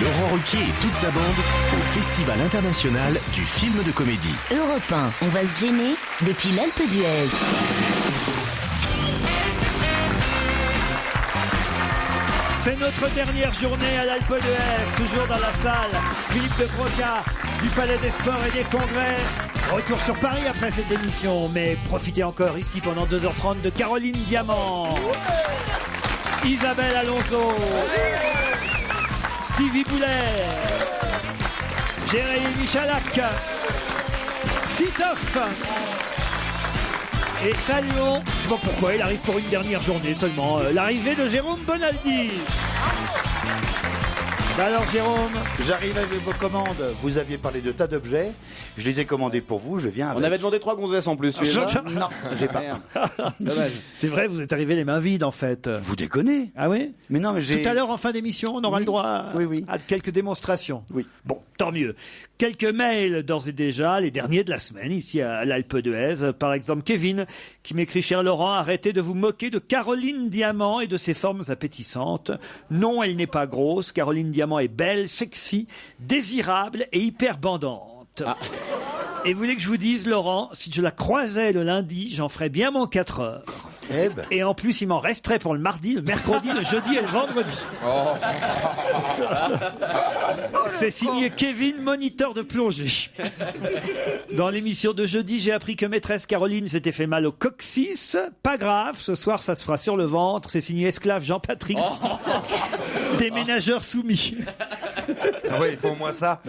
Laurent Ruquier et toute sa bande au Festival international du film de comédie. Europe 1, on va se gêner depuis l'Alpe d'Huez. C'est notre dernière journée à l'Alpe d'Huez, toujours dans la salle Philippe de Broca du Palais des Sports et des Congrès. Retour sur Paris après cette émission, mais profitez encore ici pendant 2h30 de Caroline Diamant, Isabelle Alonso, Stevie Boulet, Jérémy Michalak, Titoff. Et saluons, je sais pas pourquoi, il arrive pour une dernière journée seulement, l'arrivée de Jérôme Bonaldi. Bah alors Jérôme, j'arrive avec vos commandes. Vous aviez parlé de tas d'objets. Je les ai commandés pour vous, je viens avec. On avait demandé 3 gonzesses en plus. Non, j'ai pas. Dommage. C'est vrai, vous êtes arrivé les mains vides en fait. Vous déconnez? Ah oui? Mais non, mais j'ai... Tout à l'heure en fin d'émission, on aura le droit à quelques démonstrations. Oui. Bon, tant mieux. Quelques mails d'ores et déjà, les derniers de la semaine, ici à l'Alpe d'Huez. Par exemple, Kevin, qui m'écrit: cher Laurent, arrêtez de vous moquer de Caroline Diamant et de ses formes appétissantes. Non, elle n'est pas grosse. Caroline Diamant est belle, sexy, désirable et hyper bandante. Ah. Et vous voulez que je vous dise, Laurent, si je la croisais le lundi, j'en ferais bien mon 4 heures. Eh ben. Et en plus, il m'en resterait pour le mardi, le mercredi, le jeudi et le vendredi. Oh. C'est signé Kevin, moniteur de plongée. Dans l'émission de jeudi, j'ai appris que maîtresse Caroline s'était fait mal au coccyx. Pas grave, ce soir, ça se fera sur le ventre. C'est signé esclave Jean-Patrick. Déménageur soumis. Oui, il faut au moins ça.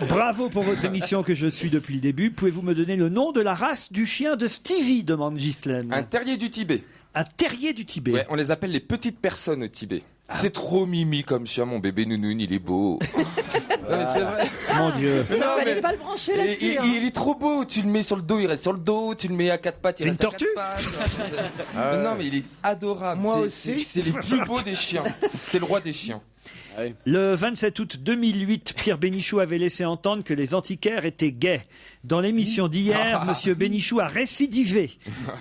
Bravo pour votre émission que je suis depuis le début. Pouvez-vous me donner le nom de la race du chien de Stevie, demande Ghislaine. Un terrier du Tibet. Un terrier du Tibet. Ouais, on les appelle les petites personnes au Tibet. C'est trop mimi comme chien, mon bébé nounoun, il est beau. Non, mais c'est vrai. Mon Dieu. Ça fallait pas le brancher là-dessus. Il est trop beau. Tu le mets sur le dos, il reste sur le dos. Tu le mets à 4 pattes, il reste à 4 pattes. Non, mais il est adorable. Moi aussi. C'est les plus beaux des chiens. C'est le roi des chiens. Le 27 août 2008, Pierre Bénichou avait laissé entendre que les antiquaires étaient gays. Dans l'émission d'hier, Monsieur Bénichou a récidivé.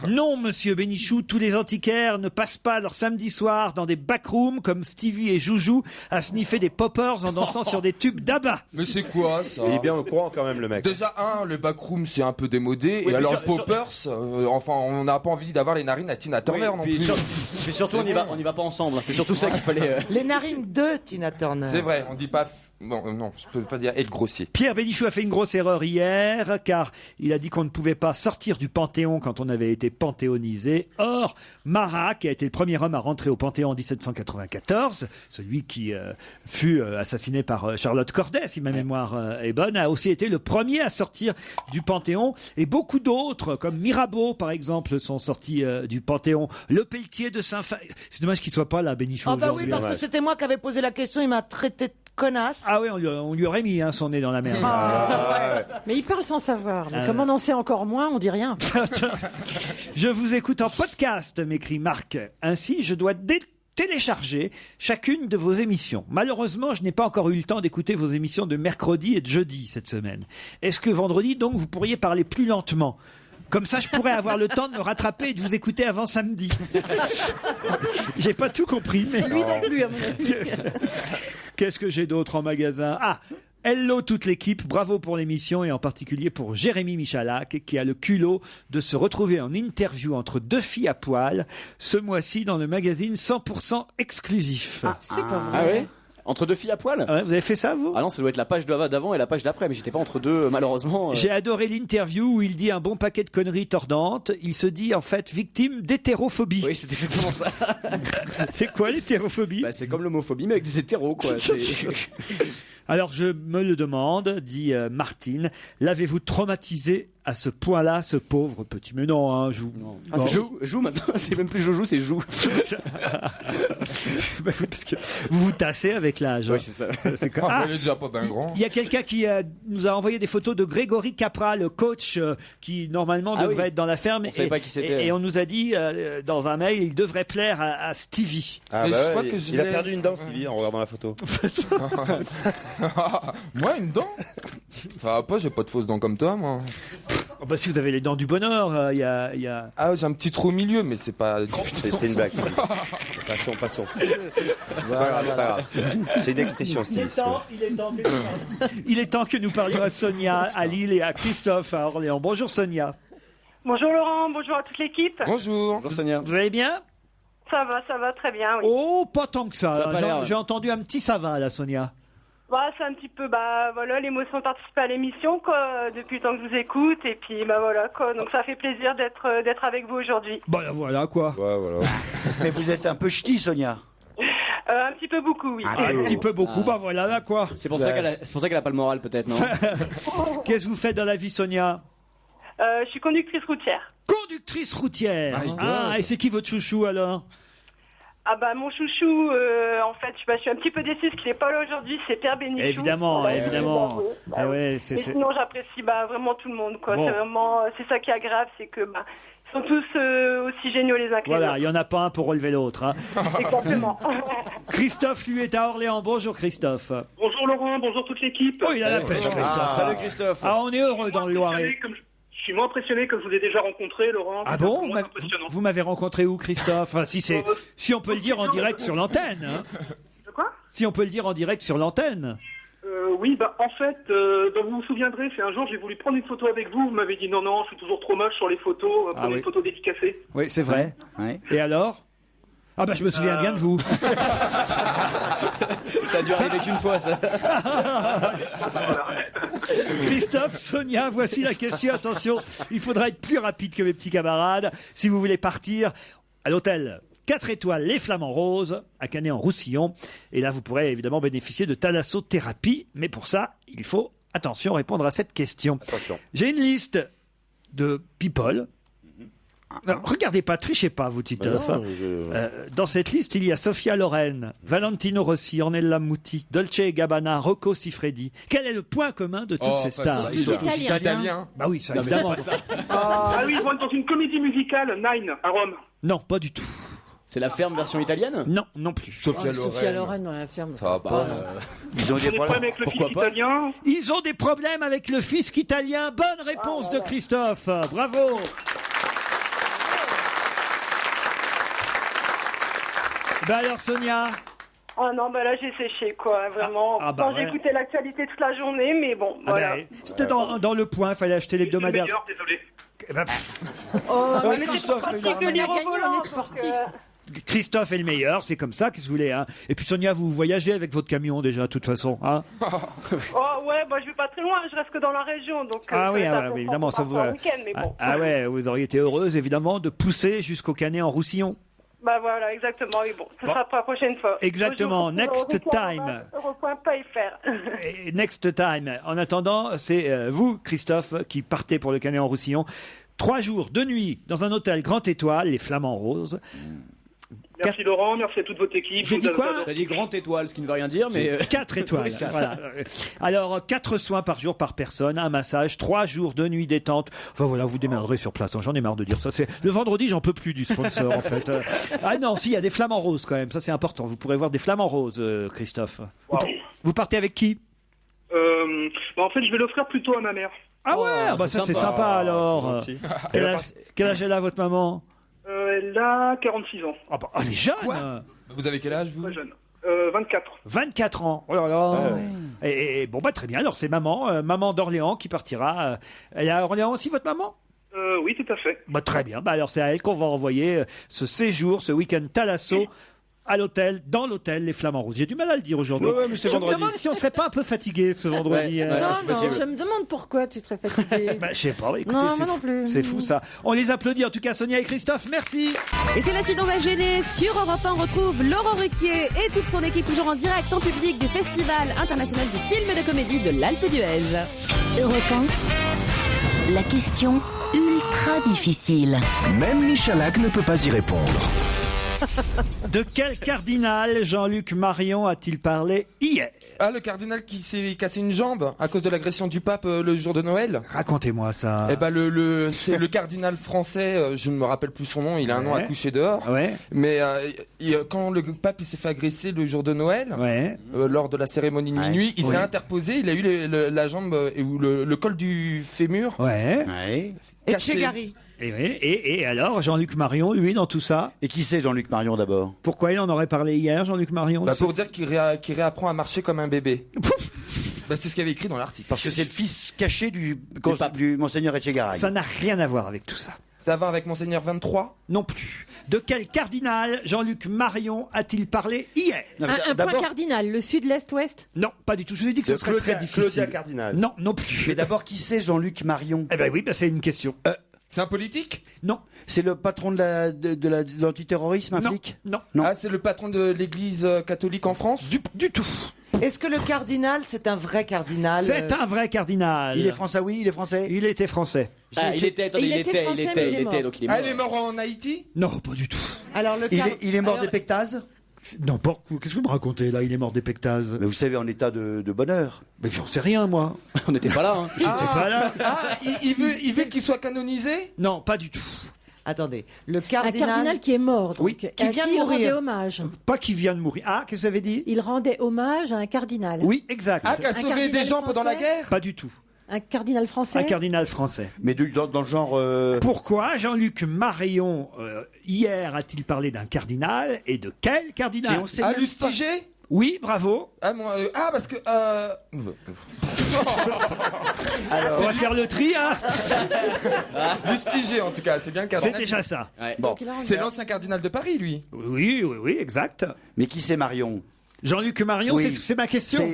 Non, Monsieur Bénichou, tous les antiquaires ne passent pas leur samedi soir dans des backrooms comme Stevie et Joujou à sniffer des poppers en dansant sur des tubes d'ABBA. Mais c'est quoi ça? Il est bien au courant quand même, le mec. Déjà, le backroom c'est un peu démodé. Oui, et alors le poppers, enfin, on n'a pas envie d'avoir les narines à Tina Turner non plus. Puis surtout, on y va pas ensemble. C'est surtout ça qu'il fallait. Les narines de Tina Turner. C'est vrai, on dit pas. Bon, non, je peux pas dire être grossier. Pierre Bénichou a fait une grosse erreur hier, car il a dit qu'on ne pouvait pas sortir du Panthéon quand on avait été panthéonisé. Or, Marat, qui a été le premier homme à rentrer au Panthéon en 1794, celui qui fut assassiné par Charlotte Corday, si ma mémoire est bonne, a aussi été le premier à sortir du Panthéon. Et beaucoup d'autres, comme Mirabeau, par exemple, sont sortis du Panthéon. Le Pelletier de Saint-Fin... C'est dommage qu'il soit pas là, Bénichou, Ah bah aujourd'hui. oui, parce que c'était moi qui avais posé la question, il m'a traité de connasse. Ah oui, on lui aurait mis son nez dans la merde. Mais il parle sans savoir. Mais comme on en sait encore moins, on dit rien. Je vous écoute en podcast, m'écrit Marc. Ainsi, je dois télécharger chacune de vos émissions. Malheureusement, je n'ai pas encore eu le temps d'écouter vos émissions de mercredi et de jeudi cette semaine. Est-ce que vendredi, donc, vous pourriez parler plus lentement ? Comme ça, je pourrais avoir le temps de me rattraper et de vous écouter avant samedi. J'ai pas tout compris, mais... Lui non plus, à mon avis. Qu'est-ce que j'ai d'autre en magasin ? Ah, hello toute l'équipe, bravo pour l'émission et en particulier pour Jérémy Michalak qui a le culot de se retrouver en interview entre deux filles à poil ce mois-ci dans le magazine 100% exclusif. Ah, c'est pas vrai. Ah ouais? Entre deux filles à poil? Ouais, vous avez fait ça, vous? Ah non, ça doit être la page d'avant et la page d'après, mais j'étais pas entre deux, malheureusement. J'ai adoré l'interview où il dit un bon paquet de conneries tordantes. Il se dit en fait victime d'hétérophobie. Oui, c'est exactement ça. C'est quoi l'hétérophobie? Bah, c'est comme l'homophobie, mais avec des hétéros, quoi. Alors je me le demande, dit Martine, l'avez-vous traumatisé à ce point-là, ce pauvre petit? Mais non, hein, joue. Non. Ah, joue maintenant, c'est même plus joujou, c'est joue. Parce que vous vous tassez avec l'âge. Oui, c'est ça. Il est déjà pas bien grand. Il y a quelqu'un qui nous a envoyé des photos de Grégory Capra, le coach qui normalement devrait être dans la ferme. On savait pas qui c'était. Et on nous a dit dans un mail, il devrait plaire à Stevie. Ah bah je crois que il a perdu une dent, Stevie, en regardant la photo. Moi, une dent? Ça va pas, j'ai pas de fausses dents comme toi, moi. Oh bah si vous avez les dents du bonheur, il y a... Ah, j'ai un petit trou au milieu, mais c'est pas. C'est une blague. Passons. C'est pas grave. C'est une expression, Steve. Il est temps que nous parlions à Sonia à Lille et à Christophe à Orléans. Bonjour Sonia. Bonjour Laurent, bonjour à toute l'équipe. Bonjour. Bonjour Sonia. Vous allez bien? Ça va très bien, oui. Oh, pas tant que ça. Ça a pas l'air, ouais. J'ai entendu un petit ça va là, Sonia. Bah, c'est un petit peu, l'émotion de participer à l'émission, quoi, depuis le temps que je vous écoute, et puis, voilà, quoi. Donc, ça fait plaisir d'être avec vous aujourd'hui. Bah voilà quoi. Ouais, voilà. Mais vous êtes un peu ch'ti, Sonia. Un petit peu beaucoup, oui. Un petit peu beaucoup, bah voilà là quoi. C'est pour ça qu'elle a pas le moral, peut-être, non? Qu'est-ce que vous faites dans la vie, Sonia? Je suis conductrice routière. Conductrice routière. Et c'est qui votre chouchou alors? Ah bah mon chouchou, en fait, je suis un petit peu déçue parce qu'il n'est pas là aujourd'hui, c'est Pierre Bénichou. Évidemment. Mais sinon j'apprécie vraiment tout le monde, quoi. Bon. C'est ça qui est agréable, c'est que ils sont tous aussi géniaux les uns que les Voilà, autres. il n'y en a pas un pour relever l'autre. Hein. Exactement. Christophe, lui, est à Orléans. Bonjour Christophe. Bonjour Laurent, bonjour toute l'équipe. Oh, il a la pêche, Christophe. Salut Christophe. Ah, on est heureux dans le Loiret. Je suis moins impressionné que je vous ai déjà rencontré, Laurent. Ah bon? Vous m'avez rencontré où, Christophe? Enfin, si on peut le dire en direct sur l'antenne. Hein. De quoi? Si on peut le dire en direct sur l'antenne. Oui, en fait, vous vous souviendrez, c'est un jour, j'ai voulu prendre une photo avec vous. Vous m'avez dit non, je suis toujours trop moche sur les photos. Prenez une photo dédicacée. Oui, c'est vrai. Ouais. Et alors? Ah bah je me souviens bien de vous. Ça a dû arriver qu'une fois, ça. Christophe, Sonia, voici la question. Attention, il faudra être plus rapide que mes petits camarades si vous voulez partir à l'hôtel 4 étoiles Les Flamands Roses à Canet-en-Roussillon. Et là, vous pourrez évidemment bénéficier de thalassothérapie. Mais pour ça, il faut, attention, répondre à cette question. Attention. J'ai une liste de people. Non, regardez pas, trichez pas, vous, Titoff. Dans cette liste, il y a Sophia Loren, Valentino Rossi, Ornella Muti, Dolce & Gabbana, Rocco Siffredi. Quel est le point commun de toutes ces stars? Tous italiens. Bah oui, ça, évidemment. Ah oui, ils vont être dans une comédie musicale, Nine, à Rome. Non, pas du tout. C'est la ferme version italienne? Non, non plus. Sophia Loren dans la ferme. Ça va pas. Ils ont Des problèmes avec le fisc italien. Ils ont des problèmes avec le fisc italien. Bonne réponse de Christophe. Bravo. Bah alors, Sonia? Ah non, là j'ai séché, quoi, vraiment. J'ai écouté l'actualité toute la journée, mais bon, voilà. C'était dans le point, il fallait acheter l'hebdomadaire. Désolé. Mais Christophe, c'est pas On a gagné, on est sportif. Christophe est le meilleur, c'est comme ça, qu'est-ce que vous voulez, hein. Et puis Sonia, vous voyagez avec votre camion déjà, de toute façon, hein. Je vais pas très loin, je reste que dans la région, donc. Évidemment, ça vous. Week-end, mais bon. Vous auriez été heureuse, évidemment, de pousser jusqu'au Canet-en-Roussillon. Bah voilà, exactement, oui, bon, ce sera pour la prochaine fois. Exactement, next time. Et next time. En attendant, c'est vous, Christophe, qui partez pour le Canet-en-Roussillon. 3 jours, 2 nuits, dans un hôtel Grand Étoile, les Flamands Roses. Merci Laurent, merci à toute votre équipe. J'ai dit quoi? T'as dit grande étoile, ce qui ne veut rien dire, mais... 4 étoiles. Oui, c'est ça. Voilà. Alors, 4 soins par jour par personne, un massage, 3 jours, 2 nuits détente. Enfin voilà, vous démerderez sur place. J'en ai marre de dire ça. Le vendredi, j'en peux plus du sponsor, en fait. Ah non, si, il y a des flamants roses quand même. Ça, c'est important. Vous pourrez voir des flamants roses, Christophe. Wow. Vous partez avec qui? En fait, je vais l'offrir plutôt à ma mère. Ah ouais, ça c'est sympa alors. Quel âge elle a, votre maman? Elle a 46 ans. Ah bah, elle est jeune. Vous avez quel âge, vous? Très jeune. 24. 24 ans. Oh là là. Et bon, très bien. Alors, c'est maman d'Orléans qui partira. Elle est à Orléans aussi, votre maman? Oui, tout à fait. Très bien. Alors, c'est à elle qu'on va envoyer ce séjour, ce week-end Thalasso. À l'hôtel, dans l'hôtel, les Flamands Roses. J'ai du mal à le dire aujourd'hui. Mais c'est je vendredi. me demande si on serait pas un peu fatigué ce vendredi. Non, je me demande pourquoi tu serais fatigué. Je sais pas. Écoutez, Non, moi non plus. C'est fou ça. On les applaudit en tout cas, Sonia et Christophe. Merci. Et c'est la suite, on va gêner. Sur Europe 1, on retrouve Laurent Ruquier et toute son équipe toujours en direct en public du Festival international du film de comédie de l'Alpe d'Huez. Europe 1, la question ultra difficile. Même Michalak ne peut pas y répondre. De quel cardinal Jean-Luc Marion a-t-il parlé hier? Ah, le cardinal qui s'est cassé une jambe à cause de l'agression du pape le jour de Noël. Racontez-moi ça. Eh ben c'est le cardinal français, je ne me rappelle plus son nom, il a un nom à coucher dehors. Ouais. Mais quand le pape il s'est fait agresser le jour de Noël, lors de la cérémonie de minuit, il s'est interposé, il a eu la jambe ou le col du fémur. Etchegari. Et alors, Jean-Luc Marion, lui, dans tout ça? Et qui c'est Jean-Luc Marion d'abord? Pourquoi il en aurait parlé hier, Jean-Luc Marion? Pour dire qu'il réapprend à marcher comme un bébé. C'est ce qu'il y avait écrit dans l'article. Parce que c'est le fils caché du Monseigneur Etchegaray. Ça n'a rien à voir avec tout ça. Ça va avec Monseigneur 23? Non plus. De quel cardinal Jean-Luc Marion a-t-il parlé hier? Un point cardinal, le sud, l'est, ouest? Non, pas du tout. Je vous ai dit que ce serait très difficile. Claudia Cardinal. Non, non plus. Mais d'abord, qui c'est Jean-Luc Marion? Eh ben oui, c'est une question. C'est un politique? Non. C'est le patron de l'antiterrorisme, un flic? Non. Ah, c'est le patron de l'église catholique en France? Du tout. Est-ce que le cardinal, c'est un vrai cardinal? C'est un vrai cardinal. Il est français, oui, il est français. Il était français. Il était, donc il est mort. Il est mort en Haïti? Non, pas du tout. Alors il est mort d'épectase? Non, pas. Qu'est-ce que vous me racontez là? Il est mort d'épectase. Mais vous savez, en état de bonheur. Mais j'en sais rien, moi. On n'était pas là. J'étais pas là. Il veut qu'il soit canonisé? Non, pas du tout. Attendez, le Un cardinal... cardinal qui est mort, donc, Oui. qui vient de il mourir. rendait hommage. Pas qui vient de mourir. Ah, qu'est-ce que vous avez dit? Il rendait hommage à un cardinal. Oui, exact. Ah, qui a sauvé cardinal des gens pendant la français? guerre? Pas du tout. Un cardinal français? Un cardinal français. Mais dans le genre... Pourquoi Jean-Luc Marion, hier, a-t-il parlé d'un cardinal et de quel cardinal? Lustiger? Oui, bravo. Parce que... Alors, on va faire le tri, hein. Lustiger, en tout cas, c'est bien le cardinal. C'est déjà ça. Ouais. Bon. C'est l'ancien cardinal de Paris, lui. Oui, exact. Mais qui c'est Marion? Jean-Luc Marion, Oui. c'est ma question.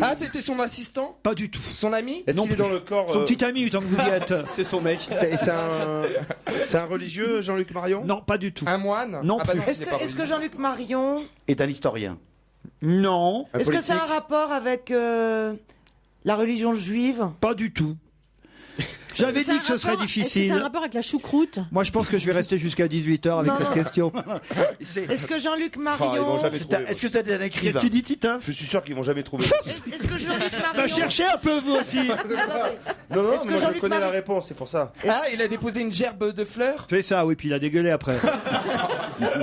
Ah, c'était son assistant? Pas du tout. Son ami? Est-ce qu'il est dans le corps Son petit ami, tant que vous y êtes. C'est son mec. C'est un religieux, Jean-Luc Marion? Non, pas du tout. Un moine? Non plus. Est-ce que Jean-Luc Marion... Est un historien? Non. Est-ce que c'est un rapport avec la religion juive? Pas du tout. J'avais dit que ce serait Est-ce que difficile. c'est un rapport avec la choucroute? Moi, je pense que je vais rester jusqu'à 18h avec cette question. Est-ce que Jean-Luc Ils Marion... vont jamais trouver. Est-ce que c'est un écrivain? Tu dis Titin? Je suis sûr qu'ils vont jamais trouver. Est-ce que Jean-Luc Marion... Cherchez un peu, vous aussi. Non, Est-ce que moi je Jean-Luc connais la Marion- réponse, c'est pour ça. Ah, il a déposé une gerbe de fleurs? Fais ça, oui, puis il a dégueulé après.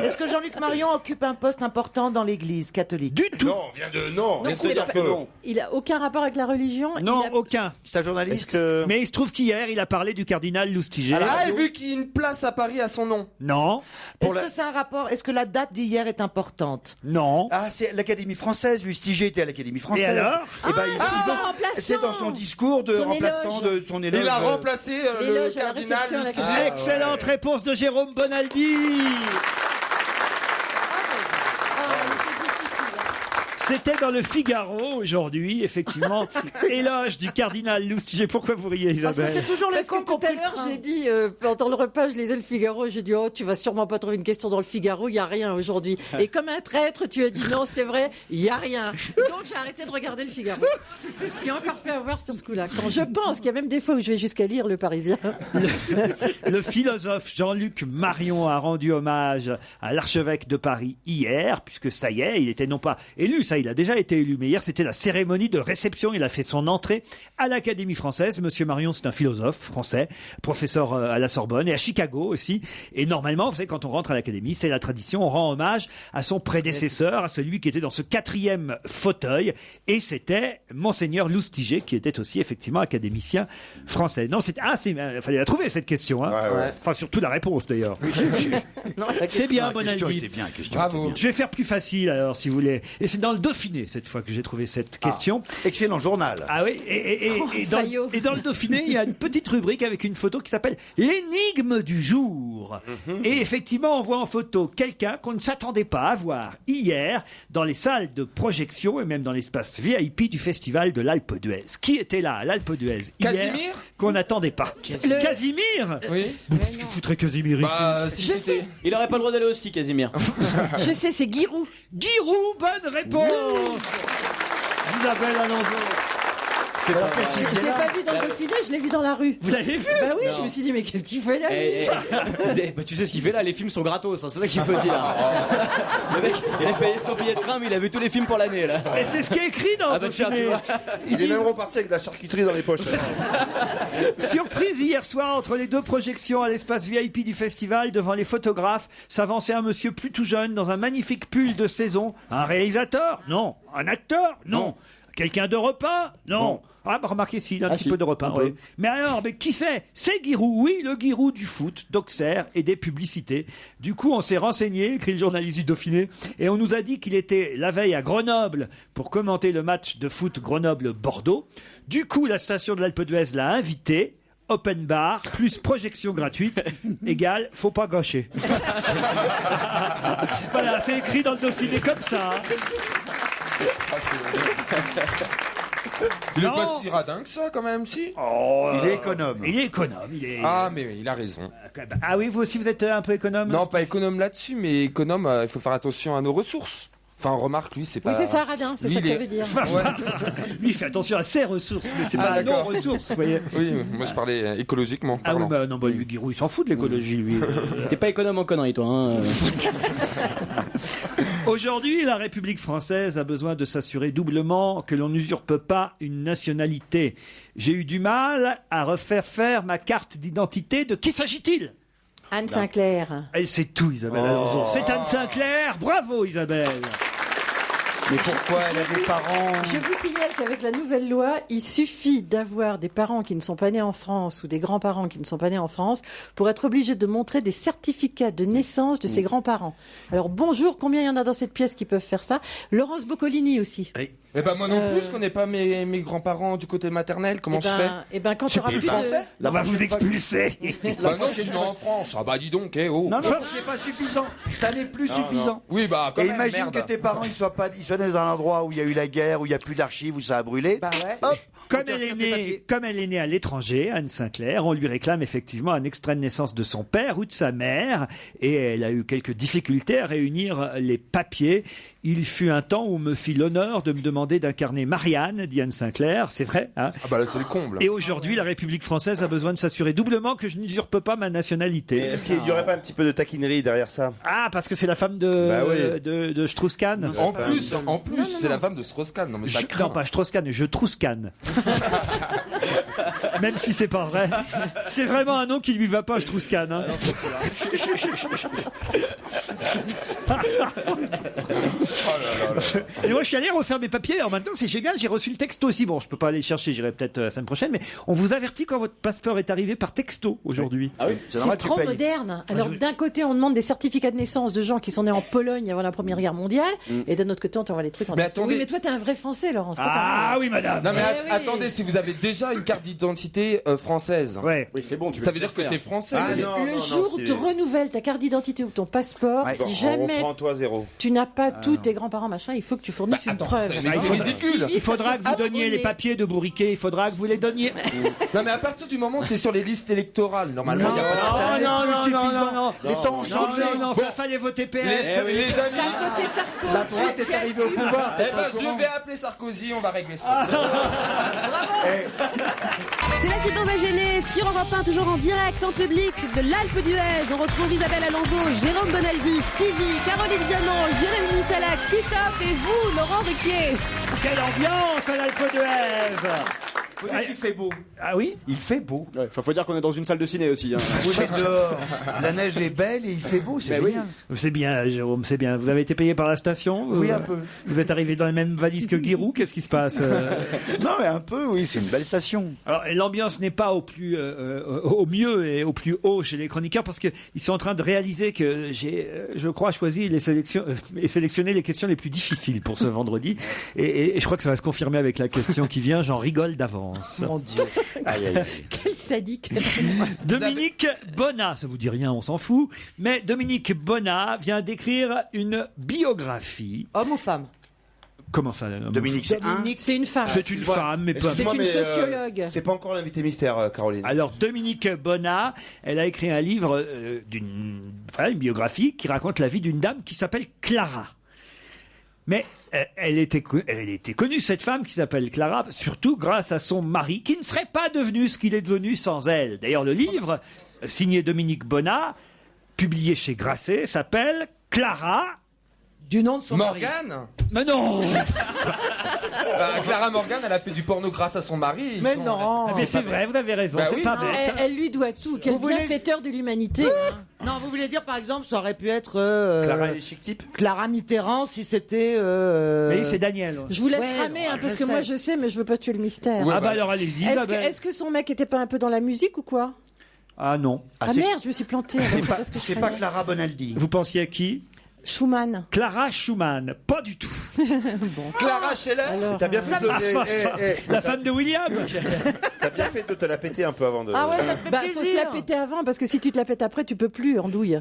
Est-ce que Jean-Luc Marion occupe un poste important dans l'église catholique? Du tout. Non, vient de... Non, Donc, restez un peu. Il a aucun rapport avec la religion? Non, Il a- aucun. C'est un journaliste? Est-ce que... Mais il se trouve qu'hier, il a parlé du cardinal Lustiger. Ah, et vu qu'il y a une place à Paris à son nom? Non, Est-ce que c'est un rapport... Est-ce que la date d'hier est importante? non. Ah, c'est l'Académie française. Lustiger était à l'Académie française. Et alors? Eh ben, remplaçant. c'est dans son discours de Son remplaçant éloge. de son éloge. Il a remplacé le L'éloge à la cardinal réception à la Lustiger. Excellente réponse de Jérôme Bonaldi. C'était dans le Figaro aujourd'hui, effectivement. Éloge du cardinal Lustiger. Pourquoi vous riez, Parce que Isabelle? c'est toujours les Parce cons que tout à l'heure, j'ai dit, pendant le repas, je lisais le Figaro, j'ai dit, oh, tu vas sûrement pas trouver une question dans le Figaro, il n'y a rien aujourd'hui. Et comme un traître, tu as dit, non, c'est vrai, il n'y a rien. Donc j'ai arrêté de regarder le Figaro. C'est encore fait avoir sur ce coup-là. Quand je pense qu'il y a même des fois où je vais jusqu'à lire Le Parisien. Le philosophe Jean-Luc Marion a rendu hommage à l'archevêque de Paris hier, puisque ça y est, il était non pas élu, ça il a déjà été élu, mais hier c'était la cérémonie de réception, il a fait son entrée à l'Académie française. Monsieur Marion, c'est un philosophe français, professeur à la Sorbonne et à Chicago aussi, et normalement, vous savez, quand on rentre à l'Académie, c'est la tradition, on rend hommage à son prédécesseur, à celui qui était dans ce 4e fauteuil, et c'était Monseigneur Lustiger, qui était aussi effectivement académicien français. Non, fallait la trouver cette question, hein. Ouais. Enfin, surtout la réponse d'ailleurs. C'est bien, Bonaldi. Bravo. Je vais faire plus facile alors, si vous voulez. Et c'est dans le Dauphiné cette fois que j'ai trouvé cette question. Excellent journal. Ah oui, et dans le Dauphiné, il y a une petite rubrique avec une photo qui s'appelle l'énigme du jour. Et effectivement, on voit en photo quelqu'un qu'on ne s'attendait pas à voir hier dans les salles de projection et même dans l'espace VIP du festival de l'Alpe d'Huez. Qui était là à l'Alpe d'Huez hier Casimir? qu'on n'attendait pas? Casimir? Oui. Qu'est-ce qu'il foutrait Casimir ici? Si c'était... Il aurait pas le droit d'aller au ski, Casimir. Je sais, c'est Giroud. Giroud, bonne réponse. Isabelle Alonso. C'est pas vrai. Je l'ai pas vu dans le Dauphiné, je l'ai vu dans la rue. Vous l'avez vu? Bah oui, Non. je me suis dit, mais qu'est-ce qu'il fait là lui Bah, tu sais ce qu'il fait là, les films sont gratos, hein, c'est ça qu'il faut dire. Le mec, il a payé son billet de train, mais il a vu tous les films pour l'année là. Et c'est ce qui est écrit dans Ah le bah tiens, tu Dauphiné. vois. Il est même reparti avec de la charcuterie dans les poches. Surprise hier soir entre les deux projections à l'espace VIP du festival, devant les photographes, s'avançait un monsieur plus tout jeune dans un magnifique pull de saison. Un réalisateur? Non. Un acteur? Non. Quelqu'un de repas? Non. Ah bah remarquez si, il a un petit peu de repas. Oui. Mais alors, mais qui c'est? C'est Giroud, oui, le Giroud du foot, d'Auxerre et des publicités. Du coup, on s'est renseigné, écrit le journaliste du Dauphiné, et on nous a dit qu'il était la veille à Grenoble pour commenter le match de foot Grenoble-Bordeaux. Du coup, la station de l'Alpe d'Huez l'a invité. Open bar, plus projection gratuite, égale, faut pas gâcher. Voilà, c'est écrit dans le Dauphiné comme ça. Il est Non. pas si radin que ça, quand même, si. Oh, Il est économe. Il est économe. Ah, mais il a raison. Ah oui, vous aussi, vous êtes un peu économe? Non, pas économe là-dessus, mais économe, il faut faire attention à nos ressources. Enfin, remarque, lui, c'est pas. Oui, c'est ça, radin, c'est Lui, ça que il ça est- veut dire. Lui, il fait attention à ses ressources, mais c'est pas à nos d'accord. ressources, vous voyez. Oui, moi je parlais écologiquement. Ah oui, parlant. bah non, bah lui, Giroud, il s'en fout de l'écologie, lui. T'es pas économe en conneries, toi. Hein. Aujourd'hui, la République française a besoin de s'assurer doublement que l'on n'usurpe pas une nationalité. J'ai eu du mal à refaire faire ma carte d'identité. De qui s'agit-il? Anne Sinclair. Elle sait tout, Isabelle Alonso. C'est Anne Sinclair. Bravo, Isabelle. Mais pourquoi elle a des parents? Je vous signale qu'avec la nouvelle loi, il suffit d'avoir des parents qui ne sont pas nés en France ou des grands-parents qui ne sont pas nés en France pour être obligé de montrer des certificats de naissance de ses grands-parents. Alors bonjour, combien il y en a dans cette pièce qui peuvent faire ça? Laurence Boccolini aussi. Eh ben moi non plus, je connais pas mes grands-parents du côté maternel. Comment je fais? Eh ben quand tu auras plus de... français. On va vous expulser. Bah non, je suis né en France. Ah bah dis donc, oh. Non, non, c'est pas suffisant. Ça n'est plus suffisant. Oui, bah quand Et même, imagine merde. que tes parents ils soient nés dans un endroit où il y a eu la guerre, où il n'y a plus d'archives, où ça a brûlé. Bah ouais. Hop, Comme elle est née à l'étranger, Anne Sinclair, on lui réclame effectivement un extrait de naissance de son père ou de sa mère, et elle a eu quelques difficultés à réunir les papiers. Il fut un temps où on me fit l'honneur de me demander d'incarner Marianne, dit Anne Sinclair, c'est vrai. Hein. Ah bah là c'est le comble. Et aujourd'hui, la République française a besoin de s'assurer doublement que je n'usurpe pas ma nationalité. Est-ce qu'il n'y aurait pas un petit peu de taquinerie derrière ça? Ah, parce que c'est la femme de, Bah oui. de Strauss-Kahn. En plus, c'est la femme de Strauss-Kahn. Non mais ça Non, craint. pas Strauss-Kahn, je Trousse-Kahn. Même si c'est pas vrai. C'est vraiment un nom qui lui va pas, Strauss-Kahn. Hein. Et moi, je suis allé refaire mes papiers. Alors maintenant, c'est génial. J'ai reçu le texto aussi. Bon, je peux pas aller le chercher. J'irai peut-être la semaine prochaine. Mais on vous avertit quand votre passeport est arrivé par texto aujourd'hui. Ah oui, C'est trop moderne. Alors d'un côté, on demande des certificats de naissance de gens qui sont nés en Pologne avant la Première Guerre mondiale, et d'un autre côté, on t'envoie les trucs en Mais texto. attendez. Oui, mais toi, t'es un vrai Français, Laurence. Ah oui, madame. Non mais oui. attendez, si vous avez déjà une carte d'identité française, Ouais. Oui, c'est bon, tu ça veut dire que t'es français. Ah, c'est- non, Le non, jour où c'est- tu renouvelles ta carte d'identité ou ton passeport, Ouais. si On jamais reprend-toi zéro. tu n'as pas tous tes grands-parents, machin, il faut que tu fournisses une attends, preuve. c'est ridicule. Il faudra que vous donniez les papiers de Bourriquet. Il faudra que vous les donniez. Non mais à partir du moment où t'es sur les listes électorales, normalement il y a pas de... ça n'est non, plus non, suffisant. non, non. Les temps ont changé. Non, ça fallait voter PS. Les amis, T'as voté Sarko. La droite est arrivée au pouvoir. eh ben je vais appeler Sarkozy, on va régler ce problème. C'est la suite, on va gêner sur Europe 1, toujours en direct, en public de l'Alpe d'Huez. On retrouve Isabelle Alonso, Jérôme Bonaldi, Stevie, Caroline Diamant, Jérémy Michalak, Titoff et vous, Laurent Ruquier. Quelle ambiance à l'Alpe d'Huez. Faut dire qu'il fait beau. Ah oui. Il fait beau. Ouais, faut dire qu'on est dans une salle de ciné aussi. Hein. Vous êtes dehors. La neige est belle et il fait beau, c'est génial. C'est bien, Jérôme, c'est bien. Vous avez été payé par la station? Oui, un peu. Vous êtes arrivé dans les mêmes valises que Giroud? Qu'est-ce qui se passe? Non, mais un peu, oui, c'est une belle station. Alors, l'ambiance n'est pas au mieux et au plus haut chez les chroniqueurs parce qu'ils sont en train de réaliser que j'ai, je crois, choisi et sélectionné les questions les plus difficiles pour ce vendredi. Et je crois que ça va se confirmer avec la question qui vient. J'en rigole d'avance. Mon Dieu. Aïe, aïe, aïe. Quel sadique. Dominique Bonnat, ça vous dit rien, on s'en fout, mais Dominique Bonnat vient d'écrire une biographie. Homme ou femme? Comment ça? Dominique, c'est un. Dominique, c'est une femme. C'est une femme, mais pas. C'est une sociologue. C'est pas encore l'invité mystère, Caroline. Alors Dominique Bonnat, elle a écrit un livre une biographie qui raconte la vie d'une dame qui s'appelle Clara. Mais elle était connue, cette femme qui s'appelle Clara, surtout grâce à son mari, qui ne serait pas devenu ce qu'il est devenu sans elle. D'ailleurs, le livre, signé Dominique Bonnat, publié chez Grasset, s'appelle Clara... Du nom de son mari. Morgane. Mais non. Clara Morgane, elle a fait du porno grâce à son mari. Mais non. Mais c'est vrai, vous avez raison. Bah c'est oui, pas c'est- bête. Elle lui doit tout. Quel Vous voulez- bienfaiteur de l'humanité. Non, vous voulez dire par exemple, ça aurait pu être Clara et les chic types. Clara Mitterrand si c'était. Mais c'est Daniel. Je vous laisse Ouais, ramer, ouais, parce je que sais. moi je sais, mais je veux pas tuer le mystère. Ouais, Ah bah alors allez-y, Isabelle. Est-ce que son mec était pas un peu dans la musique ou quoi? Ah non. Ah c'est- merde, je me suis plantée. alors C'est pas, ce que je c'est pas croyais. Clara Bonaldi. Vous pensiez à qui? Schumann. Clara Schumann. Pas du tout. Clara Scheller. T'as bien fait de La femme de William. T'as bien fait de te la péter un peu avant de. Ah ouais, ça me fait Bah, plaisir. faut se la péter avant, parce que si tu te la pètes après, tu peux plus, andouille.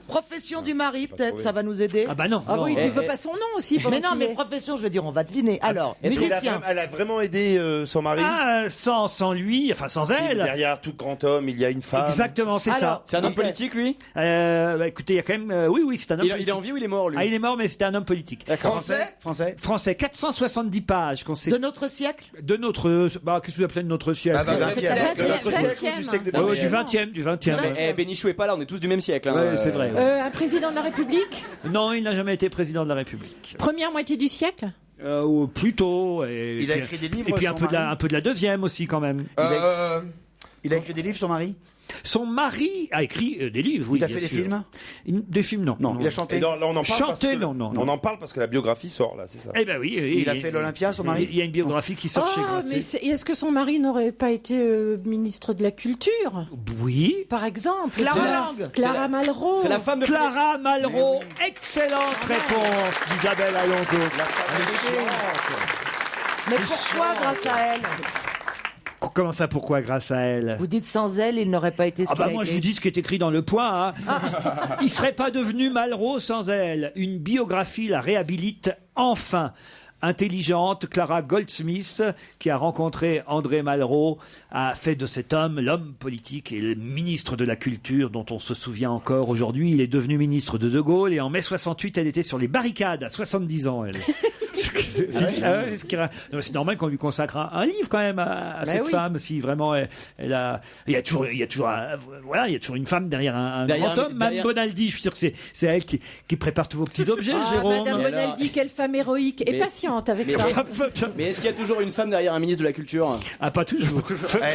Profession du mari, peut-être, ça va nous aider. Ah bah non. Ah oui, Eh, tu veux pas son nom aussi pendant Mais non, qu'il mais est. profession, je veux dire, on va deviner. Alors, Est-ce qu'elle a musicien. vraiment- elle a vraiment aidé son mari. Ah, sans lui, enfin sans Si, elle. derrière tout grand homme, il y a une femme. Exactement, c'est ça. Alors, C'est un homme politique, lui Bah, écoutez, il y a quand même. Oui, c'est un homme il politique. est en vie ou il est mort, lui Ah, il est mort, mais c'était un homme politique. Français. Français, 470 pages qu'on sait De notre siècle. de notre. Bah, qu'est-ce que vous appelez de notre siècle? Ah bah, Du 20e. De notre siècle ou du siècle de Ouais, Michel. du 20e, du 20e. Eh, Bénichou est pas là, on est tous du même siècle. Hein. Ouais, c'est vrai. Un président de la République? Non, il n'a jamais été président de la République. Première moitié du siècle? Ou plutôt. Et Il a puis- écrit des livres, Et puis un son peu, mari un peu de la deuxième aussi, quand même. Il a écrit des livres, son mari? Son mari a écrit des livres, oui. Il a bien fait des sûr. films? Des films, non. Non, il a chanté. Et là, on en parle. Chanter, parce que- non, non, On en parle parce que la biographie sort là, c'est ça. Eh ben oui. Il a fait l'Olympia, son mari? Il y a une biographie qui sort chez Oh, Grasset. mais est-ce que son mari n'aurait pas été ministre de la Culture? Oui. Par exemple. Clara C'est Lang. Clara Malraux. C'est la femme de Clara Malraux. Excellente réponse d'Isabelle Alonso. Mais pourquoi grâce à elle? Comment ça, pourquoi grâce à elle? Vous dites sans elle, il n'aurait pas été ce Ah bah qu'il a moi je été. vous dis ce qui est écrit dans le Point. Hein. Il serait pas devenu Malraux sans elle. Une biographie la réhabilite enfin. Intelligente, Clara Goldsmith, qui a rencontré André Malraux, a fait de cet homme l'homme politique et le ministre de la Culture dont on se souvient encore aujourd'hui. Il est devenu ministre de De Gaulle et en mai 68, elle était sur les barricades à 70 ans, elle. C'est normal qu'on lui consacre un livre quand même à cette femme, si vraiment elle a. Il y a toujours une femme derrière un grand homme. Madame Bonaldi, je suis sûr que c'est elle qui prépare tous vos petits objets, Jérôme. Madame Bonaldi, quelle femme héroïque et patiente avec ça. Mais est-ce qu'il y a toujours une femme derrière un ministre de la Culture? Ah, pas toujours.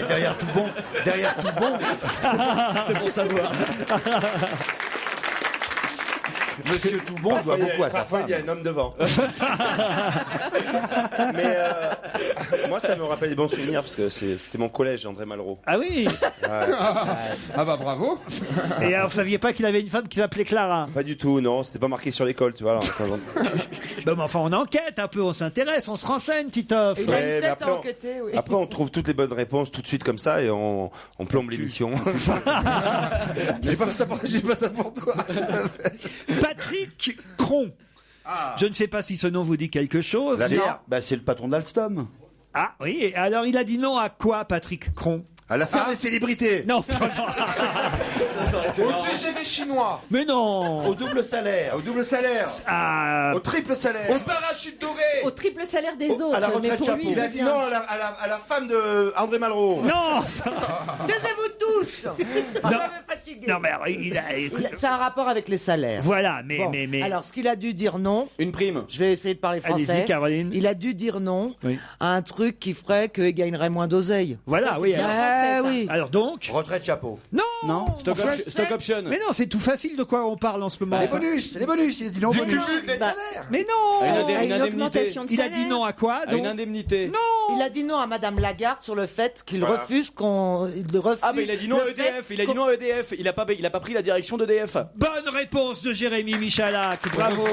Derrière tout bon. C'est pour savoir. Monsieur Toubon doit beaucoup à sa Parfois, femme. il y a un homme devant. Mais moi, ça me rappelle des bons souvenirs parce que c'était mon collège, André Malraux. Ah oui. Ah bah bravo. Et alors, vous saviez pas qu'il avait une femme qui s'appelait Clara? Pas du tout, non. C'était pas marqué sur l'école, tu vois. Là, Ben, mais enfin, on enquête un peu, on s'intéresse, on se renseigne, Titoff. Il a Ouais, une mais tête après, à enquêter, oui. Après, on trouve toutes les bonnes réponses tout de suite comme ça et on plombe l'émission. J'ai pas ça pour toi. Patrick Cron. Je ne sais pas si ce nom vous dit quelque chose. La mère, bah, c'est le patron d'Alstom. Ah oui, alors il a dit non à quoi, Patrick Cron? À la fin des célébrités. Non, Au TGV chinois. mais non. Au double salaire. Ah, Au triple salaire. Au parachute doré. Au triple salaire des autres. à la mais retraite pour lui, chapeau. Il a dit non à la femme de André Malraux. non. Taisez-vous tous. On Non. m'avait fatigué. Non, mais alors, C'est un rapport avec les salaires. voilà, Bon, mais. Alors, ce qu'il a dû dire non, Une prime. je vais essayer de parler français. Allez-y, Caroline. Il a dû dire non Oui. à un truc qui ferait qu'il gagnerait moins d'oseille. Voilà, Ça, c'est oui. bien. Alors, français, ça. oui. alors donc. Retraite chapeau. Non. Non. Stock option. Mais non, c'est tout facile de quoi on parle en ce moment. Les bonus. Il a dit non Du bonus. cumul des Bah, salaires. Mais non. À À une une indemnité. augmentation de Il a salaire. dit non à quoi À une donc? indemnité. Non. Il a dit non à Madame Lagarde sur le fait qu'il Voilà. refuse qu'on. Il refuse Ah bah il a dit non à le EDF, fait il a dit non à EDF, il a pas pris la direction d'EDF. Bonne réponse de Jérémy Michalak. Bravo.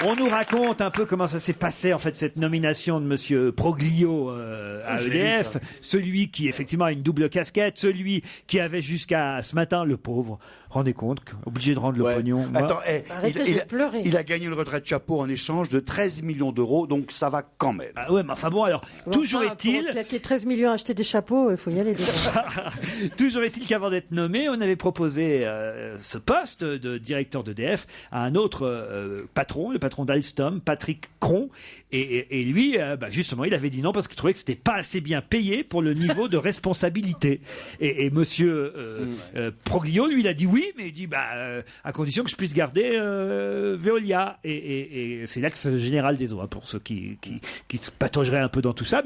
On nous raconte un peu comment ça s'est passé, en fait, cette nomination de Monsieur Proglio à EDF. Celui qui, effectivement, a une double casquette. Celui qui avait jusqu'à ce matin, le pauvre. Rendez compte, obligé de rendre le pognon. Moi. Attends, Arrêtez de pleurer. il a gagné une retraite chapeau en échange de 13 millions d'euros, donc ça va quand même. Ah ouais, mais enfin bon, alors, toujours est-il... Pour claquer 13 millions à acheter des chapeaux, il faut y aller. Toujours est-il qu'avant d'être nommé, on avait proposé ce poste de directeur d'EDF à un autre patron, le patron d'Alstom, Patrick Cron. Et lui, justement, il avait dit non parce qu'il trouvait que c'était pas assez bien payé pour le niveau de responsabilité. Et monsieur Proglio, lui, il a dit oui, mais il dit à condition que je puisse garder Veolia. Et c'est l'axe général des eaux, hein, pour ceux qui se pataugeraient un peu dans tout ça.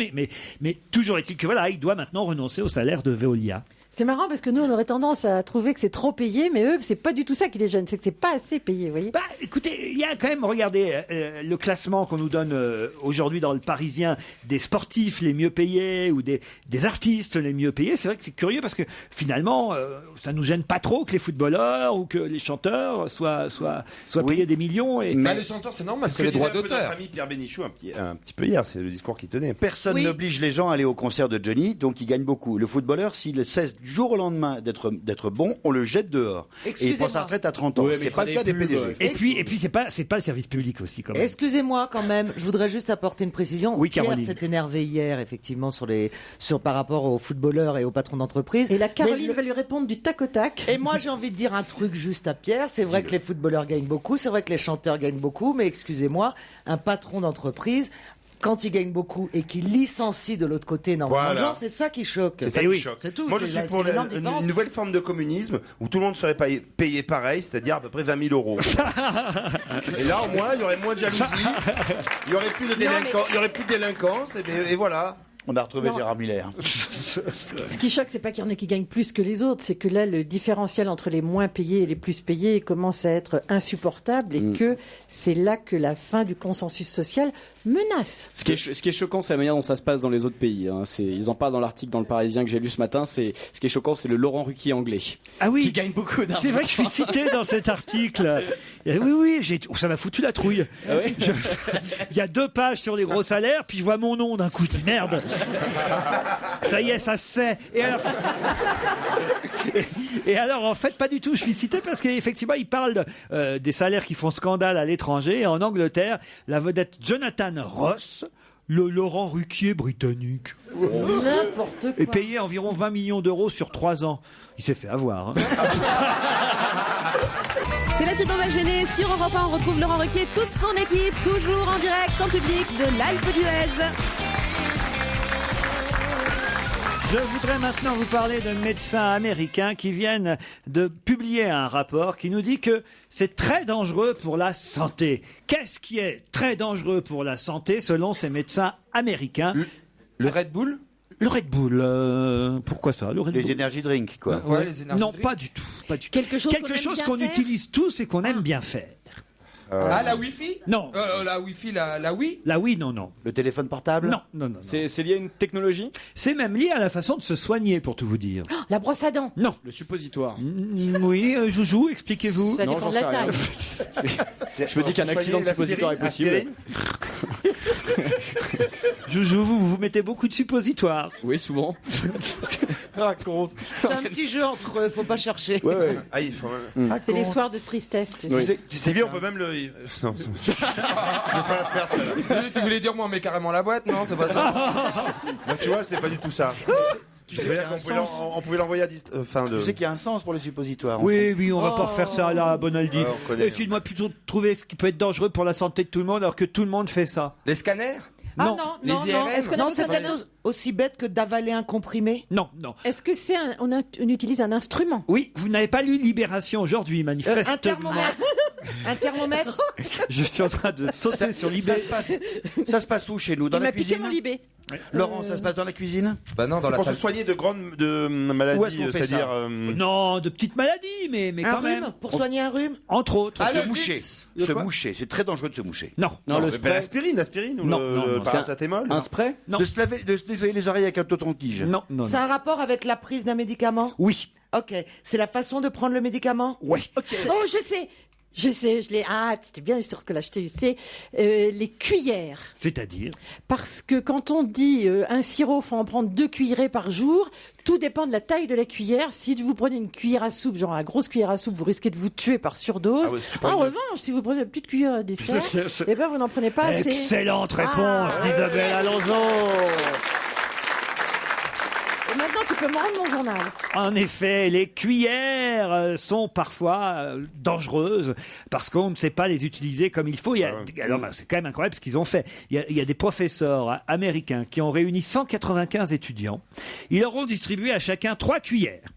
Mais toujours est-il que voilà, il doit maintenant renoncer au salaire de Veolia. C'est marrant parce que nous, on aurait tendance à trouver que c'est trop payé, mais eux, c'est pas du tout ça qui les gêne, c'est que c'est pas assez payé, vous voyez. Écoutez, il y a quand même, regardez, le classement qu'on nous donne aujourd'hui dans le Parisien des sportifs les mieux payés ou des artistes les mieux payés. C'est vrai que c'est curieux parce que finalement, ça nous gêne pas trop que les footballeurs ou que les chanteurs soient payés des millions. Mais les chanteurs, c'est normal, c'est les droits d'auteur. Notre ami Pierre Bénichou un petit peu hier, c'est le discours qu'il tenait. Personne n'oblige les gens à aller au concert de Johnny, donc ils gagnent beaucoup. Le footballeur, s'il cesse du jour au lendemain d'être bon, on le jette dehors. Et il prend sa retraite à 30 ans. Oui, c'est pas le cas des PDG. Et puis c'est pas le service public aussi quand même. Excusez-moi quand même, je voudrais juste apporter une précision. Oui, Pierre Caroline. s'est énervé hier effectivement par rapport aux footballeurs et aux patrons d'entreprise. Et la Caroline va lui répondre du tac au tac. Et moi j'ai envie de dire un truc juste à Pierre. C'est vrai que les footballeurs gagnent beaucoup, c'est vrai que les chanteurs gagnent beaucoup, mais excusez-moi, un patron d'entreprise, quand il gagne beaucoup et qu'il licencie de l'autre côté énormément de gens, c'est ça qui choque. C'est ça qui choque. C'est tout. Moi, je suis pour une nouvelle forme de communisme où tout le monde serait payé pareil, c'est-à-dire à peu près 20 000 euros. Et là, au moins, il y aurait moins de jalousie, il y aurait plus de délinquance, et voilà. On a retrouvé Gérard Miller. Ce qui choque, c'est pas qu'il y en ait qui gagnent plus que les autres, c'est que là, le différentiel entre les moins payés et les plus payés commence à être insupportable et que c'est là que la fin du consensus social menace. Ce qui est choquant, c'est la manière dont ça se passe dans les autres pays. Hein. Ils en parlent dans l'article dans le Parisien que j'ai lu ce matin. Ce qui est choquant, c'est le Laurent Ruquier anglais. Ah oui, qui gagne beaucoup d'argent. C'est vrai que je suis cité dans cet article. Oui, ça m'a foutu la trouille. Ah oui il y a 2 pages sur les gros salaires, puis je vois mon nom d'un coup, je dis merde. Ça y est, ça se sait. Et alors, en fait, pas du tout. Je suis cité parce qu'effectivement, il parle des salaires qui font scandale à l'étranger. Et en Angleterre, la vedette Jonathan Ross, le Laurent Ruquier britannique, N'importe quoi. est payé environ 20 millions d'euros sur 3 ans. Il s'est fait avoir. Hein. C'est la suite, on va gêner. Sur Europe 1, on retrouve Laurent Ruquier, toute son équipe, toujours en direct, en public, de l'Alpe d'Huez. Je voudrais maintenant vous parler de médecins américains qui viennent de publier un rapport qui nous dit que c'est très dangereux pour la santé. Qu'est-ce qui est très dangereux pour la santé selon ces médecins américains ? Le Red Bull ? Le Red Bull, pourquoi ça ? Le Red Les Bull. énergy drinks, quoi. Ouais, les énergies Non, drinks. pas du tout. Quelque chose qu'on utilise tous et qu'on aime bien faire. Ah, la Wi-Fi ? Non. La Wi-Fi, la Wii ? La Wii, non. Le téléphone portable ? Non. C'est lié à une technologie ? C'est même lié à la façon de se soigner, pour tout vous dire. La brosse à dents. Non. Le suppositoire. Oui, Joujou, expliquez-vous. Ça Non, dépend j'en de la sais taille. rien. Je me dis qu'un accident de suppositoire est possible. Joujou, vous mettez beaucoup de suppositoires. Oui, souvent. Raconte. C'est un petit jeu entre eux, faut pas chercher. Ouais. Ah, il faut... C'est les soirs de tristesse. Tu sais. Oui. Stevie, on peut même le... Non, je vais pas la faire, celle-là. Tu voulais dire, moi, on met carrément la boîte ? Non, c'est pas ça. Moi, tu vois, c'était pas du tout ça. Tu sais qu'il y a un sens. On pouvait l'envoyer à distance. Tu sais qu'il y a un sens pour les suppositoires. Oui, on va pas refaire ça là, Bonaldi. Ouais, on connaît. Essayez-moi plutôt de trouver ce qui peut être dangereux pour la santé de tout le monde alors que tout le monde fait ça. Les scanners ? Non, Les IRM. Est-ce que c'est peut-être aussi bête que d'avaler un comprimé ? Non. Est-ce que on utilise un instrument? Oui, vous n'avez pas lu Libération aujourd'hui, manifestement. Un thermomètre. Un thermomètre. Je suis en train de sauter sur l'eBay. Ça se passe où chez nous? Dans Il la m'a piqué cuisine? mon libé. Laurent, ça se passe dans la cuisine? Bah non, dans C'est la pour se salle. soigner de grandes Où est-ce maladies, qu'on fait c'est-à-dire... ça Non, de petites maladies, mais Un quand rhume, même. pour soigner un rhume. Entre autres. Ah, Se le moucher. Vicks. De Se quoi moucher. C'est très dangereux de se moucher. Non. Non, le Ben, spray. l'aspirine ou Non, le c'est paracétamol. Un spray ? Non. De se nettoyer les oreilles avec un coton-tige. Non. C'est un rapport avec la prise d'un médicament ? Oui. Ok. C'est la façon de prendre le médicament ? Oui. Oh, je sais. Je sais, je l'ai. Ah, t'es bien sûr ce que là, je t'ai c'est les cuillères. C'est-à-dire? Parce que quand on dit un sirop, faut en prendre 2 cuillerées par jour. Tout dépend de la taille de la cuillère. Si vous prenez une cuillère à soupe, genre la grosse cuillère à soupe, vous risquez de vous tuer par surdose. En revanche, si vous prenez la petite cuillère à dessert, eh ben vous n'en prenez pas assez. Excellente réponse d'Isabelle Alonso. Et maintenant, tu peux me rendre mon journal. En effet, les cuillères sont parfois dangereuses parce qu'on ne sait pas les utiliser comme il faut. Alors, c'est quand même incroyable ce qu'ils ont fait. Il y a des professeurs américains qui ont réuni 195 étudiants. Ils leur ont distribué à chacun 3 cuillères.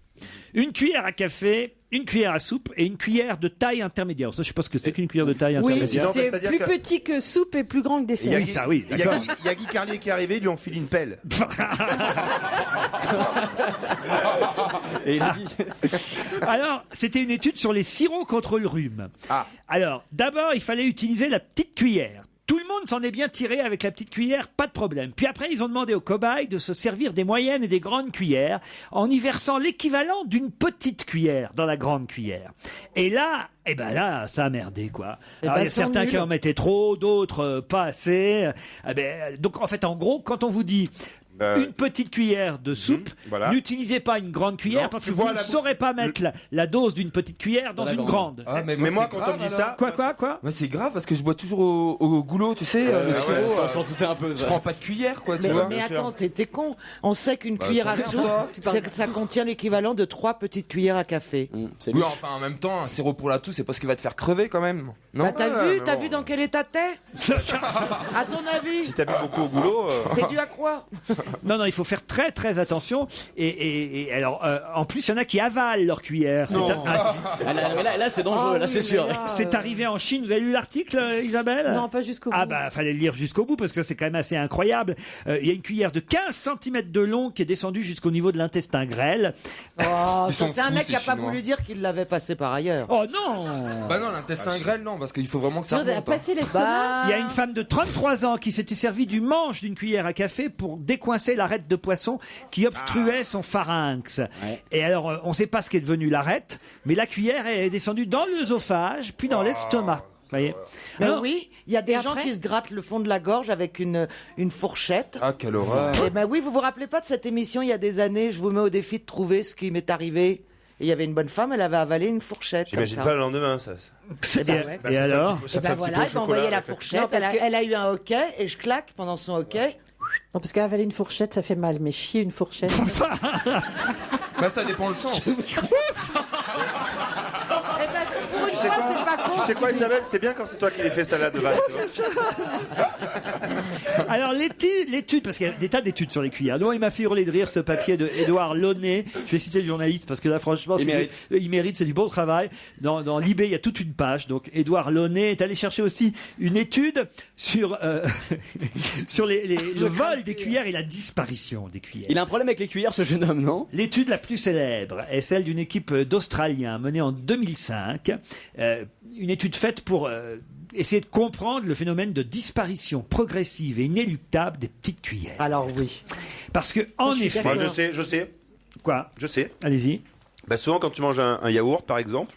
Une cuillère à café, une cuillère à soupe et une cuillère de taille intermédiaire. Ça, je sais pas ce que c'est qu'une cuillère de taille intermédiaire. Oui, c'est plus petit que soupe et plus grand que dessert. Oui, ça, oui. Il y a Guy Carlier qui est arrivé, ils lui ont filé une pelle. Et il a dit... Alors, c'était une étude sur les sirops contre le rhume. Alors, d'abord, il fallait utiliser la petite cuillère. Tout le monde s'en est bien tiré avec la petite cuillère, pas de problème. Puis après, ils ont demandé aux cobayes de se servir des moyennes et des grandes cuillères en y versant l'équivalent d'une petite cuillère dans la grande cuillère. Et là, ça a merdé, quoi. Alors, il y a certains qui en mettaient trop, d'autres pas assez. Donc, en fait, en gros, quand on vous dit... une petite cuillère de soupe, n'utilisez pas une grande cuillère parce que vous ne saurez pas mettre la dose d'une petite cuillère dans une grande. Mais moi, quand on me dit ça... Quoi Moi, c'est grave parce que je bois toujours au goulot, tu sais. Le sirop, ça s'en foutait un peu. Je prends pas de cuillère, quoi, tu vois. Mais attends, t'es con. On sait qu'une cuillère à soupe, ça contient l'équivalent de 3 petites cuillères à café. Oui, enfin, en même temps, un sirop pour la toux, c'est pas ce qui va te faire crever, quand même. Non. Bah, t'as vu dans quel état t'es? À ton avis? Si t'as bu beaucoup au goulot... C'est dû à quoi? Non, il faut faire très très attention. Et alors, en plus, il y en a qui avalent leur cuillère. Là, c'est dangereux, là, c'est sûr. C'est arrivé en Chine. Vous avez lu l'article, Isabelle? Non, pas jusqu'au bout. Ah bah, fallait le lire jusqu'au bout parce que c'est quand même assez incroyable. Il y a une cuillère de 15 cm de long qui est descendue jusqu'au niveau de l'intestin grêle. C'est un mec qui a pas voulu dire qu'il l'avait passé par ailleurs. Oh non! Bah non, l'intestin grêle, non, parce qu'il faut vraiment que ça remonte. Passer l'estomac. Il y a une femme de 33 ans qui s'était servie du manche d'une cuillère à café pour décoincer l'arête de poisson qui obstruait son pharynx. Et alors, on ne sait pas ce qu'est devenu l'arête, mais la cuillère est descendue dans l'œsophage, puis dans l'estomac. Voyez. Oui, il y a des gens qui se grattent le fond de la gorge avec une fourchette. Ah, quelle horreur. Et oui, vous vous rappelez pas de cette émission il y a des années? Je vous mets au défi de trouver ce qui m'est arrivé. Et il y avait une bonne femme, elle avait avalé une fourchette. J'imagine pas le lendemain, ça. Et alors? On voyait la fourchette. Elle a eu un hoquet et je claque pendant son hoquet. Non, parce qu'avaler une fourchette, ça fait mal, mais chier une fourchette. Ça dépend le sens. Tu sais quoi, Isabelle? C'est bien quand c'est toi qui les fais salade de vache. Alors, l'étude, parce qu'il y a des tas d'études sur les cuillères. Donc, il m'a fait hurler de rire ce papier de Édouard Launay. Je vais citer le journaliste parce que là, franchement, il mérite, c'est du bon travail. Dans Libé, il y a toute une page. Donc, Édouard Launay est allé chercher aussi une étude sur, sur le vol des cuillères et la disparition des cuillères. Il a un problème avec les cuillères, ce jeune homme, non? L'étude la plus célèbre est celle d'une équipe d'Australiens menée en 2005. Une étude faite pour essayer de comprendre le phénomène de disparition progressive et inéluctable des petites cuillères. Alors oui. Parce que, en effet... Moi, je sais. Quoi? Je sais. Allez-y. Souvent, quand tu manges un yaourt, par exemple,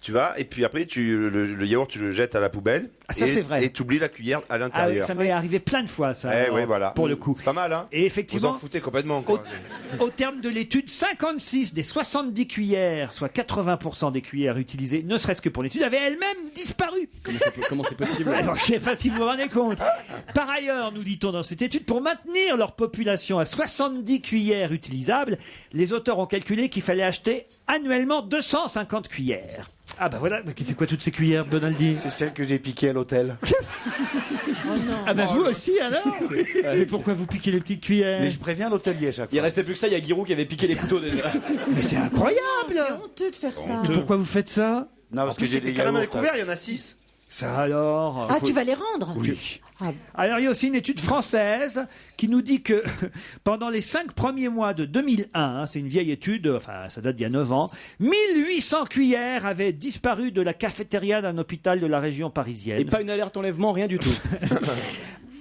tu vas, et puis après, le yaourt, tu le jettes à la poubelle. Ça, c'est vrai. Et tu oublies la cuillère à l'intérieur. Ça m'est arrivé plein de fois, ça. Voilà. Pour le coup. C'est pas mal, hein? Et effectivement. Vous en foutez complètement, quoi. Au terme de l'étude, 56 des 70 cuillères, soit 80% des cuillères utilisées, ne serait-ce que pour l'étude, avaient elles-mêmes disparu. Comment c'est possible? Alors, je ne sais pas si vous vous rendez compte. Par ailleurs, nous dit-on dans cette étude, pour maintenir leur population à 70 cuillères utilisables, les auteurs ont calculé qu'il fallait acheter annuellement 250 cuillères. Ah bah voilà, mais c'est quoi toutes ces cuillères, Bonaldi? C'est celles que j'ai piquées à l'hôtel. Ah bah vous aussi alors? Mais pourquoi vous piquez les petites cuillères? Mais je préviens l'hôtelier à chaque fois. Il restait plus que ça, il y a Giroud qui avait piqué les couteaux déjà. Mais c'est incroyable! C'est honteux de faire ça. Mais pourquoi vous faites ça? Non, parce que j'ai des carrément yaourts. découvert, il y en a 6. Ça alors? Tu vas les rendre? Oui. Alors, il y a aussi une étude française qui nous dit que pendant les 5 premiers mois de 2001, c'est une vieille étude, enfin, ça date d'il y a 9 ans, 1800 cuillères avaient disparu de la cafétéria d'un hôpital de la région parisienne. Et pas une alerte enlèvement, rien du tout.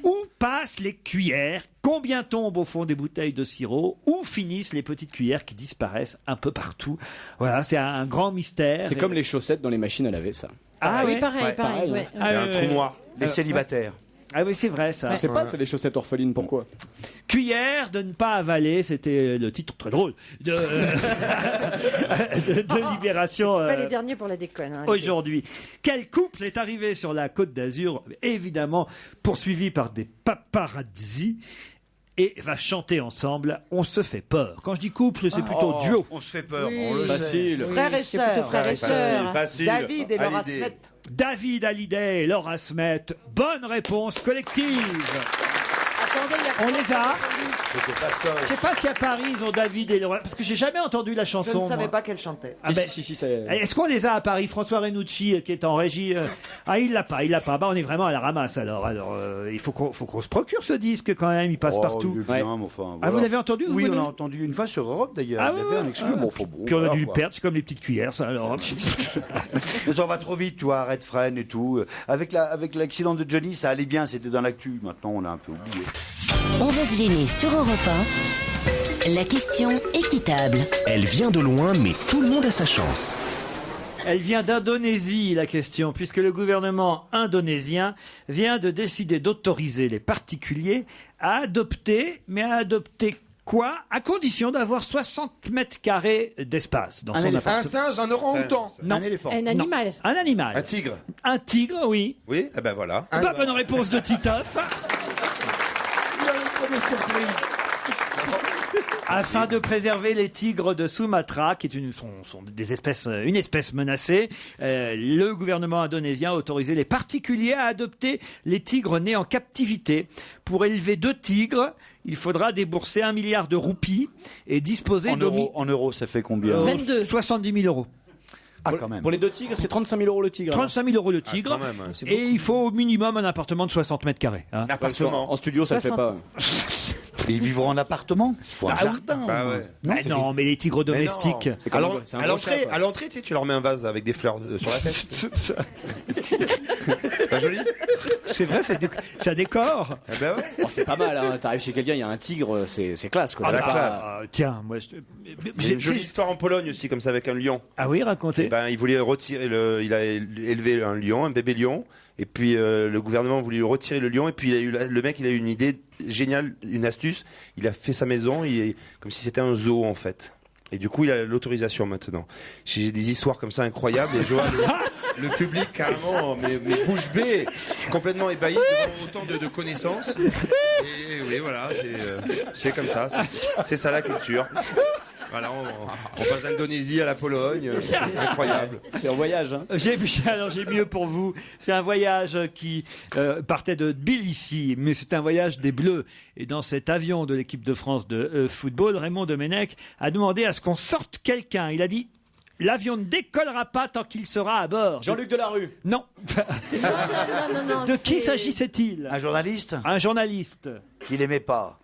Où passent les cuillères? Combien tombent au fond des bouteilles de sirop? Où finissent les petites cuillères qui disparaissent un peu partout? Voilà, c'est un grand mystère. C'est comme les chaussettes dans les machines à laver, ça. Ah oui, ouais. pareil. Ouais. Il y a un trou noir. Les célibataires. Ah oui, c'est vrai ça. Je sais pas, c'est les chaussettes orphelines, pourquoi? Cuillère de ne pas avaler, c'était le titre très drôle de Libération. Pas les derniers pour la déconne. Hein, Aujourd'hui. Quel couple est arrivé sur la Côte d'Azur, évidemment poursuivi par des paparazzi, et va chanter ensemble On se fait peur. Quand je dis couple, c'est plutôt duo. On se fait peur, Oui. on le Facile. sait. Frères et c'est plutôt sœurs. frères et sœurs. Facile. David et Laura Hallyday. Smet. David Hallyday et Laura Smet. Bonne réponse collective. Attendez, il y a On les a. C'était fastoche. Je sais pas si à Paris ils ont David et Laura, parce que j'ai jamais entendu la Je chanson. ne savais moi. pas qu'elle chantait. Ah ben, Si, c'est. Est-ce qu'on les a à Paris? François Renucci qui est en régie. Ah, il l'a pas. Bah, on est vraiment à la ramasse alors. Il faut qu'on se procure ce disque quand même. Il passe Oh, partout. il est bien, mais enfin, Ah, voilà. vous l'avez entendu? Oui, vous, on a non entendu une fois sur Europe d'ailleurs. Ah, il y ouais, avait un exclu. ouais. Bon, faut bon, Puis on a voilà, dû le quoi. perdre. C'est comme les petites cuillères, ça alors. Mais ça va trop vite, tu vois, arrête freine et tout. Avec l'accident de Johnny, ça allait bien, c'était dans l'actu. Maintenant, on l'a un peu oublié. On va se gêner sur Europe 1. La question équitable. Elle vient de loin, mais tout le monde a sa chance. Elle vient d'Indonésie, la question, puisque le gouvernement indonésien vient de décider d'autoriser les particuliers à adopter, mais à adopter quoi? À condition d'avoir 60 mètres carrés d'espace dans son Un appartement. singe, un orang-outan. Non. Un éléphant. Un Non. animal. Un animal. Un tigre. Un tigre, oui. Oui, eh ben voilà. Pas bonne réponse de Titoff. Afin de préserver les tigres de Sumatra, qui sont une espèce menacée, le gouvernement indonésien a autorisé les particuliers à adopter les tigres nés en captivité. Pour élever 2 tigres, il faudra débourser 1 milliard de roupies et disposer En euros, ça fait combien 22. 70 000 euros. Ah, quand même. Pour les 2 tigres, c'est 35 000 euros le tigre. 35 000 euros le tigre. quand même, hein. Et il faut au minimum un appartement de 60 mètres carrés. Hein. Appartement. En studio, ça le fait pas. Et ils vivront en appartement. Faut un jardin. Bah ouais. Mais non, mais les tigres Mais non. domestiques. C'est À comme l'en- c'est un à gros l'entrée, chat, quoi. à l'entrée, tu sais, tu leur mets un vase avec des fleurs sur la tête. Pas joli? C'est vrai, ça décore. Eh ben ouais. Oh, c'est pas mal, hein. T'arrives chez quelqu'un, il y a un tigre, c'est classe, quoi. Ah, C'est bah, pas- tiens, moi, J'ai une jolie histoire en Pologne aussi, comme ça, avec un lion. Ah oui, Eh racontez. ben, il voulait retirer il a élevé un lion, un bébé lion, et puis le gouvernement voulait lui retirer le lion, et puis le mec, il a eu une idée géniale, une astuce. Il a fait sa maison, comme si c'était un zoo en fait. Et du coup, il a l'autorisation maintenant. J'ai des histoires comme ça incroyables, et je vois le public carrément, mais bouche bée, complètement ébahi devant autant de connaissances. Et oui, voilà, c'est comme ça, c'est ça la culture. Voilà, on passe d'Indonésie à la Pologne, c'est incroyable. C'est en voyage, hein. J'ai mieux pour vous. C'est un voyage qui partait de Tbilissi, mais c'est un voyage des Bleus. Et dans cet avion de l'équipe de France de football, Raymond Domenech a demandé à ce qu'on sorte quelqu'un. Il a dit « L'avion ne décollera pas tant qu'il sera à bord. » Jean-Luc Delarue. Non. Non, De qui c'est s'agissait-il? Un journaliste Un journaliste. qui l'aimait pas.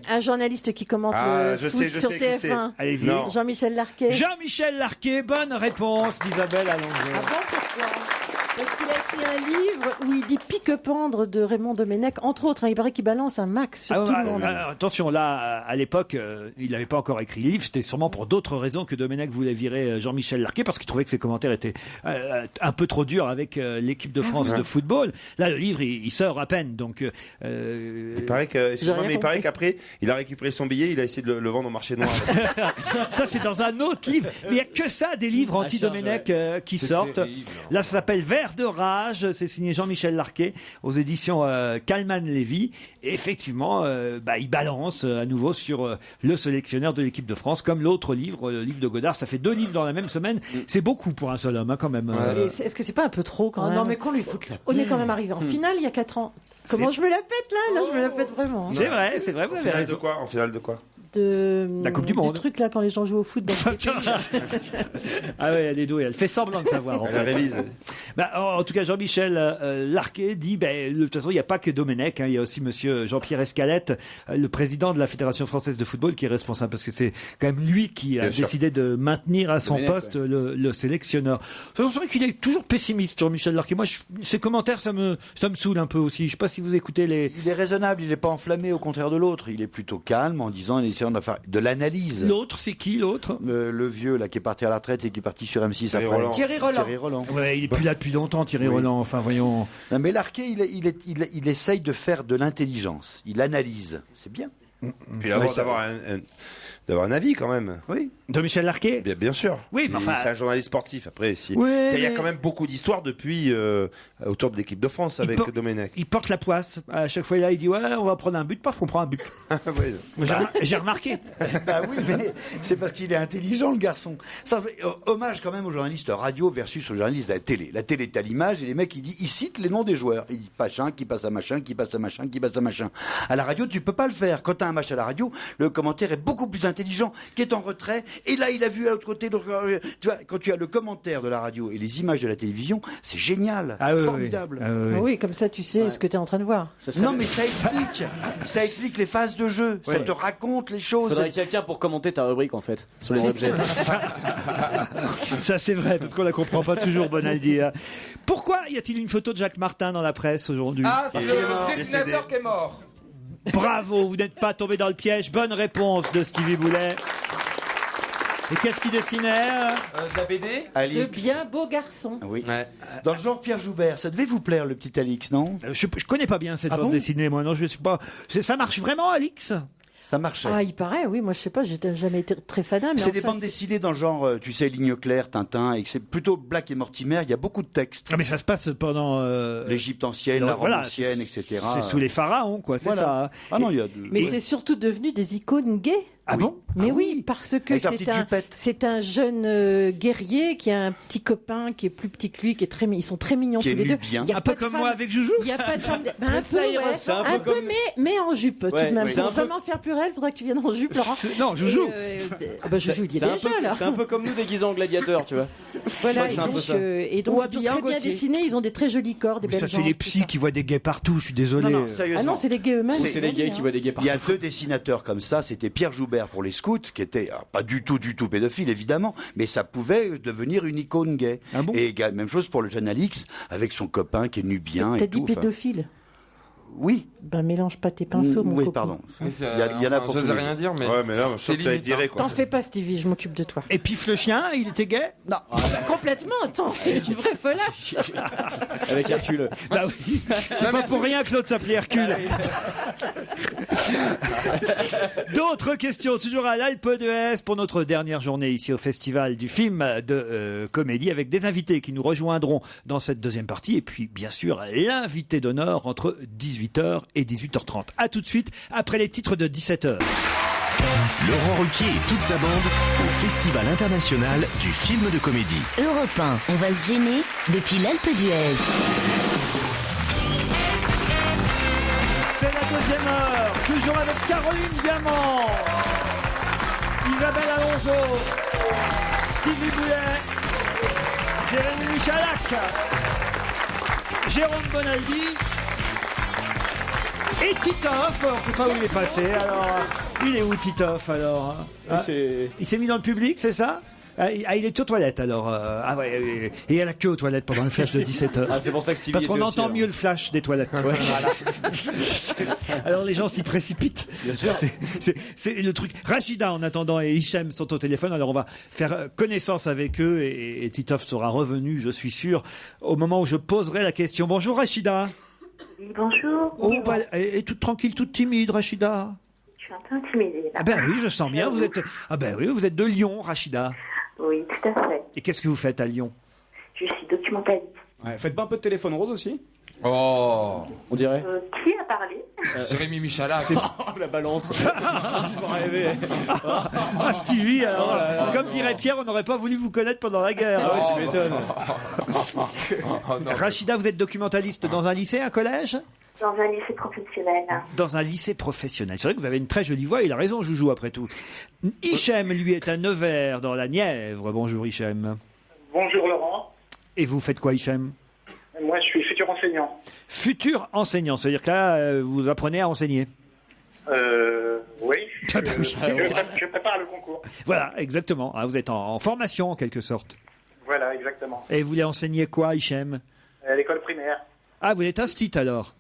un journaliste qui commente Ah, le je foot sais sur qui c'est. TF1. Allez-y. Non. Jean-Michel Larquet. Jean-Michel Larquet, bonne réponse d'Isabelle Alonso. Ah bon, pourquoi? Parce qu'il a écrit un livre où il dit pique-pendre de Raymond Domenech, entre autres. Hein, il paraît qu'il balance un max sur tout le monde. Attention, là, à l'époque, il n'avait pas encore écrit le livre. C'était sûrement pour d'autres raisons que Domenech voulait virer Jean-Michel Larquet, parce qu'il trouvait que ses commentaires étaient un peu trop durs avec l'équipe de France de football. Là, le livre, il sort à peine. Donc, Il paraît qu'après, il a récupéré son billet, il a essayé de le vendre au marché noir. ça, c'est dans un autre livre. Mais il n'y a que ça, des livres anti-Domenech qui sortent. terrible. Là, ça s'appelle Vert de rage. C'est signé Jean-Michel Larquet aux éditions Kallman-Lévy. Et effectivement, il balance à nouveau sur le sélectionneur de l'équipe de France, comme l'autre livre, le livre de Godard. Ça fait 2 livres dans la même semaine. C'est beaucoup pour un seul homme, hein, quand même. Est-ce que c'est pas un peu trop quand même? Non, mais qu'on lui foute la On est quand même arrivé en finale il y a 4 ans. Comment je me la pète là? Là, je me la pète vraiment. C'est vrai, vous En avez finale raison. de quoi? En finale de quoi? La Coupe du Monde. Du truc là quand les gens jouent au foot dans les pays. Ah ouais, elle est douée. Elle fait semblant de savoir. En Elle fait. révise. En tout cas, Jean-Michel Larquet dit, de toute façon, il n'y a pas que Domenech. Il y a aussi Monsieur Jean-Pierre Escalette, le président de la Fédération française de football, qui est responsable parce que c'est quand même lui qui a Bien sûr. décidé de maintenir à son Domenech, poste le sélectionneur. C'est vrai qu'il est toujours pessimiste, Jean-Michel Larquet. Moi, ses commentaires, ça me saoule un peu aussi. Je ne sais pas si vous écoutez les. Il est raisonnable, il n'est pas enflammé au contraire de l'autre. Il est plutôt calme en disant on doit faire de l'analyse. L'autre, c'est qui l'autre? Le vieux là qui est parti à la retraite et qui est parti sur M6 après. Thierry Roland. Ouais, il est plus là depuis longtemps, Thierry Roland. Enfin, voyons. Non, mais Larquet, il essaye de faire de l'intelligence. Il analyse. C'est bien. Puis d'avoir un avis quand même. Oui. De Michel Larquet? Bien sûr. Oui, mais enfin. C'est un journaliste sportif après. Oui, il y a quand même beaucoup d'histoires depuis autour de l'équipe de France avec Domenech. Il porte la poisse. À chaque fois, là, il dit ouais, on va prendre un but parce qu'on prend un but. J'ai remarqué. Bah oui, mais c'est parce qu'il est intelligent, le garçon. Ça fait hommage quand même aux journalistes radio versus aux journalistes de la télé. La télé est à l'image et les mecs, ils citent les noms des joueurs. Il dit machin, qui passe à machin, qui passe à machin, qui passe à machin. À la radio, tu peux pas le faire. Quand tu as un match à la radio, le commentaire est beaucoup plus intelligent, qui est en retrait. Et là, il a vu à l'autre côté. Donc, tu vois, quand tu as le commentaire de la radio et les images de la télévision, c'est génial, formidable. Oui, comme ça, tu sais ce que tu es en train de voir. Non, mais ça explique les phases de jeu. Ça te raconte les choses. Faudrait quelqu'un pour commenter ta rubrique en fait sur les objets. Ça c'est vrai parce qu'on la comprend pas toujours, Bonaldi. Pourquoi y a-t-il une photo de Jacques Martin dans la presse aujourd'hui? Ah, c'est le dessinateur qui est mort. Bravo, vous n'êtes pas tombé dans le piège. Bonne réponse de Stevie Boulet. Et qu'est-ce qu'il dessinait de la BD De bien beaux garçons. Oui. Ouais. Dans le genre Pierre Joubert, ça devait vous plaire le petit Alix, non? Je connais pas bien cette bande dessinée, moi. Non, je sais pas. Ça marche vraiment, Alix? Ça marchait. Ah, il paraît, oui. Moi, je sais pas, j'ai jamais été très fan. C'est des bandes dessinées dans le genre, tu sais, Ligne claire, Tintin, et c'est plutôt Black et Mortimer. Il y a beaucoup de textes. Ah, mais ça se passe pendant l'Égypte ancienne, la Rome ancienne, etc. C'est sous les pharaons, quoi. C'est ça. Ah non, il y a. Mais c'est surtout devenu des icônes gays. Ah bon? Mais oui, parce que c'est un jeune guerrier qui a un petit copain qui est plus petit que lui, qui est très, ils sont très mignons tous les deux. Un peu comme moi avec Joujou. Il n'y a pas de femme. Un peu, mais en jupe tout de même. Pour vraiment faire pluriel, il faudrait que tu viennes en jupe, Laurent. Non, Joujou. Joujou, il est déjà là. C'est un peu comme nous déguisés en gladiateurs, tu vois. Voilà. Et donc ils sont très bien dessinés. Ils ont des très jolis corps, des belles jambes. Ça, c'est les psys qui voient des gays partout. Je suis désolé. Non, sérieusement. Ah non, c'est les gays eux-mêmes. C'est les gays qui voient des gays partout. Il y a 2 dessinateurs comme ça. C'était Pierre Joubert pour les scouts, qui était pas du tout pédophile évidemment, mais ça pouvait devenir une icône gay. Ah bon? Et même chose pour le jeune Alix avec son copain qui est nubien. T'as dit pédophile? Oui. Ben mélange pas tes pinceaux, mon copain. Oui, pardon. Il y en a pour tous rien dire, mais. Ouais, mais là, je suis tiré quoi. T'en fais pas, Stevie, je m'occupe de toi. Et Pif le chien, il était gay? Non. Complètement, attends, c'est une vraie folasse. Avec Hercule. Bah oui. C'est pas pour rien que l'autre s'appelait Hercule. D'autres questions, toujours à l'Alpe d'Huez pour notre dernière journée ici au Festival du film de comédie avec des invités qui nous rejoindront dans cette deuxième partie et puis bien sûr l'invité d'honneur entre 18h et 18h30. A tout de suite après les titres de 17h. Laurent Ruquier et toute sa bande au Festival international du film de comédie. Europe 1, on va se gêner depuis l'Alpe d'Huez. C'est la deuxième heure, toujours avec Caroline Diamant, Isabelle Alonso, Stevie Boulet, Jérémy Michalak, Jérôme Bonaldi et Titoff. On ne sait pas où il est passé. Alors, il est où Titoff alors? Il s'est mis dans le public, c'est ça? Il est aux toilettes alors. Et il y a la queue aux toilettes pendant le flash de 17h. Ah, c'est pour ça que Stevie Parce qu'on était entend aussi, mieux le flash des toilettes. Ouais. Alors les gens s'y précipitent. Bien sûr. C'est le truc. Rachida en attendant et Hichem sont au téléphone. Alors on va faire connaissance avec eux et Titoff sera revenu, je suis sûr, au moment où je poserai la question. Bonjour Rachida. Bonjour. Oh, et toute tranquille, toute timide Rachida. Je suis un peu intimidée là. Ah ben oui, je sens bien. Vous êtes de Lyon, Rachida. Oui, tout à fait. Et qu'est-ce que vous faites à Lyon? Je suis documentaliste. Ouais, faites pas un peu de téléphone rose aussi? Oh, on dirait. Qui a parlé? Jérémy Michalak. La balance. Je m'en rêvais. Ah, Stevie, alors, comme dirait Pierre, on n'aurait pas voulu vous connaître pendant la guerre. Ah ouais, tu m'étonnes. Rachida, vous êtes documentaliste dans un lycée, un collège? Dans un lycée professionnel. Dans un lycée professionnel. C'est vrai que vous avez une très jolie voix, il a raison, Joujou, après tout. Hichem, lui, est à Nevers, dans la Nièvre. Bonjour, Hichem. Bonjour, Laurent. Et vous faites quoi, Hichem? Moi, je suis futur enseignant. Futur enseignant, c'est-à-dire que là, vous apprenez à enseigner? Oui. Ah ben oui. Je prépare le concours. Voilà, exactement. Ah, vous êtes en formation, en quelque sorte. Voilà, exactement. Et vous voulez enseigner quoi, Hichem? À l'école primaire. Ah, vous êtes instit alors?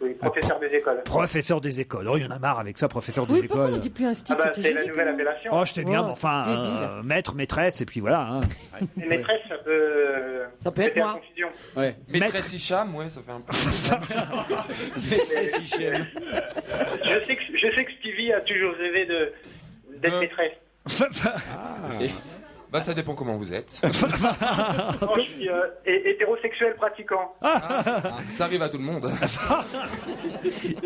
Oui, professeur des écoles. Professeur des écoles. Oh, il y en a marre avec ça, professeur des Oui, pourquoi écoles. on ne dit plus institut? Ah bah, C'était c'est la joli, nouvelle quand même. appellation. Oh, je sais bien, mais enfin, débile. maître, maîtresse, et puis voilà. Hein. Et maîtresse, ça peut être prêter à moi. confusion. Ouais. Maîtresse Hicham, ouais, ça fait un peu. Maîtresse Hicham. Je sais que Stevie a toujours rêvé d'être maîtresse. Bah, ça dépend comment vous êtes. Non, je suis hétérosexuel pratiquant. Ça arrive à tout le monde.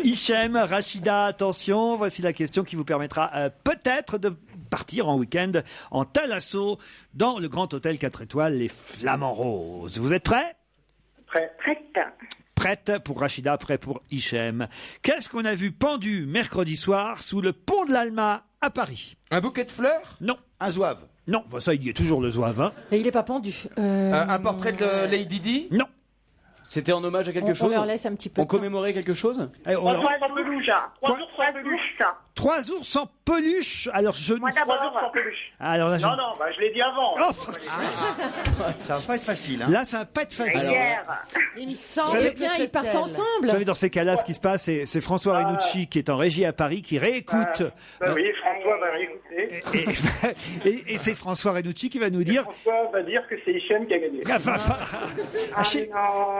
Hichem, Rachida, attention, voici la question qui vous permettra peut-être de partir en week-end en Thalasso dans le grand hôtel 4 étoiles, les Flamants Roses. Vous êtes prêts? Prête. Prête pour Rachida, prêt pour Hichem. Qu'est-ce qu'on a vu pendu mercredi soir sous le pont de l'Alma à Paris? Un bouquet de fleurs? Non. Un zouave. Non, bon, ça il y est toujours le zouave. Hein. Et il n'est pas pendu. Un portrait de Lady Di? Non. C'était en hommage à quelque On chose? leur laisse un petit peu. On commémorait quelque chose? Eh, on- 3 jours sans peluche. 3 jours sans peluche. 3 jours sans peluche. Alors je. Moi 3 d'abord. jours sans peluche. Alors là, je... Non, bah, je l'ai dit avant. Oh, Ça va pas être facile. Hein. là, ça va pas être facile. Hier. Il me Vous semble savez- bien, ils partent Vous ensemble. savez, dans ces cas-là, ce qui se passe, c'est François Renucci qui est en régie à Paris, qui réécoute. Bah oui, François va réécouter. Et c'est François Renucci qui va nous dire. François va dire que c'est Hichem qui a gagné.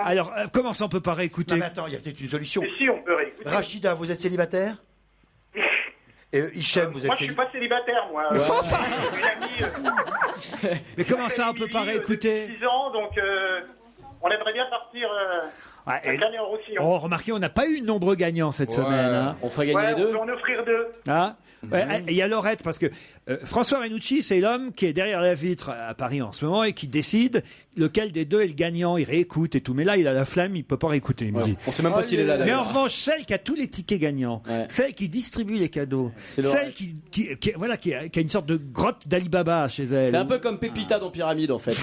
Alors, comment ça, on peut pas réécouter? Non, mais attends, il y a peut-être une solution. Et si, on peut réécouter. Rachida, vous êtes célibataire? Et Hichem, vous êtes Moi, je suis pas célibataire, moi. Une amie, Mais comment ça, on peut pas réécouter? 6 ans, donc on aimerait bien partir Ouais, et- à Canet-en-Roussillon. Oh, remarquez, on n'a pas eu de nombreux gagnants cette semaine. Hein. On ferait gagner Ouais, les deux? on peut en offrir 2. Ah ouais, il y a Laurette, parce que François Renucci, c'est l'homme qui est derrière la vitre à Paris en ce moment et qui décide lequel des deux est le gagnant. Il réécoute et tout. Mais là, il a la flemme, il peut pas réécouter, il me dit. On sait même pas s'il est là, Mais en d'ailleurs. revanche, celle qui a tous les tickets gagnants, celle qui distribue les cadeaux, C'est Laurette. celle qui a une sorte de grotte d'Alibaba chez elle. C'est un peu comme Pépita dans Pyramide, en fait.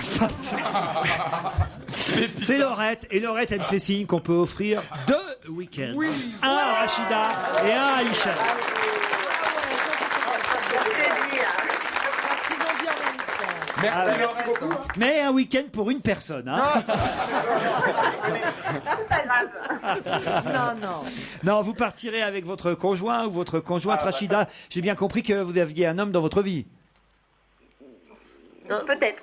C'est Laurette. Et Laurette, elle me fait signe qu'on peut offrir 2 week-ends. Un à Rachida et un à Hichem. Merci Laurette. Mais un week-end pour une personne. Hein. Non. Non, vous partirez avec votre conjoint ou votre conjointe Rachida. J'ai bien compris que vous aviez un homme dans votre vie. Peut-être.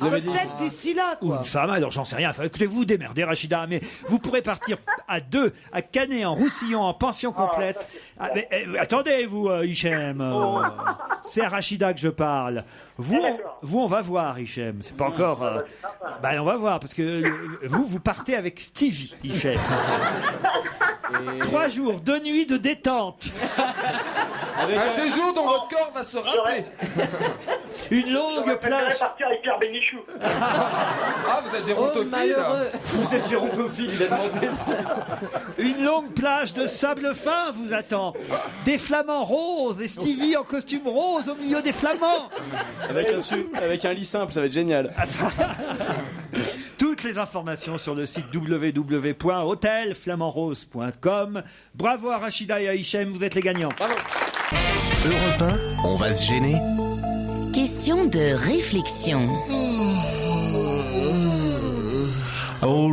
Peut-être d'ici là, Ou quoi. une femme, alors j'en sais rien. Enfin, écoutez, vous démerdez, Rachida, mais vous pourrez partir à 2, à Canet, en Roussillon, en pension complète. Ah, mais, attendez, vous, Hichem. C'est à Rachida que je parle. Vous, on va voir, Hichem. C'est pas encore. On va voir, parce que vous partez avec Stevie, Hichem. 3 jours, 2 nuits de détente. Un séjour dont votre corps va se rappeler. Une longue plage. partir avec Pierre Bénichou. Ah, vous êtes gérontophile. Vous êtes gérontophile, il a demandé. Une longue plage de sable fin vous attend. Des flamants roses et Stevie en costume rose au milieu des flamands. Avec un lit simple, ça va être génial. Toutes les informations sur le site www.hotelflamandrose.com. Bravo à Rachida et à Hichem, vous êtes les gagnants. Bravo. Europe 1, on va se gêner. Question de réflexion. Oh,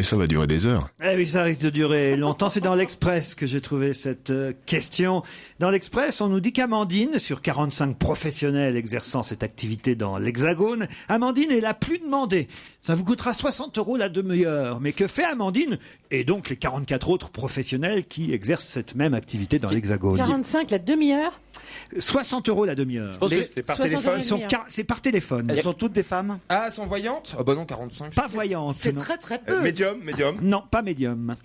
ça va durer des heures. Eh oui, ça risque de durer longtemps. C'est dans l'Express que j'ai trouvé cette question. Dans l'Express, on nous dit qu'Amandine, sur 45 professionnels exerçant cette activité dans l'Hexagone, Amandine est la plus demandée. Ça vous coûtera 60 € la demi-heure. Mais que fait Amandine et donc les 44 autres professionnels qui exercent cette même activité dans l'Hexagone? 45 la demi-heure. 60 € la demi-heure. C'est par téléphone. C'est par téléphone. Elles sont toutes des femmes? Ah, elles sont voyantes? Ah bah non, 45. Pas voyantes. C'est non. très très peu. Médium. Non, pas médium.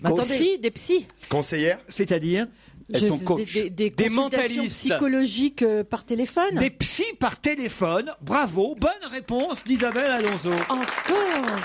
Des psys. Conseillère. C'est-à-dire Elles sont coachs. Des Des consultations mentalistes. psychologiques par téléphone. des psys par téléphone. Bravo, bonne réponse d'Isabelle Alonso. Encore.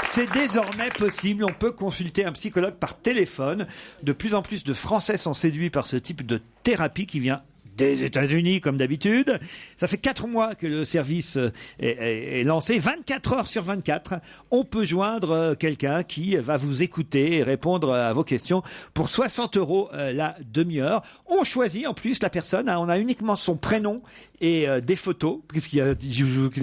C'est désormais possible, on peut consulter un psychologue par téléphone. De plus en plus de Français sont séduits par ce type de thérapie qui vient des États-Unis, comme d'habitude. Ça fait 4 mois que le service est lancé. 24 heures sur 24, on peut joindre quelqu'un qui va vous écouter et répondre à vos questions pour 60 € la demi-heure. On choisit en plus la personne. On a uniquement son prénom et des photos. Puisqu'il y a,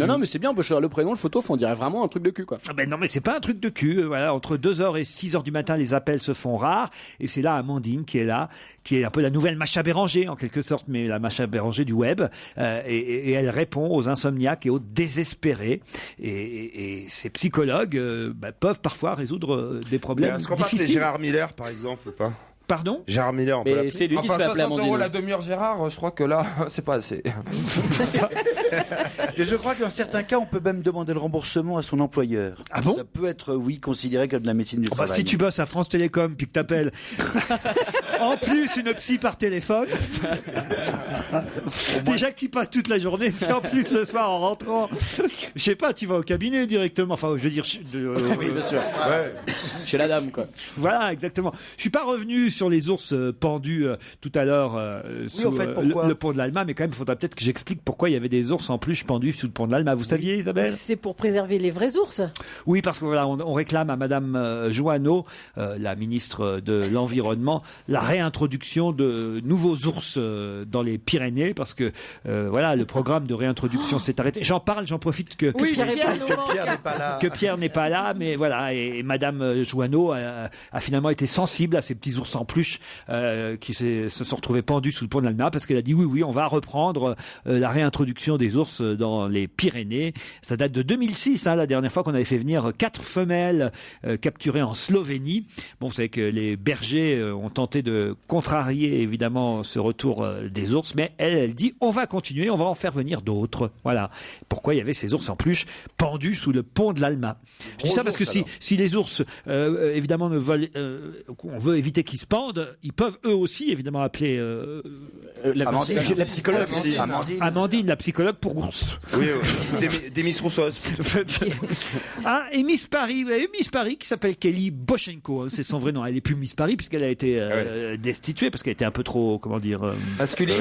non, mais c'est bien, on peut choisir le prénom, le photo, on dirait vraiment un truc de cul, quoi. Ah ben non, mais c'est pas un truc de cul. Voilà, entre 2h et 6h du matin, les appels se font rares. Et c'est là Amandine qui est là, qui est un peu la nouvelle Macha Béranger, en quelque sorte, mais la Macha Béranger du web. Et elle répond aux insomniaques et aux désespérés. Et ces psychologues peuvent parfois résoudre des problèmes difficiles. Est-ce qu'on parle de Gérard Miller, par exemple, ou pas? Pardon? Gérard Miller, on peut l'appeler. C'est lui qui se fait appeler 60 € la demi-heure, Gérard, je crois que là, c'est pas assez. Et je crois que dans certains cas, on peut même demander le remboursement à son employeur. Ah bon? Ça peut être, oui, considéré comme de la médecine du travail. Si tu bosses à France Télécom puis que t'appelles en plus une psy par téléphone, déjà que tu passes toute la journée, c'est en plus le soir en rentrant. Je sais pas, tu vas au cabinet directement. Enfin, je veux dire, oui, bien sûr. Ouais. Chez la dame, quoi. Voilà, exactement. Je suis pas revenu sur les ours pendus tout à l'heure sous le pont de l'Alma, mais quand même, il faudra peut-être que j'explique pourquoi il y avait des ours en peluche pendus sous le pont de l'Alma. Vous saviez, Isabelle? C'est pour préserver les vrais ours. Oui, parce que voilà, on réclame à Madame Joanneau, la ministre de l'Environnement, la réintroduction de nouveaux ours dans les Pyrénées, parce que voilà, le programme de réintroduction s'est arrêté. J'en parle, j'en profite que Pierre n'est pas là, mais voilà, et Madame Joanneau a finalement été sensible à ces petits ours en peluche qui se sont retrouvés pendus sous le pont de l'Alma, parce qu'elle a dit oui, on va reprendre la réintroduction des ours dans les Pyrénées. Ça date de 2006, la dernière fois qu'on avait fait venir 4 femelles capturées en Slovénie. Bon, vous savez que les bergers ont tenté de contrarier évidemment ce retour des ours, mais elle dit on va continuer, on va en faire venir d'autres. Voilà pourquoi il y avait ces ours en peluche pendus sous le pont de l'Alma. Je dis ça parce que si les ours évidemment ne veulent, on veut éviter qu'ils se pendent, ils peuvent eux aussi évidemment appeler la psychologue. Amandine, la psychologue pour ours. Oui, des Miss Roussos. Et Miss Paris, vous avez Miss Paris qui s'appelle Kelly Boshenko, c'est son vrai nom. Elle est plus Miss Paris puisqu'elle a été destituée parce qu'elle était un peu trop, comment dire, masculine.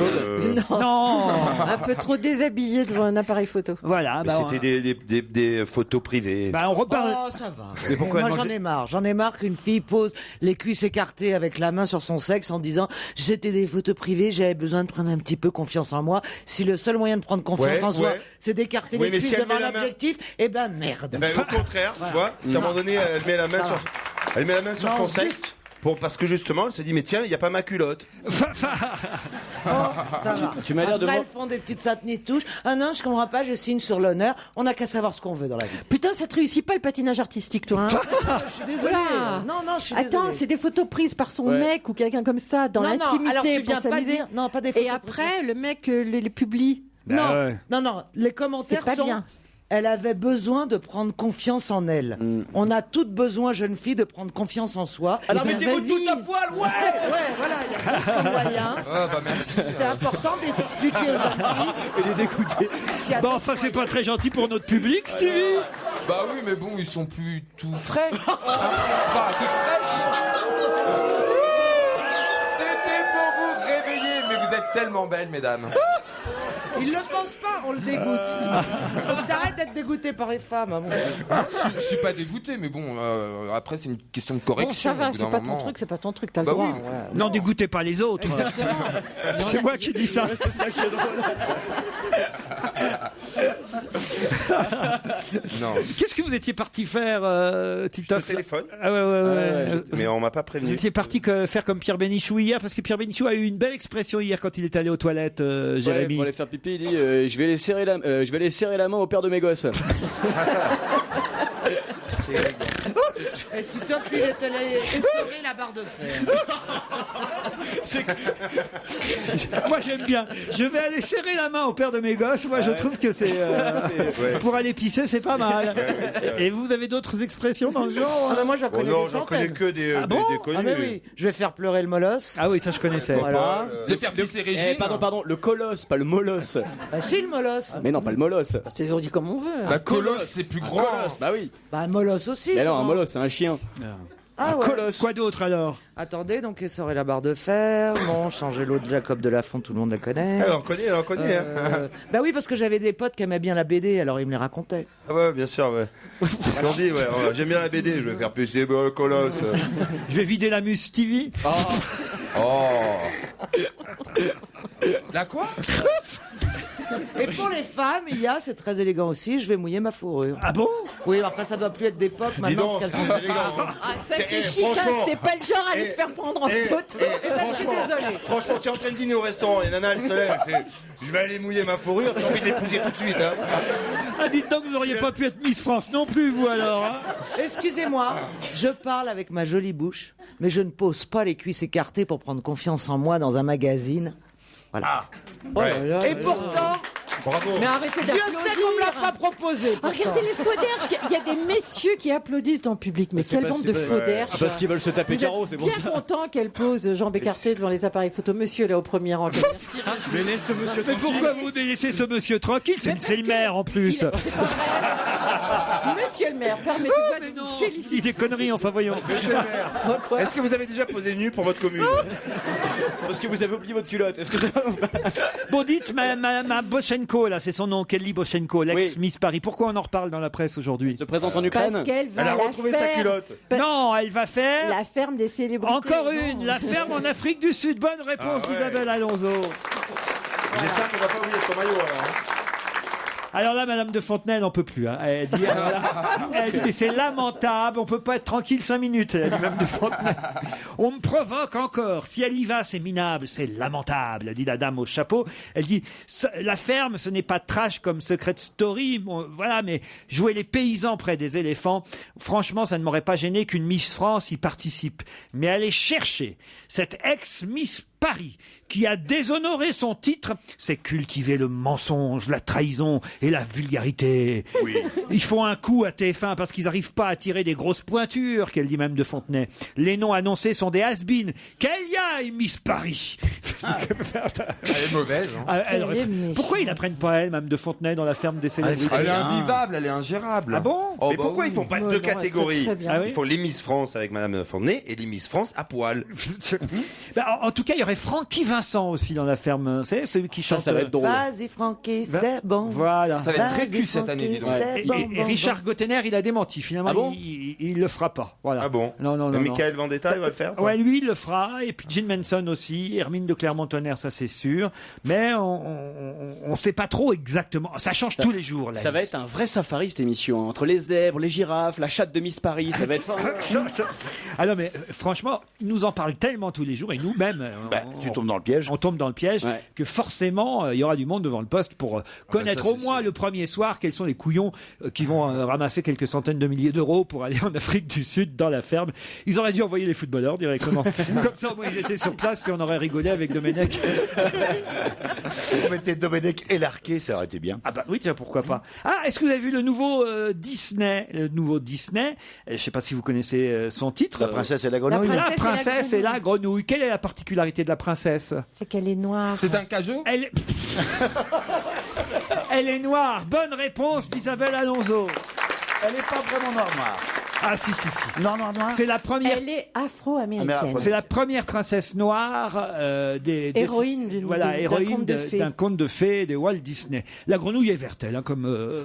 Non, un peu trop déshabillée devant un appareil photo. Voilà. C'était des photos privées. On reparle. Oh, ça va. Mais pourquoi Moi, j'en ai marre qu'une fille pose les cuisses écartées avec la main sur son sexe en disant c'était des photos privées, j'avais besoin de prendre un petit peu confiance en moi. Si le seul moyen de prendre confiance en soi, c'est d'écarter les cuisses devant l'objectif, merde. Au contraire, tu vois, si à un moment donné elle met la main sur son sexe. Bon, parce que justement, elle se dit, mais tiens, il n'y a pas ma culotte. Ça va. Tu m'as l'air de Après, elles font des petites satanies de touche. Ah non, je comprends pas, je signe sur l'honneur. On n'a qu'à savoir ce qu'on veut dans la vie. Putain, ça te réussit pas le patinage artistique, toi, hein? Je suis désolée. Voilà. Non, je suis désolée. Attends, c'est des photos prises par son mec ou quelqu'un comme ça, dans l'intimité. Alors, tu pour viens pas s'amuser. dire. Non, pas des photos. Et après, le mec les publie. Non, les commentaires C'est pas sont... bien. Elle avait besoin de prendre confiance en elle. On a toutes besoin, jeune fille, de prendre confiance en soi. Alors mettez-vous tout à poil, ouais, voilà, il y a d'autres moyens. Merci. C'est important d'expliquer aux jeunes filles. Et les dégoûter. Bon, enfin, c'est pas très gentil pour notre public, Stevie. Bah oui, mais bon, ils sont plus tout frais. Enfin, toutes fraîches. C'était pour vous réveiller, mais vous êtes tellement belles, mesdames. Il le pense pas, on le dégoûte. Faut que t'arrêtes d'être dégoûté par les femmes. Hein, je suis pas dégoûté, mais bon, après c'est une question de correction. Bon, ça va, c'est pas ton truc, t'as le droit. Oui. Ouais. Non, dégoûtez pas les autres. C'est moi qui dis ça. C'est ça qui est drôle. Non. Qu'est-ce que vous étiez parti faire, Titoff? Le téléphone. Mais on m'a pas prévenu. Vous étiez parti faire comme Pierre Bénichou hier, parce que Pierre Bénichou a eu une belle expression hier quand il est allé aux toilettes, Jérémy. Pour aller faire pipi, il dit je vais aller serrer la main au père de mes gosses. Et Titoff, il est allé essorer la barre de fer. Moi j'aime bien. Je vais aller serrer la main au père de mes gosses. Moi je trouve que c'est pour aller pisser, c'est pas mal. Et vous avez d'autres expressions dans le genre? Moi j'en connais j'en connais que des connus. Mais oui, je vais faire pleurer le molosse. Ah oui, ça je connaissais. Voilà. Je vais faire pisser Régine. Pardon, le colosse, pas le molosse. Bah si, le molosse. Mais non, pas le molosse. On dit comme on veut. Bah colosse, c'est plus grand. Colosse, bah oui. Bah molosse aussi. Mais non, un molosse, c'est un chien. Ah Un ouais. colosse. Quoi d'autre alors? Attendez, donc essorer la barre de fer, bon, changer l'eau de Jacob de Lafont, tout le monde la connaît. Elle en connaît. Bah oui, parce que j'avais des potes qui aimaient bien la BD, alors ils me les racontaient. Ah ouais, bien sûr, ouais. C'est ce qu'on dit, ouais. J'aime bien la BD, je vais faire PC Colosse. Je vais vider la mousse Stevie. La quoi? Et pour les femmes, il y a, c'est très élégant aussi, je vais mouiller ma fourrure. Ah bon? Oui, enfin ça doit plus être d'époque maintenant. donc, parce qu'elles c'est sont élégant. Ah, ça c'est chic, franchement. hein, c'est pas le genre à aller se faire prendre en photo. je suis désolée. Franchement, tu es en train de dîner au restaurant et Nana, elle se lève, elle fait je vais aller mouiller ma fourrure, t'as envie de l'épouser tout de suite, hein. Ah, dites donc, vous n'auriez pas pu être Miss France non plus, vous alors, hein? Excusez-moi, je parle avec ma jolie bouche, mais je ne pose pas les cuisses écartées pour prendre confiance en moi dans un magazine. Voilà. Ouais. Et pourtant, Bravo. Mais arrêtez Dieu d'applaudir. sait qu'on me l'a pas proposé. Ah, regardez les faux derges. Il y a des messieurs qui applaudissent dans le public. Mais quelle bande de faux derges. C'est parce qu'ils veulent se taper Vous êtes Caro, c'est pour bien ça. content qu'elle pose jambes écartées devant les appareils photo. Monsieur là au premier rang. Merci. Mais laisse ce monsieur Mais tranquille. pourquoi vous délaissez ce monsieur tranquille? C'est le maire en plus. Monsieur le maire, permettez-moi de vous féliciter. Il dit des conneries, enfin voyons. Monsieur le maire, est-ce que vous avez déjà posé nu pour votre commune? Parce que vous avez oublié votre culotte. Est-ce que ça... Bon, dites, ma Boshenko, là, c'est son nom, Kelly Boshenko, l'ex-Miss Paris. Pourquoi on en reparle dans la presse aujourd'hui? Se présente en Ukraine. Parce qu'elle va Elle a la retrouvé sa faire. culotte. Non, elle va faire La ferme des célébrités. encore Non. une, la ferme en Afrique du Sud. Bonne réponse Ah ouais. d'Isabelle Alonso. J'espère qu'on va pas oublier son maillot, alors. Alors là, Madame de Fontenay n'en peut plus. Hein. Elle dit, alors là, elle dit, mais c'est lamentable, on peut pas être tranquille 5 minutes, elle dit Madame de Fontenay. On me provoque encore. Si elle y va, c'est minable, c'est lamentable, dit la dame au chapeau. Elle dit, la ferme, ce n'est pas trash comme Secret Story, bon, voilà, mais jouer les paysans près des éléphants, franchement, ça ne m'aurait pas gêné qu'une Miss France y participe. Mais aller chercher cette ex-Miss Paris, qui a déshonoré son titre, c'est cultiver le mensonge, la trahison et la vulgarité. Oui. Ils font un coup à TF1 parce qu'ils n'arrivent pas à tirer des grosses pointures, qu'elle dit même de Fontenay. Les noms annoncés sont des has-been. Qu'elle y aille, Miss Paris. Elle est mauvaise. Hein. Ah, elle Elle aurait- est méchante. Pourquoi ils la prennent pas, elle, même de Fontenay, dans la ferme des célébrités? Elle est invivable, elle est ingérable. Ah bon? Oh, Mais bah pourquoi oui. ils font pas Ouais, deux non, elle serait catégories? très bien. Ah oui Ils font les Miss France avec Madame Fontenay et les Miss France à poil. Bah, en tout cas, il y aurait Francky Vincent aussi dans la ferme. C'est celui qui chante. Ça va être drôle. Vas-y Francky, c'est bon. Voilà. Ça va être très Vas-y, cul cette année, dis donc. Francky, Et, c'est et bon, Richard Gottener, il a démenti. Finalement, Ah bon il le fera pas. Voilà. Ah bon? Non, non, non. non. Michael Vendetta, il va le faire? toi Ouais, lui, il le fera. Et puis Gene Manson aussi. Hermine de Clermont-Tonnerre, ça c'est sûr. Mais on sait pas trop exactement. Ça change tous les jours. Là, Ça va être un vrai safari cette émission, hein. Entre les zèbres, les girafes, la chatte de Miss Paris, ça va être fun. Ah non, mais franchement, ils nous en parlent tellement tous les jours. Et nous-mêmes, Tu tombes dans le piège. on tombe dans le piège Ouais. que forcément il y aura du monde devant le poste pour connaître ça, au c'est moins sûr. le premier soir quels sont les couillons qui vont ramasser quelques centaines de milliers d'euros pour aller en Afrique du Sud dans la ferme. Ils auraient dû envoyer les footballeurs directement. Comme ça, au moins, ils étaient sur place puis on aurait rigolé avec Domenech. On mettait Domenech et Larquet, ça aurait été bien. Ah bah oui, tiens, pourquoi pas. Ah, est-ce que vous avez vu le nouveau Disney? Le nouveau Disney, je sais pas si vous connaissez son titre. La princesse et la grenouille. La princesse et la grenouille. Quelle est la particularité de la princesse? C'est qu'elle est noire. C'est un cajot? Elle... Elle est noire. Bonne réponse d'Isabelle Alonso. Elle n'est pas vraiment noire. Ah si si si. Noire. C'est la première. Elle est afro-américaine. C'est la première princesse noire des Héroïne d'une- voilà, d'un héroïne conte de fées. d'un conte de fées de Walt Disney. La grenouille est verte, elle, hein, comme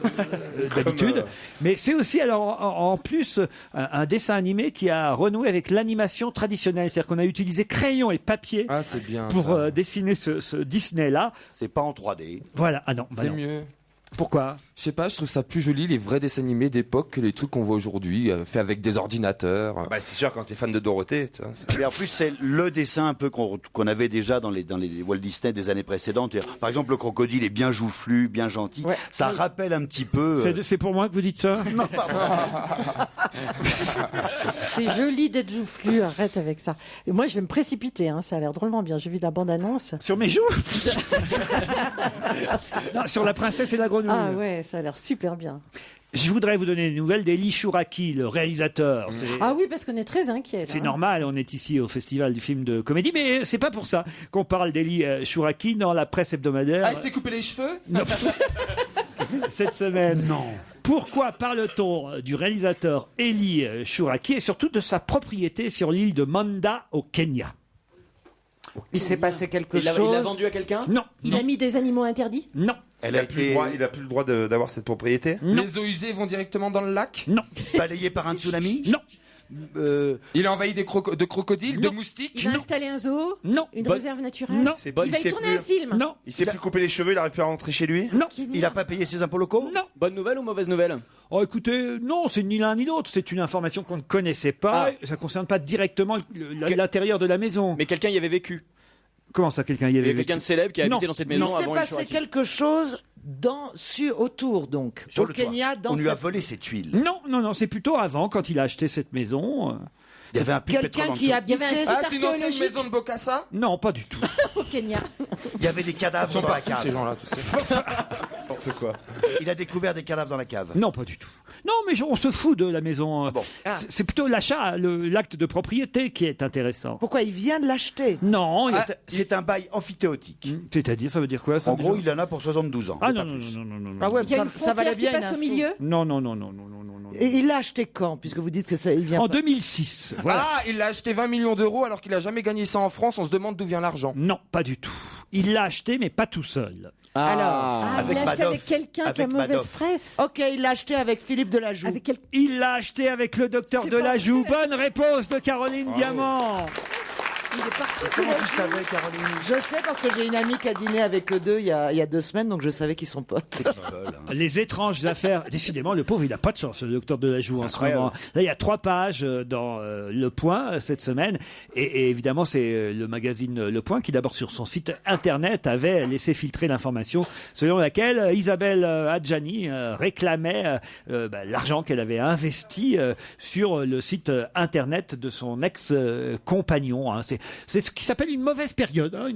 d'habitude. Mais c'est aussi alors en plus un dessin animé qui a renoué avec l'animation traditionnelle, c'est-à-dire qu'on a utilisé crayon et papier Ah, c'est bien. pour ça. dessiner ce Disney là. C'est pas en 3D. Voilà. Ah non. bah C'est non. mieux. Pourquoi? Je sais pas, je trouve ça plus joli les vrais dessins animés d'époque que les trucs qu'on voit aujourd'hui, faits avec des ordinateurs. Bah, c'est sûr, quand t'es fan de Dorothée, tu vois. Et en plus, c'est le dessin un peu qu'on avait déjà dans les Walt Disney des années précédentes. Par exemple, le crocodile est bien joufflu, bien gentil. Ouais. Ça rappelle un petit peu. C'est pour moi que vous dites ça? Non, pardon. C'est joli d'être joufflu, arrête avec ça. Et moi, je vais me précipiter, hein, ça a l'air drôlement bien. J'ai vu la bande-annonce. Sur mes joues? Non, sur la princesse et la grenouille. Ah ouais, ça a l'air super bien. Je voudrais vous donner des nouvelles d'Eli Chouraki, le réalisateur. Ah oui, parce qu'on est très inquiets. C'est hein. normal, on est ici au Festival du film de comédie, mais c'est pas pour ça qu'on parle d'Eli Chouraki dans la presse hebdomadaire Ah, il s'est coupé les cheveux? cette semaine. Non. Pourquoi parle-t-on du réalisateur Eli Chouraki et surtout de sa propriété sur l'île de Manda au Kenya? Il s'est passé quelque chose. Il l'a vendu à quelqu'un? Non. Il a mis des animaux interdits? Non. Il a plus le droit d'avoir cette propriété? Les eaux usées vont directement dans le lac? Non. Balayé par un tsunami? Non. Il a envahi de crocodiles, de moustiques? Il a installé un zoo? Non. Une réserve naturelle? Non. Il va y tourner un film? Non. Il s'est plus coupé les cheveux, il arrive plus à rentrer chez lui? Non. Il n'a pas payé ses impôts locaux? Non. Bonne nouvelle ou mauvaise nouvelle? Oh, écoutez, non, c'est ni l'un ni l'autre. C'est une information qu'on ne connaissait pas. Ça ne concerne pas directement l'intérieur de la maison. Mais quelqu'un y avait vécu. Comment ça, quelqu'un y Il y avait avait quelqu'un de célèbre qui a habité dans cette maison Il s'est avant passé Chouraki. quelque chose autour, donc. Sur au le toit. Kenya, dans On lui a cette- volé ses tuiles. Non, c'est plutôt avant, quand il a acheté cette maison. Il y avait un puits de Quelqu'un pétrole en qui dessous. habitait C'est une ancienne maison de Bokassa? Non, pas du tout. Au Kenya. Il y avait des cadavres dans la cave. Ces gens-là, tu sais. N'importe quoi. Il a découvert des cadavres dans la cave. Non, pas du tout. Non, mais on se fout de la maison. C'est plutôt l'achat, l'acte de propriété qui est intéressant. Pourquoi il vient de l'acheter? Non, C'est un bail amphithéotique. c'est-à-dire, ça veut dire quoi ça, En gros, déjà il en a pour 72 ans. Ah mais non, pas non, plus. non. Ah ouais, Il y a ça, une ça valait frontière qui bien passe une au info. milieu? Non. Et il l'a acheté quand? Puisque vous dites que ça, il vient En pas. 2006. Voilà. Ah, il l'a acheté 20 millions d'euros alors qu'il a jamais gagné ça en France. On se demande d'où vient l'argent. Non, pas du tout. Il l'a acheté, mais pas tout seul. Alors, Avec il l'a acheté Madoff. avec quelqu'un qui a Avec mauvaise Madoff. presse. Ok, il l'a acheté avec Philippe Delajoux. Il l'a acheté avec le docteur C'est pas Delajoux. Bonne réponse de Caroline Diamant. Il est partout. Comment tu savais, Caroline? Je sais parce que j'ai une amie qui a dîné avec eux deux il y a 2 semaines, donc je savais qu'ils sont potes. Les étranges affaires. Décidément, le pauvre, il n'a pas de chance, le docteur Delajoux, en ce incroyable. moment. Là, il y a 3 pages dans Le Point cette semaine. Et évidemment, c'est le magazine Le Point qui, d'abord, sur son site internet, avait laissé filtrer l'information selon laquelle Isabelle Adjani réclamait l'argent qu'elle avait investi sur le site internet de son ex-compagnon. C'est ce qui s'appelle une mauvaise période. Hein.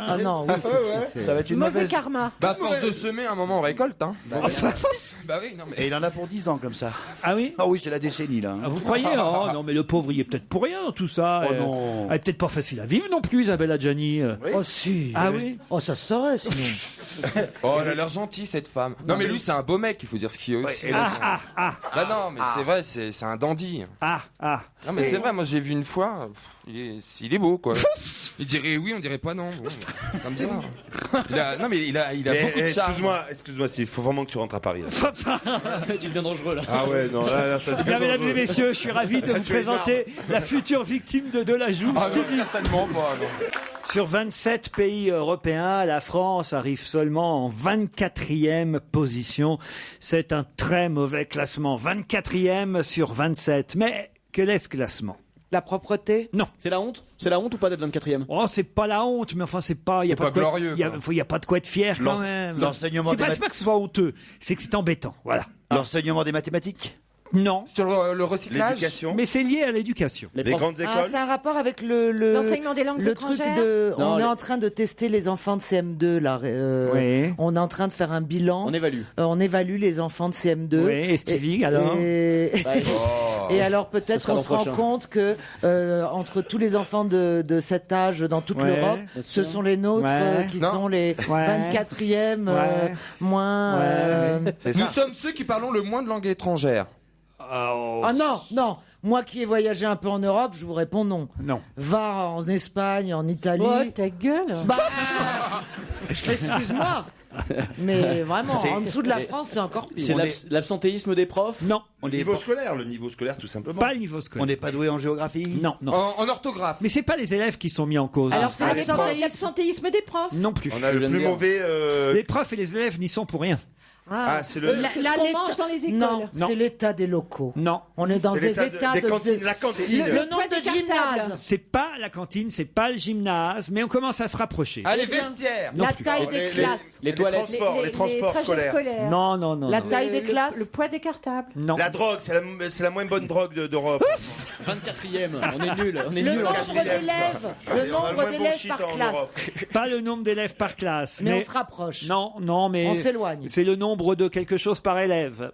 Ah non, oui, Ça va être une Mauvais mauvaise. karma. Bah, à force de semer, à un moment, on récolte. Hein. Bah oui, non, mais. Et il en a pour 10 ans comme ça. Ah oui? Ah oui, c'est la décennie là. Ah, vous croyez? Oh non, mais le pauvre, il est peut-être pour rien dans tout ça. Oh non. Elle est peut-être pas facile à vivre non plus, Isabelle Adjani. Oh si. Ah oui? Oh, ça se saurait sinon. Oh, elle a l'air gentille, cette femme. Non, mais lui, c'est un beau mec, il faut dire ce qu'il est aussi. Ah. Bah non, mais c'est vrai, c'est un dandy. Non, mais c'est vrai, moi, j'ai vu une fois. Il est beau, quoi. Il dirait oui, on dirait pas non. Bon, comme ça. Non, mais il a beaucoup de charme. Excuse-moi, il faut vraiment que tu rentres à Paris. Là. Tu deviens dangereux là. Ah ouais, non, là, ça Eh bien, mesdames et messieurs, je suis ravi de vous présenter la future victime de Delajoux, Ah non, Stevie. certainement pas, non. Sur 27 pays européens, la France arrive seulement en 24e position. C'est un très mauvais classement. 24e sur 27. Mais quel est ce classement? La propreté? Non. C'est la honte? C'est la honte ou pas d'être 24e? Oh, c'est pas la honte, mais enfin, c'est pas. Il y a C'est pas de quoi. glorieux, Il y a pas de quoi être fier quand même. L'enseignement C'est des pas que ce soit honteux, c'est que c'est embêtant. Voilà. L'enseignement des mathématiques? Non. Sur le recyclage? L'éducation. Mais c'est lié à l'éducation. Les grandes Ah, écoles. c'est un rapport avec L'enseignement des langues le truc étrangères. de. Non, on est les- en train de tester les enfants de CM2 là. Oui. On est en train de faire un bilan. On évalue. On évalue les enfants de CM2. Oui, et Stevie, alors Et alors Ça peut-être sera on l'an se rend prochain. compte que entre tous les enfants de cet âge dans toute Ouais, l'Europe, bien ce sûr. sont les nôtres Ouais. qui Non. sont les Ouais. 24e Ouais. moins. Nous sommes ceux qui parlons le moins de langue étrangère. Ah non. Moi qui ai voyagé un peu en Europe, je vous réponds non. Non. Va en Espagne, en Italie. Oh, ta gueule. Bah, excuse-moi. Mais vraiment, en dessous de la France, c'est encore C'est pire. l'absentéisme des profs? Non. Le niveau scolaire, tout simplement. Pas le niveau On scolaire. n'est pas doué en géographie? Non, non. En orthographe. Mais c'est pas les élèves qui sont mis en cause. Alors, c'est Ah, L'absentéisme des profs. non plus. On a le J'aime plus bien. mauvais. Les profs et les élèves n'y sont pour rien. Ah, c'est le. Ce qu'on mange dans les écoles. Non, Non. c'est l'état des locaux. Non. On est dans C'est des l'état états des de cantines, la cantine. Le nombre de gymnases, C'est pas la cantine, c'est pas le gymnase, mais on commence à se rapprocher. Ah, les vestiaires. la taille des classes, Les toilettes. les transports trajets scolaires. scolaires. Non, non, non. la non. taille des classes. Le poids des cartables. Non. La drogue, c'est la moins bonne drogue d'Europe. 24e. On est nuls. On est Le nuls. nombre quatrième. d'élèves, On a le le nombre moins bon d'élèves shit par en classe. Pas le nombre d'élèves par classe. Mais on se rapproche. Non, non, mais. On s'éloigne. C'est le nombre de quelque chose par élève.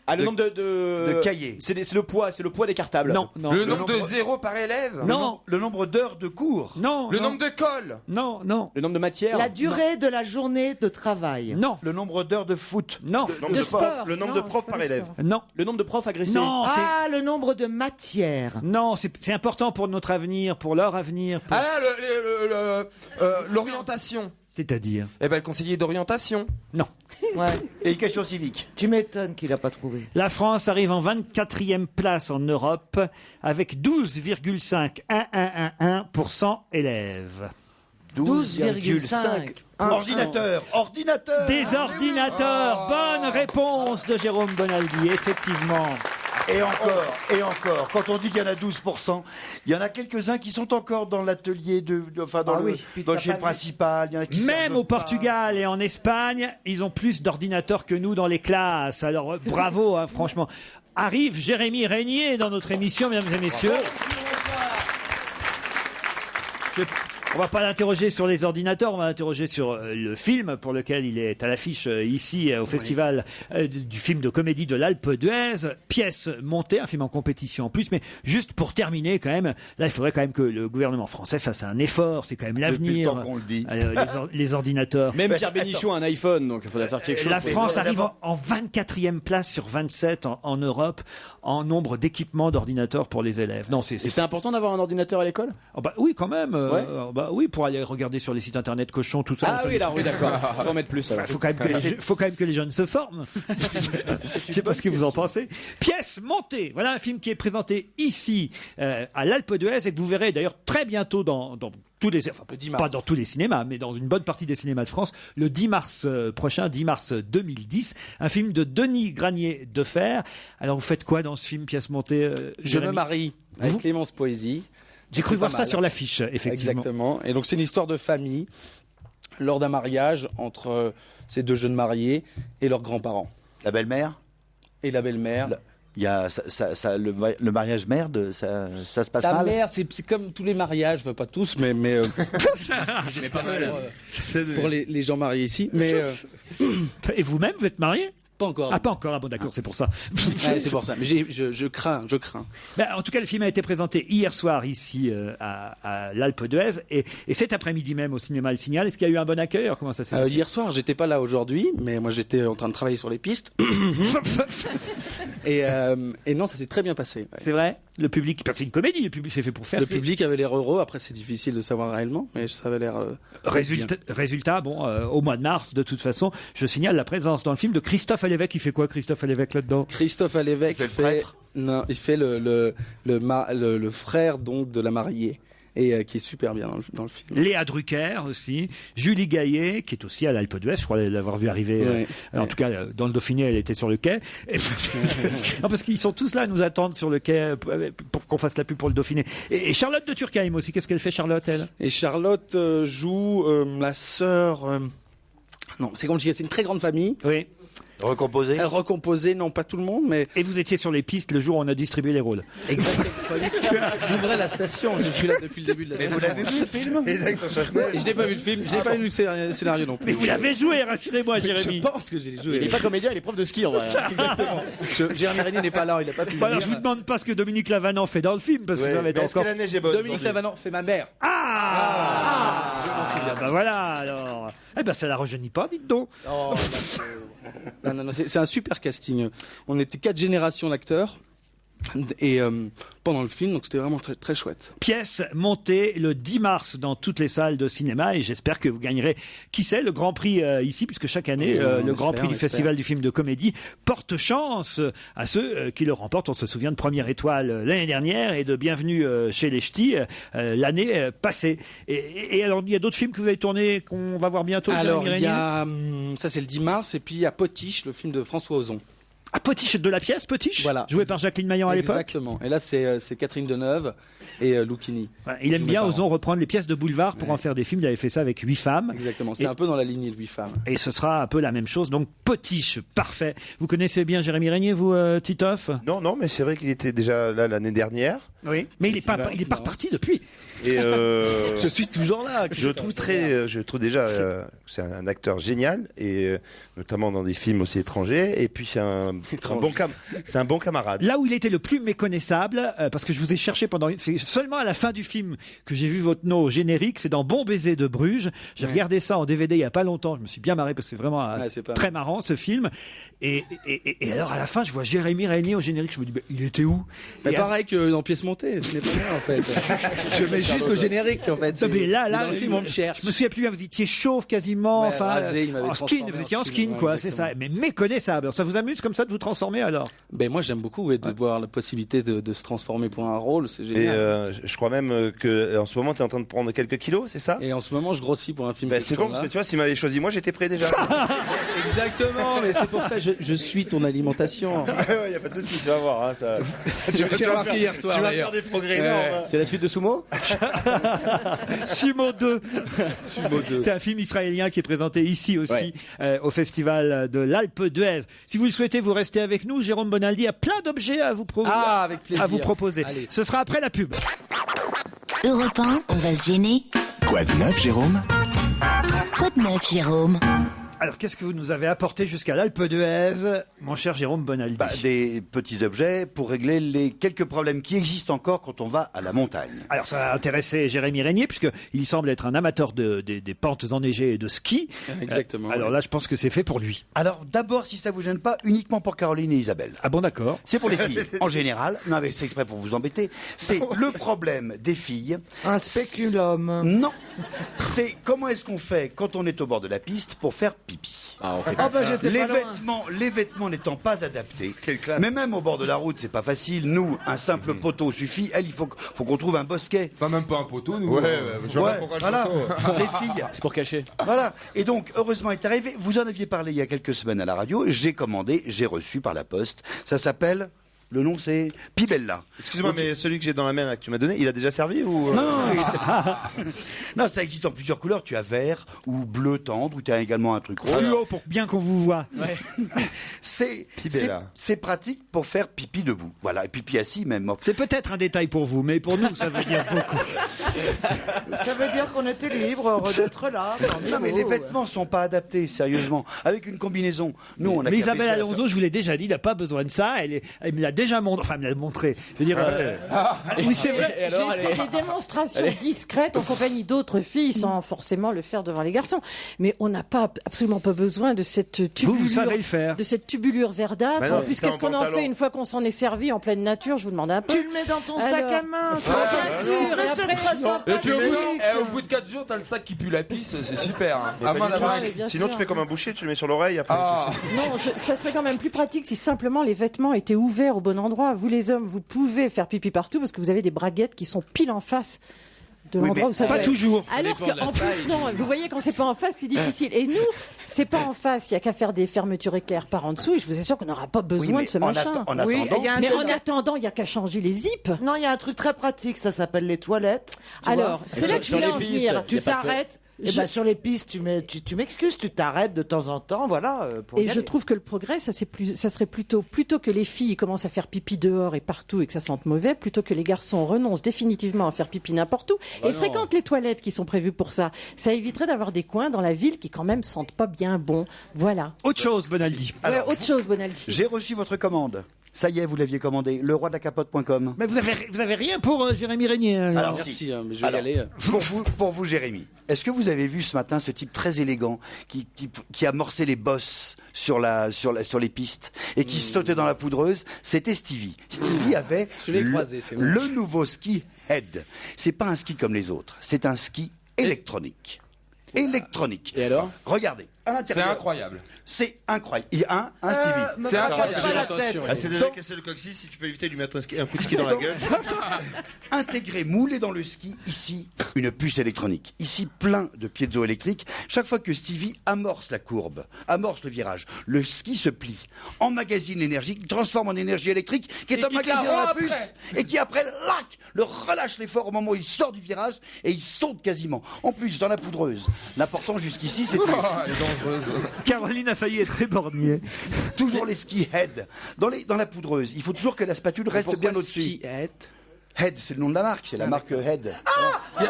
Ah, le nombre de cahiers. C'est le poids des cartables. Non. Le nombre de zéros par élève. Non. Le nombre d'heures de cours. Non. Le nombre de cols. Non. Le nombre de matières. La durée de la journée de travail. Non. Le nombre d'heures de foot. Non. Le nombre de profs par élève. Non. Le nombre de profs agressés. Non. Le nombre de matières. Non, c'est important pour notre avenir, pour leur avenir. L'orientation. C'est-à-dire Eh ben, le conseiller d'orientation. Non. Ouais. Éducation civique. Tu m'étonnes qu'il n'a pas trouvé. La France arrive en 24e place en Europe avec 12,5% élèves. 12,5. Ordinateur. Des ordinateurs. Bonne réponse de Jérôme Bonaldi, effectivement. Et encore, quand on dit qu'il y en a 12%, il y en a quelques-uns qui sont encore dans l'atelier dans le chez le principal. Il y en a qui même au Portugal et en Espagne, ils ont plus d'ordinateurs que nous dans les classes. Alors bravo, hein, franchement. Arrive Jérémy Régnier dans notre émission, mesdames et messieurs. On va pas l'interroger sur les ordinateurs, on va l'interroger sur le film pour lequel il est à l'affiche ici au festival du film de comédie de l'Alpe d'Huez. Pièce montée, un film en compétition en plus. Mais juste pour terminer quand même, là il faudrait quand même que le gouvernement français fasse un effort. C'est quand même l'avenir. Depuis le temps qu'on le dit. Les ordinateurs. Même Pierre Bénichou a un iPhone, donc il faudrait faire quelque chose. La France arrive en 24e place sur 27 en Europe en nombre d'équipements d'ordinateurs pour les élèves. Non, c'est important d'avoir un ordinateur à l'école? Oui, quand même. Oui, pour aller regarder sur les sites internet cochons, tout ça. Ah oui, là, oui, d'accord. Faut en mettre plus. Il faut quand même que les jeunes se forment. Je sais pas ce que vous en pensez. Pièce montée. Voilà un film qui est présenté ici à l'Alpe d'Huez et que vous verrez d'ailleurs très bientôt dans tous les, pas dans tous les cinémas, mais dans une bonne partie des cinémas de France, le 10 mars prochain, 10 mars 2010. Un film de Denis Granier-Defer. Alors vous faites quoi dans ce film, pièce montée? Je me marie avec Clémence Poésy. J'ai cru voir ça sur l'affiche, effectivement. Exactement. Et donc c'est une histoire de famille lors d'un mariage entre ces deux jeunes mariés et leurs grands-parents. La belle-mère et la belle-mère. Il y a le mariage merde, ça se passe Sa mal. mère, c'est comme tous les mariages, enfin, pas tous, mais j'espère pour les gens mariés ici. Mais et vous-même, vous êtes marié? Pas encore. Ah, pas encore. Ah bon, d'accord, c'est pour ça. Ouais, c'est pour ça. Mais je crains. Ben, en tout cas, le film a été présenté hier soir ici à l'Alpe d'Huez et cet après-midi même au cinéma Le Signal. Est-ce qu'il y a eu un bon accueil? Alors, comment ça s'est passé? Hier soir, j'étais pas là aujourd'hui, mais moi j'étais en train de travailler sur les pistes. et non, ça s'est très bien passé. Ouais. C'est vrai. Le public, c'est une comédie. Le public, c'est fait pour faire. Le public avait l'air heureux. Après, c'est difficile de savoir réellement, mais ça avait l'air. Résultat, bon, au mois de mars, de toute façon, je signale la présence dans le film de Christophe Alévèque. Il fait quoi, Christophe Alévèque, là-dedans? Christophe Alévèque il fait le frère donc de la mariée. Et qui est super bien dans le film. Léa Drucker aussi, Julie Gaillet, qui est aussi à l'Alpe d'Huez, je crois l'avoir vu arriver, en tout cas dans le Dauphiné, elle était sur le quai. Non, parce qu'ils sont tous là à nous attendre sur le quai pour qu'on fasse la pub pour le Dauphiné. Et Charlotte de Turckheim aussi, qu'est-ce qu'elle fait, Charlotte, elle? Et Charlotte joue la sœur... Non, c'est compliqué, c'est une très grande famille. Oui. Recomposé, non, pas tout le monde, mais... Et vous étiez sur les pistes le jour où on a distribué les rôles. Exactement. J'ouvrais la station, je suis là depuis le début de la station. Mais vous l'avez vu le film? Et je n'ai pas vu le film, je n'ai pas vu le scénario non plus. Mais vous l'avez joué, rassurez-moi, Jérémy. Je pense que j'ai joué. Il n'est pas comédien, il est prof de ski en vrai. Exactement. Jérémy Régnier n'est pas là, il n'a pas pu venir. Alors je vous demande pas ce que Dominique Lavanant fait dans le film, parce que ça va être encore... Dominique Lavanant fait ma mère. Je m'en souviens. Bah voilà, alors... Eh ben ça la rajeunit pas, dites donc. Non, c'est un super casting. On était 4 générations d'acteurs. Et pendant le film, donc c'était vraiment très, très chouette. Pièce montée le 10 mars dans toutes les salles de cinéma et j'espère que vous gagnerez, qui sait, le Grand Prix ici, puisque chaque année, le Grand Prix du Festival du film de comédie porte chance à ceux qui le remportent. On se souvient de Première Étoile l'année dernière et de Bienvenue chez les Ch'tis l'année passée. Et alors, il y a d'autres films que vous avez tournés qu'on va voir bientôt? Alors, il y a, ça c'est le 10 mars, et puis il y a Potiche, le film de François Ozon. Ah, Potiche, de la pièce Potiche, voilà. Joué par Jacqueline Maillan à l'époque. Exactement. Et là, c'est Catherine Deneuve et Lucchini. Ouais, il aime bien, Ozon, reprendre les pièces de boulevard pour en faire des films. Il avait fait ça avec 8 femmes. Exactement. C'est un peu dans la lignée de 8 femmes. Et ce sera un peu la même chose. Donc, Potiche, parfait. Vous connaissez bien Jérémy Régnier, vous, Titoff? Non, mais c'est vrai qu'il était déjà là l'année dernière. Oui, mais il est pas reparti depuis. Et je suis toujours là. Je trouve déjà c'est un acteur génial et notamment dans des films aussi étrangers. Et puis c'est un C'est un bon camarade. Là où il était le plus méconnaissable, parce que je vous ai cherché c'est seulement à la fin du film que j'ai vu votre nom au générique, c'est dans Bon baiser de Bruges. J'ai regardé ça en DVD il y a pas longtemps, je me suis bien marré parce que c'est vraiment très marrant ce film. Et alors à la fin, je vois Jérémy Régnier au générique, je me dis, il était où? Pareil que dans Pièce montée, ce n'est pas moi en fait. Je mets juste au générique en fait. Mais là, dans le film, on me cherche. Je me souviens plus bien, vous étiez chauve quasiment, rasé, en skin, vous étiez en skin, quoi, c'est ça. Mais méconnaissable. Alors, ça vous amuse comme ça de vous transformer alors? Moi j'aime beaucoup de voir la possibilité de se transformer pour un rôle, c'est génial. Et je crois même que en ce moment tu es en train de prendre quelques kilos, c'est ça? Et en ce moment je grossis pour un film. C'est con parce que tu vois, s'il m'avait choisi moi, j'étais prêt déjà. Exactement, mais c'est pour ça que je suis ton alimentation. Il n'y a pas de souci, tu vas voir. Hein, ça... J'ai remarqué hier soir. Tu vas faire des progrès énormes. C'est la suite de Sumo? Sumo 2. C'est un film israélien qui est présenté ici aussi au festival de l'Alpe d'Huez. Si vous le souhaitez, vous restez avec nous. Jérôme Bonaldi a plein d'objets à vous proposer. Allez. Ce sera après la pub. Europe 1, on va se gêner. Quoi de neuf, Jérôme? Quoi de neuf, Jérôme? Alors, qu'est-ce que vous nous avez apporté jusqu'à l'Alpe d'Huez, mon cher Jérôme Bonaldi? Des petits objets pour régler les quelques problèmes qui existent encore quand on va à la montagne. Alors, ça va intéresser Jérémy Régnier, puisqu'il semble être un amateur des pentes enneigées et de ski. Exactement. Alors là, je pense que c'est fait pour lui. Alors, d'abord, si ça vous gêne pas, uniquement pour Caroline et Isabelle. Ah bon, d'accord. C'est pour les filles. En général, non mais c'est exprès pour vous embêter, c'est le problème des filles. Un spéculum. Non. C'est comment est-ce qu'on fait quand on est au bord de la piste pour faire pipi. Les vêtements n'étant pas adaptés, mais même au bord de la route, c'est pas facile. Nous, un simple poteau suffit. Il faut qu'on trouve un bosquet. Enfin, même pas un poteau, nous. Je vois pas pourquoi voilà. le poteau. Les filles. C'est pour cacher. Voilà. Et donc, heureusement, est arrivé. Vous en aviez parlé il y a quelques semaines à la radio. J'ai commandé, j'ai reçu par la poste. Ça s'appelle. Le nom, c'est Pibella. Excuse-moi, mais celui que j'ai dans la main là, que tu m'as donné, il a déjà servi ou... Non, ça existe en plusieurs couleurs. Tu as vert ou bleu tendre, ou tu as également un truc rose. Fluo pour bien qu'on vous voit. C'est pratique pour faire pipi debout. Voilà, et pipi assis même. C'est peut-être un détail pour vous, mais pour nous, ça veut dire beaucoup. Ça veut dire qu'on était libre, heureux d'être là. Non, mais les vêtements sont pas adaptés, sérieusement. Avec une combinaison, nous, on a. Mais Isabelle Alonso, je vous l'ai déjà dit, n'a pas besoin de ça. Elle me l'a déjà montré. Enfin, elle me l'a montré. Je veux dire. Oui, c'est vrai. J'ai fait des démonstrations discrètes en compagnie d'autres filles, sans forcément le faire devant les garçons. Mais on n'a absolument pas besoin de cette tubulure. Vous savez le faire. De cette tubulure verdâtre. En plus, qu'est-ce qu'on en fait une fois qu'on s'en est servi en pleine nature? Je vous demande un peu. Tu le mets dans ton sac à main. Bien sûr. Et après, au bout de 4 jours, t'as le sac qui pue la pisse, c'est super. Sinon, tu fais comme un boucher, tu le mets sur l'oreille après. Non, ça serait quand même plus pratique si simplement les vêtements étaient ouverts au bon endroit. Vous les hommes, vous pouvez faire pipi partout parce que vous avez des braguettes qui sont pile en face de l'endroit où ça doit pas être. toujours. Alors qu'en plus, non, vous voyez, quand c'est pas en face, c'est difficile. Et nous, c'est pas en face, il y a qu'à faire des fermetures éclairs par en dessous et je vous assure qu'on n'aura pas besoin de ce machin. En attendant, il y a qu'à changer les zips. Non, il y a un truc très pratique, ça s'appelle les toilettes. Alors, c'est là que je voulais en venir. Tu t'arrêtes. Sur les pistes, tu m'excuses, tu t'arrêtes de temps en temps, voilà. Et je trouve que le progrès, ça serait plutôt que les filles commencent à faire pipi dehors et partout et que ça sente mauvais, plutôt que les garçons renoncent définitivement à faire pipi n'importe où et fréquentent les toilettes qui sont prévues pour ça. Ça éviterait d'avoir des coins dans la ville qui quand même sentent pas bien bon. Voilà. Autre chose, Bonaldi. Autre chose, Bonaldi. J'ai reçu votre commande. Ça y est, vous l'aviez commandé, leroidellacapote.com. Mais vous avez rien pour Jérémy Régnier. Alors, merci, mais je vais y aller. Pour vous, Jérémy, est-ce que vous avez vu ce matin ce type très élégant qui a morcé les bosses sur les pistes et qui sautait dans la poudreuse? C'était Stevie. Stevie avait le nouveau ski Head. C'est pas un ski comme les autres, c'est un ski électronique. Électronique. Et alors? Regardez. C'est incroyable. C'est incroyable. Il y a un Stevie. C'est incroyable. C'est déjà cassé le coccyx, si tu peux éviter de lui mettre un coup de ski dans la gueule. Intégré, moulé dans le ski, ici, une puce électronique. Ici, plein de piézoélectriques. Chaque fois que Stevie amorce la courbe, amorce le virage, le ski se plie, emmagasine l'énergie, transforme en énergie électrique, qui est emmagasinée dans la puce, et qui après, le relâche l'effort au moment où il sort du virage, et il saute quasiment. En plus, dans la poudreuse. L'important jusqu'ici, c'est Caroline a failli être éborgnée. Toujours les ski head. Dans la poudreuse, il faut toujours que la spatule reste bien au-dessus. Ski head Head, c'est le nom de la marque, c'est la marque Head. Il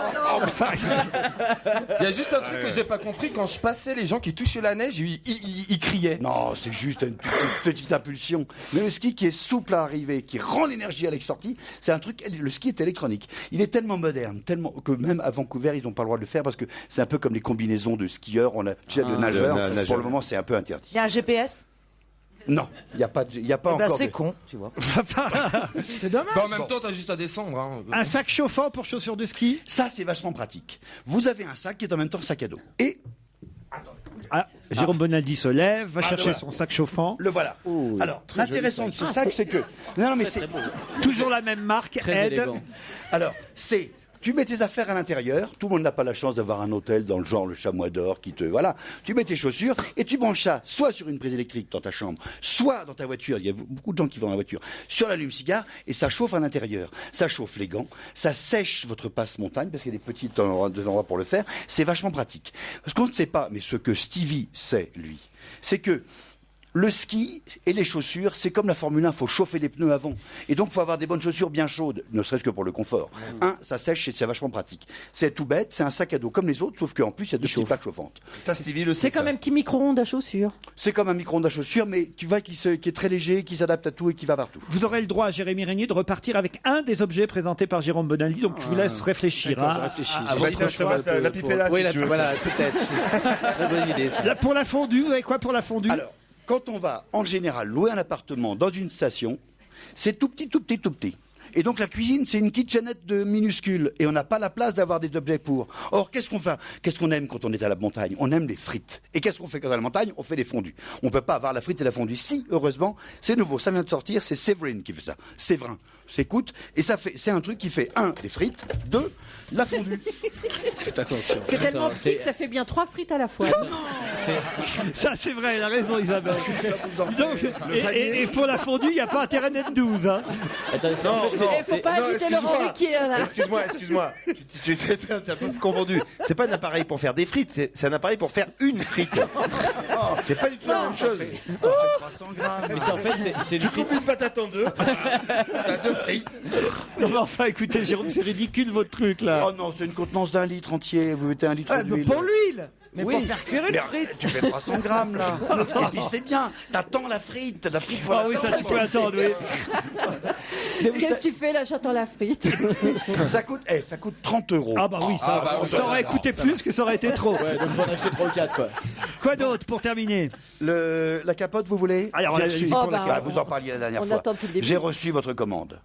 y a juste un truc que j'ai pas compris. Quand je passais, les gens qui touchaient la neige, ils criaient. Non, c'est juste une petite impulsion. Mais le ski qui est souple à arriver, qui rend l'énergie à la sortie, c'est un truc. Le ski est électronique. Il est tellement moderne, tellement que même à Vancouver, ils n'ont pas le droit de le faire parce que c'est un peu comme les combinaisons de skieurs, tu sais, de nageurs. Pour le moment, c'est un peu interdit. Il y a un GPS? Non, il n'y a pas encore. C'est con, tu vois. C'est dommage. En même temps, t'as juste à descendre. Hein. Un sac chauffant pour chaussures de ski. Ça, c'est vachement pratique. Vous avez un sac qui est en même temps sac à dos. Et Jérôme Bonaldi se lève, va chercher son sac chauffant. Le voilà. Alors, l'intéressant de ce sac, c'est que... Non, mais c'est toujours la même marque, Ed. Alors, tu mets tes affaires à l'intérieur. Tout le monde n'a pas la chance d'avoir un hôtel dans le genre le Chamois d'Or qui te... Voilà. Tu mets tes chaussures et tu branches ça soit sur une prise électrique dans ta chambre, soit dans ta voiture. Il y a beaucoup de gens qui vont dans la voiture. Sur l'allume-cigare et ça chauffe à l'intérieur. Ça chauffe les gants. Ça sèche votre passe-montagne parce qu'il y a des petits endroits pour le faire. C'est vachement pratique. Parce qu'on ne sait pas, mais ce que Stevie sait, lui, c'est que le ski et les chaussures, c'est comme la Formule 1, il faut chauffer les pneus avant. Et donc, il faut avoir des bonnes chaussures bien chaudes, ne serait-ce que pour le confort. Ça sèche et c'est vachement pratique. C'est tout bête, c'est un sac à dos comme les autres, sauf qu'en plus, il y a deux petites plaques chauffantes. Ça, Stevie le sait. C'est comme un petit micro-ondes à chaussures. C'est comme un micro-ondes à chaussures, mais tu vois qui est très léger, qui s'adapte à tout et qui va partout. Vous aurez le droit, Jérémy Régnier, de repartir avec un des objets présentés par Jérôme Bonaldi, donc je vous laisse réfléchir. Je réfléchis. Votre choix. La pipella, Oui, si tu veux. voilà, peut-être. Très bonne idée, ça. Là, pour la fondue, vous avez quoi pour la fondue? Alors, quand on va, en général, louer un appartement dans une station, c'est tout petit, tout petit, tout petit. Et donc la cuisine, c'est une kitchenette de minuscule. Et on n'a pas la place d'avoir des objets pour. Or, qu'est-ce qu'on fait? Qu'est-ce qu'on aime quand on est à la montagne? On aime les frites. Et qu'est-ce qu'on fait quand on est à la montagne? On fait des fondus. On ne peut pas avoir la frite et la fondue. Si, heureusement, c'est nouveau. Ça vient de sortir, c'est Séverine qui fait ça. Séverin. S'écoute. Et ça fait, c'est un truc qui fait 1, des frites, 2, la fondue. Faites attention. C'est tellement petit que ça fait bien 3 frites à la fois. Ça, c'est vrai, elle a raison, Isabelle. Donc, et pour la fondue, il n'y a pas intérêt d'être 12. Hein. Il faut pas inviter Laurent Ruquier, là. Excuse-moi. Tu t'es un peu confondu. C'est pas un appareil pour faire des frites, c'est un appareil pour faire une frite. C'est pas du tout la même chose. 300 grammes. Mais en fait, c'est Tu coupes une patate en deux, t'as 2 frites. Non, mais enfin, écoutez, Jérôme, c'est ridicule votre truc, là. Oh non, c'est une contenance d'1 litre entier. Vous mettez 1 litre d'huile. Pour l'huile. Mais oui, pour faire cuire une frite. Tu fais 300 grammes là. Et puis c'est bien, t'attends la frite faut Ah oui, ça tu peux attendre, oui. Qu'est-ce que tu fais là? J'attends la frite. ça coûte 30 €. Ah bah oui, ça aurait coûté plus que ça aurait été trop. Ouais, donc faut en acheter 3 ou 4 quoi. Quoi d'autre pour terminer? La capote, vous voulez? Alors, vous en parliez la dernière fois. J'ai reçu votre commande.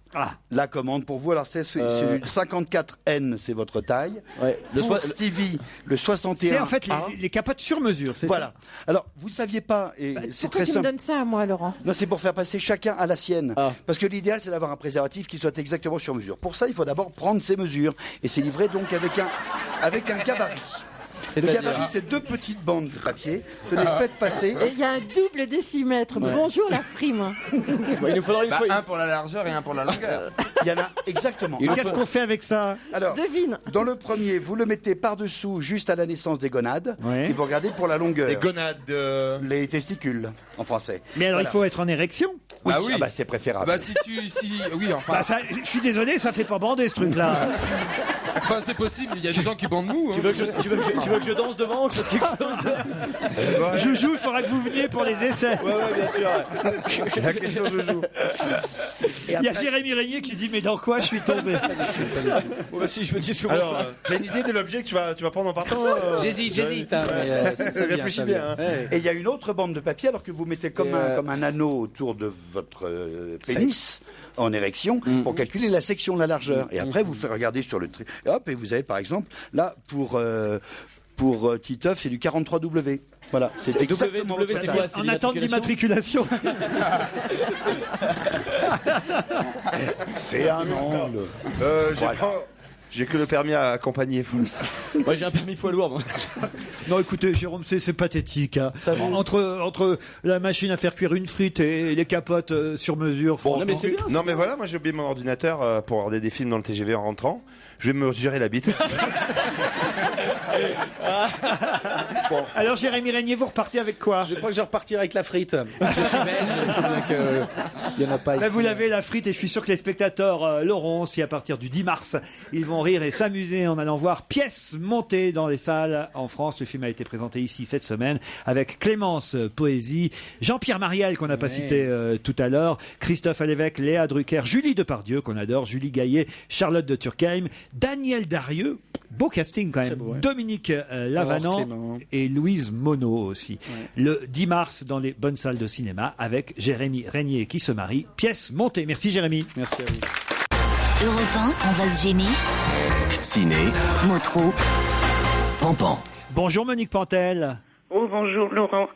La commande pour vous, alors c'est du 54N, c'est votre taille. Ouais. Pour Stevie, le 61. C'est en fait les capotes sur mesure, c'est voilà. ça. Alors, vous ne saviez pas, et c'est très Pourquoi tu me simple. donnes ça à moi, Laurent? Non, c'est pour faire passer chacun à la sienne. Parce que l'idéal, c'est d'avoir un préservatif qui soit exactement sur mesure. Pour ça, il faut d'abord prendre ses mesures. Et c'est livré donc avec un gabarit. Le gabarit, c'est 2 petites bandes de papier. Tenez, faites passer. Et il y a un double décimètre. Ouais. Bonjour la frime. Il nous faudra une fois. Un pour la largeur et un pour la longueur. Il y en a exactement. Qu'est-ce qu'on fait avec ça? Alors, devine. Dans le premier, vous le mettez par-dessous, juste à la naissance des gonades. Ouais. Et vous regardez pour la longueur. Les gonades. Les testicules, en français. Mais alors, il faut être en érection. Oui, oui. C'est préférable. Bah oui, enfin. Je suis désolé, ça fait pas bander ce truc-là. Enfin, c'est possible, il y a des gens qui bandent nous. Tu veux que je danse devant ou quelque chose? Joujou, il faudra que vous veniez pour les essais. Ouais, bien sûr. La question Joujou. Il y a Jérémy Régnier qui dit mais dans quoi je suis tombé? Bah si, je me dis souvent Alors, ça. t'as une idée de l'objet que tu vas prendre en partant? J'hésite. Réfléchis bien. Et il y a une autre bande de papier alors que vous mettez comme un anneau autour de votre pénis en érection pour calculer la section de la largeur. Et après, vous faites regarder sur le et vous avez par exemple là pour Titeuf, c'est du 43W. Voilà, c'est exactement W, c'est quoi? En attente d'immatriculation. C'est un angle. J'ai que le permis à accompagner. Moi j'ai un permis poids lourd. Non, écoutez, Jérôme, c'est pathétique. Hein. Entre la machine à faire cuire une frite et les capotes sur mesure. Bon, non, mais voilà, moi j'ai oublié mon ordinateur pour regarder des films dans le TGV en rentrant. Je vais me mesurer la bite. Bon. Alors, Jérémy Régnier, vous repartez avec quoi? Je crois que je repartirai avec la frite. Je suis belge, il n'y en a pas ici. Là, vous l'avez, la frite, et je suis sûr que les spectateurs l'auront aussi à partir du 10 mars. Ils vont rire et s'amuser en allant voir Pièces montées dans les salles en France. Le film a été présenté ici cette semaine avec Clémence Poésie, Jean-Pierre Mariel, qu'on n'a pas cité tout à l'heure, Christophe Alévèque, Léa Drucker, Julie Depardieu, qu'on adore, Julie Gaillet, Charlotte de Turckheim, Daniel Darieux, beau casting quand même, beau, ouais. Dominique Lavanant et Louise Monod aussi. Ouais. Le 10 mars dans les bonnes salles de cinéma avec Jérémy Régnier qui se marie. Pièces montées. Merci Jérémy. Merci à vous. Europe 1, on va se gêner. Ciné. Motro. Pampan. Bonjour Monique Pantel. Oh bonjour Laurent.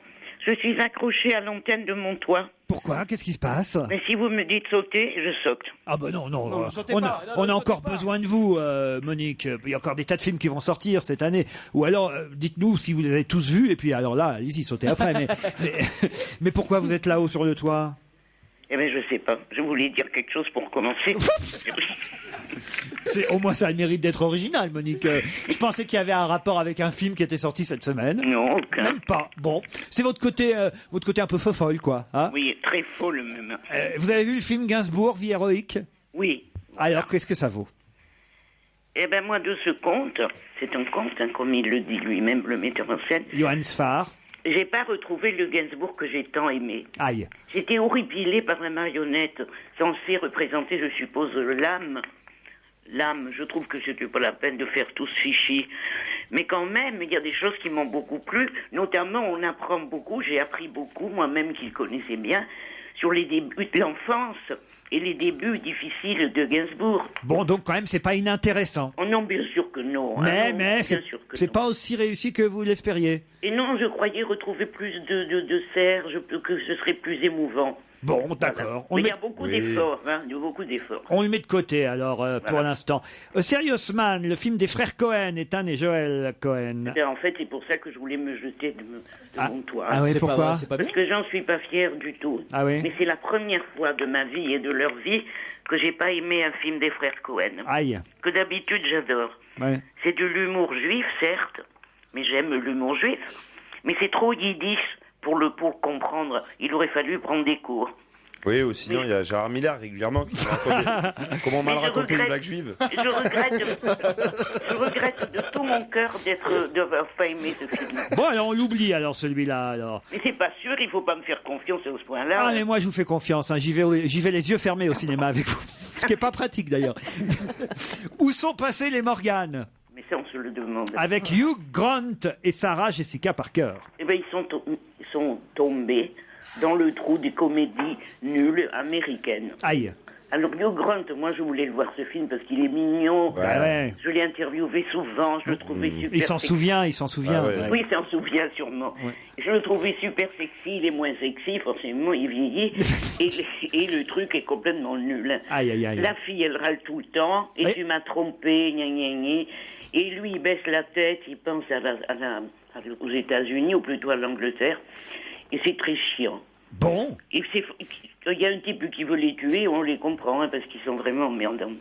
Je suis accrochée à l'antenne de mon toit. Pourquoi? Qu'est-ce qui se passe? Mais si vous me dites sauter, je saute. Ah ben non, on a encore besoin de vous, Monique. Il y a encore des tas de films qui vont sortir cette année. Ou alors, dites-nous si vous les avez tous vus, et puis alors là, allez-y, sautez après. mais pourquoi vous êtes là-haut sur le toit? Eh bien, je sais pas. Je voulais dire quelque chose pour commencer. Au moins, ça a le mérite d'être original, Monique. Je pensais qu'il y avait un rapport avec un film qui était sorti cette semaine. Non, aucun. Même pas. Bon, c'est votre côté un peu folle, quoi. Hein, oui, très folle même. Vous avez vu le film Gainsbourg, Vie héroïque? Oui. Alors, qu'est-ce que ça vaut? Eh ben moi, de ce conte, c'est un conte, hein, comme il le dit lui-même, le metteur en scène. Johann Sfar. J'ai pas retrouvé le Gainsbourg que j'ai tant aimé. Aïe. J'étais horripilée par la marionnette censée représenter, je suppose, l'âme. L'âme, je trouve que c'était pas la peine de faire tout ce fichi. Mais quand même, il y a des choses qui m'ont beaucoup plu. Notamment, on apprend beaucoup, j'ai appris beaucoup, moi-même qui le connaissais bien, sur les débuts de l'enfance et les débuts difficiles de Gainsbourg. Bon, donc quand même, c'est pas inintéressant. Oh non, bien sûr que non. Mais c'est pas aussi réussi que vous l'espériez. Et non, je croyais retrouver plus de Serge, que ce serait plus émouvant. Bon, d'accord. Mais il y a beaucoup d'efforts, il y a beaucoup d'efforts. On le met de côté, alors, pour l'instant. Serious Man, le film des frères Cohen, Ethan et Joel Cohen. Et en fait, c'est pour ça que je voulais me jeter de mon toit. Ah oui, pourquoi? Parce que j'en suis pas fière du tout. Ah oui? Mais c'est la première fois de ma vie et de leur vie que j'ai pas aimé un film des frères Cohen. Aïe. Que d'habitude, j'adore. Ouais. C'est de l'humour juif, certes, mais j'aime l'humour juif. Mais c'est trop yiddish pour comprendre. Il aurait fallu prendre des cours. Oui, ou sinon il y a Gérard Miller régulièrement qui raconte comment mal raconter une blague juive. Je regrette de tout mon cœur d'avoir pas aimé ce film. Bon, alors on l'oublie alors celui-là alors. Mais c'est pas sûr, il faut pas me faire confiance à ce point-là. Ah mais moi je vous fais confiance, hein. J'y vais les yeux fermés au cinéma avec vous, ce qui est pas pratique d'ailleurs. Où sont passés les Morgan? Mais ça on se le demande. Avec Hugh Grant et Sarah Jessica Parker. Eh ben ils sont tombés dans le trou des comédies nulles américaines. Aïe. Alors Hugh Grant, moi je voulais le voir ce film parce qu'il est mignon. Ouais. Je l'ai interviewé souvent, je le trouvais super Il s'en souvient. Ah ouais. Oui, il s'en souvient sûrement. Ouais. Je le trouvais super sexy, il est moins sexy, forcément il vieillit. et le truc est complètement nul. Aïe. La fille elle râle tout le temps, et tu m'as trompé, gna gna gna. Et lui il baisse la tête, il pense aux États-Unis, ou plutôt à l'Angleterre. Et c'est très chiant. Bon. Il y a un type qui veut les tuer, on les comprend, parce qu'ils sont vraiment emmerdants.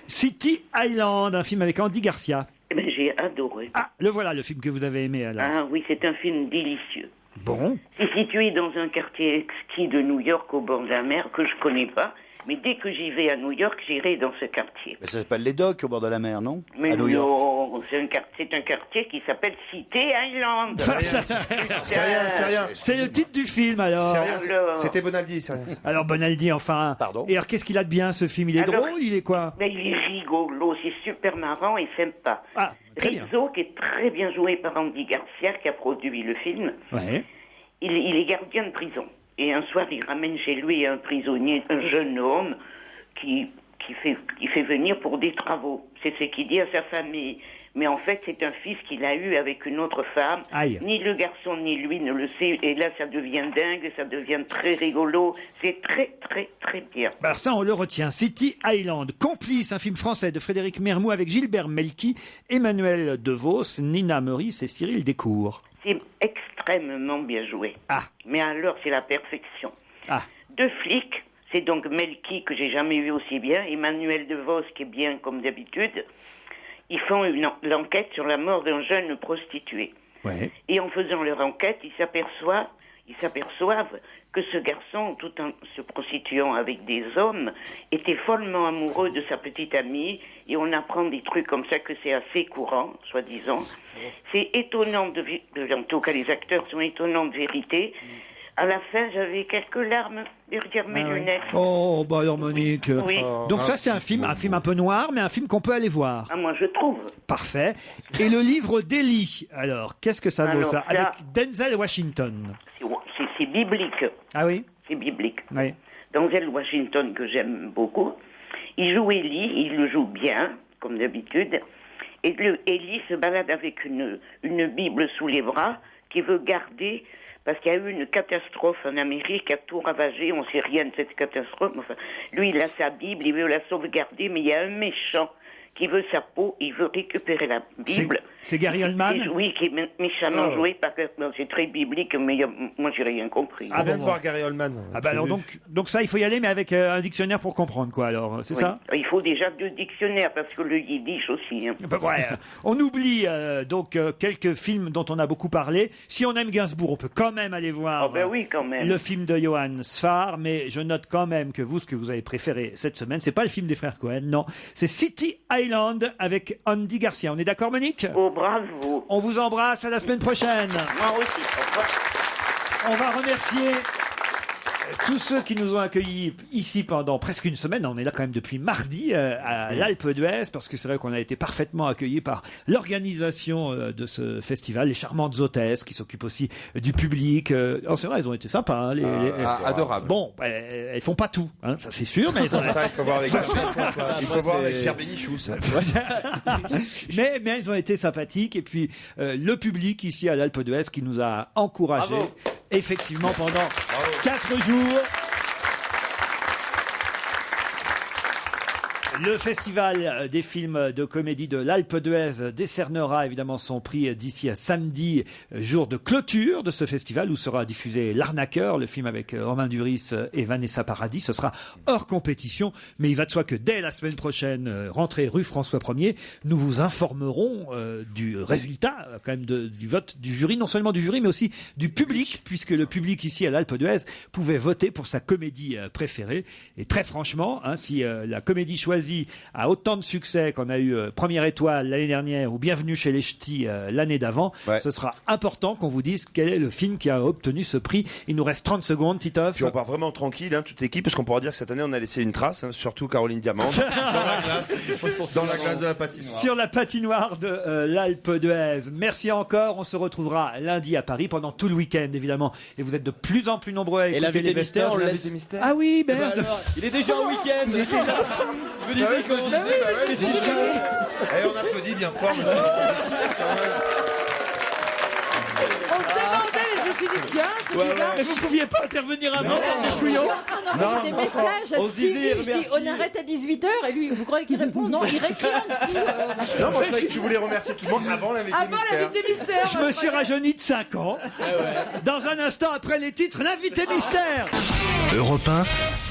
City Island, un film avec Andy Garcia. Eh ben, j'ai adoré. Ah, le voilà, le film que vous avez aimé alors. Ah oui, c'est un film délicieux. Bon. C'est situé dans un quartier exquis de New York, au bord de la mer, que je connais pas. Mais dès que j'y vais à New York, j'irai dans ce quartier. Mais ça s'appelle les Docks au bord de la mer, non? Mais à New York. non, c'est un quartier qui s'appelle City Island. C'est rien. C'est le titre du film alors. C'est rien. C'était Bonaldi, c'est rien. Alors Bonaldi, enfin. Pardon. Et alors qu'est-ce qu'il a de bien ce film? Il est drôle, il est quoi? Mais il est rigolo, c'est super marrant et sympa. Ah, très bien. Rizzo, qui est très bien joué par Andy Garcia, qui a produit le film. Ouais. Il est gardien de prison. Et un soir, il ramène chez lui un prisonnier, un jeune homme, qui qui fait venir pour des travaux. C'est ce qu'il dit à sa famille. Mais en fait, c'est un fils qu'il a eu avec une autre femme. Aïe. Ni le garçon ni lui ne le sait. Et là, ça devient dingue, ça devient très rigolo. C'est très, très, très bien. Alors ça, on le retient. City Island, Complice, un film français de Frédéric Mermoux avec Gilbert Melki, Emmanuel DeVos, Nina Meurice et Cyril Descours. C'est extrêmement bien joué. Ah. Mais alors, c'est la perfection. Ah. Deux flics, c'est donc Melki, que j'ai jamais vu aussi bien, Emmanuel DeVos, qui est bien comme d'habitude. Ils font l'enquête sur la mort d'un jeune prostitué. Ouais. Et en faisant leur enquête, ils s'aperçoivent que ce garçon, tout en se prostituant avec des hommes, était follement amoureux de sa petite amie. Et on apprend des trucs comme ça que c'est assez courant, soi-disant. C'est étonnant, en tout cas les acteurs sont étonnants de vérité. À la fin, j'avais quelques larmes derrière mes lunettes. Oh, bah alors Monique. Oui. Donc ça, c'est un film un peu noir, mais un film qu'on peut aller voir. Ah, moi, je trouve. Parfait. Et le livre d'Élie, alors, qu'est-ce que ça vaut, Alors, ça? ça- Avec Denzel Washington. C'est biblique. Ah oui? C'est biblique. Oui. Denzel Washington, que j'aime beaucoup, il joue Élie, il le joue bien, comme d'habitude. Et Élie se balade avec une Bible sous les bras qu'il veut garder, parce qu'il y a eu une catastrophe en Amérique, a tout ravagé, on ne sait rien de cette catastrophe. Enfin, lui, il a sa Bible, il veut la sauvegarder, mais il y a un méchant qui veut sa peau, il veut récupérer la Bible. C'est Gary Oldman? Oui, qui est méchamment joué, parce que c'est très biblique, mais moi, j'ai rien compris. Ah, bien de voir Gary Oldman. Ah bah alors donc ça, il faut y aller, mais avec un dictionnaire pour comprendre, quoi, alors, c'est Oui. ça? Il faut déjà 2 dictionnaires, parce que le yiddish aussi. Hein. Bah, ouais, on oublie donc quelques films dont on a beaucoup parlé. Si on aime Gainsbourg, on peut quand même aller voir oui, quand même. le film de Johann Sfar, mais je note quand même que vous, ce que vous avez préféré cette semaine, c'est pas le film des frères Cohen, non, c'est City Island avec Andy Garcia. On est d'accord, Monique? Oh, bravo. On vous embrasse, à la semaine prochaine. Moi aussi, au revoir. On va remercier tous ceux qui nous ont accueillis ici pendant presque une semaine. On est là quand même depuis mardi à l'Alpe d'Huez, parce que c'est vrai qu'on a été parfaitement accueillis par l'organisation de ce festival, les charmantes hôtesses qui s'occupent aussi du public. Oh, c'est vrai, elles ont été sympas. Hein, adorables. Bon, elles font pas tout, hein, ça c'est sûr, mais elles ont... Ça, il faut voir avec Pierre Bénichou, ça. mais elles ont été sympathiques. Et puis le public ici à l'Alpe d'Huez qui nous a encouragés, effectivement, pendant 4 jours. Le festival des films de comédie de l'Alpe d'Huez décernera évidemment son prix d'ici à samedi, jour de clôture de ce festival, où sera diffusé L'Arnaqueur, le film avec Romain Duris et Vanessa Paradis. Ce sera hors compétition, mais il va de soi que dès la semaine prochaine, rentrée rue François 1er, nous vous informerons du résultat quand même du vote du jury, non seulement du jury, mais aussi du public, puisque le public ici à l'Alpe d'Huez pouvait voter pour sa comédie préférée. Et très franchement, hein, si la comédie choisie a autant de succès qu'on a eu Première Étoile l'année dernière ou Bienvenue chez les Ch'tis l'année d'avant, ce sera important qu'on vous dise quel est le film qui a obtenu ce prix. Il nous reste 30 secondes, Titoff. Puis on part vraiment tranquille, hein, toute l'équipe, parce qu'on pourra dire que cette année on a laissé une trace, hein, surtout Caroline Diamant, dans la glace de la patinoire. Sur la patinoire de l'Alpe d'Huez. Merci encore. On se retrouvera lundi à Paris pendant tout le week-end, évidemment. Et vous êtes de plus en plus nombreux à écouter l'invité les mystère, best-of. on le laisse mystère. Ah oui, Eh ben merde. alors, il est déjà en week-end. Il est déjà... Je me disais qu'on disait, Et on applaudit bien fort, monsieur. On se demandait, je me suis dit, tiens, c'est bizarre. Mais vous pouviez pas intervenir avant, Je suis en train d'envoyer des messages à on se Stevie. disait, Je dis, merci. on arrête à 18h. Et lui, vous croyez qu'il répond? Non, il réclame. Non, moi je croyais que tu voulais remercier tout le monde avant l'invité Avant mystère. l'invité mystère. Je me suis rajeuni de 5 ans. Dans un instant, après les titres, l'invité mystère. Europe 1,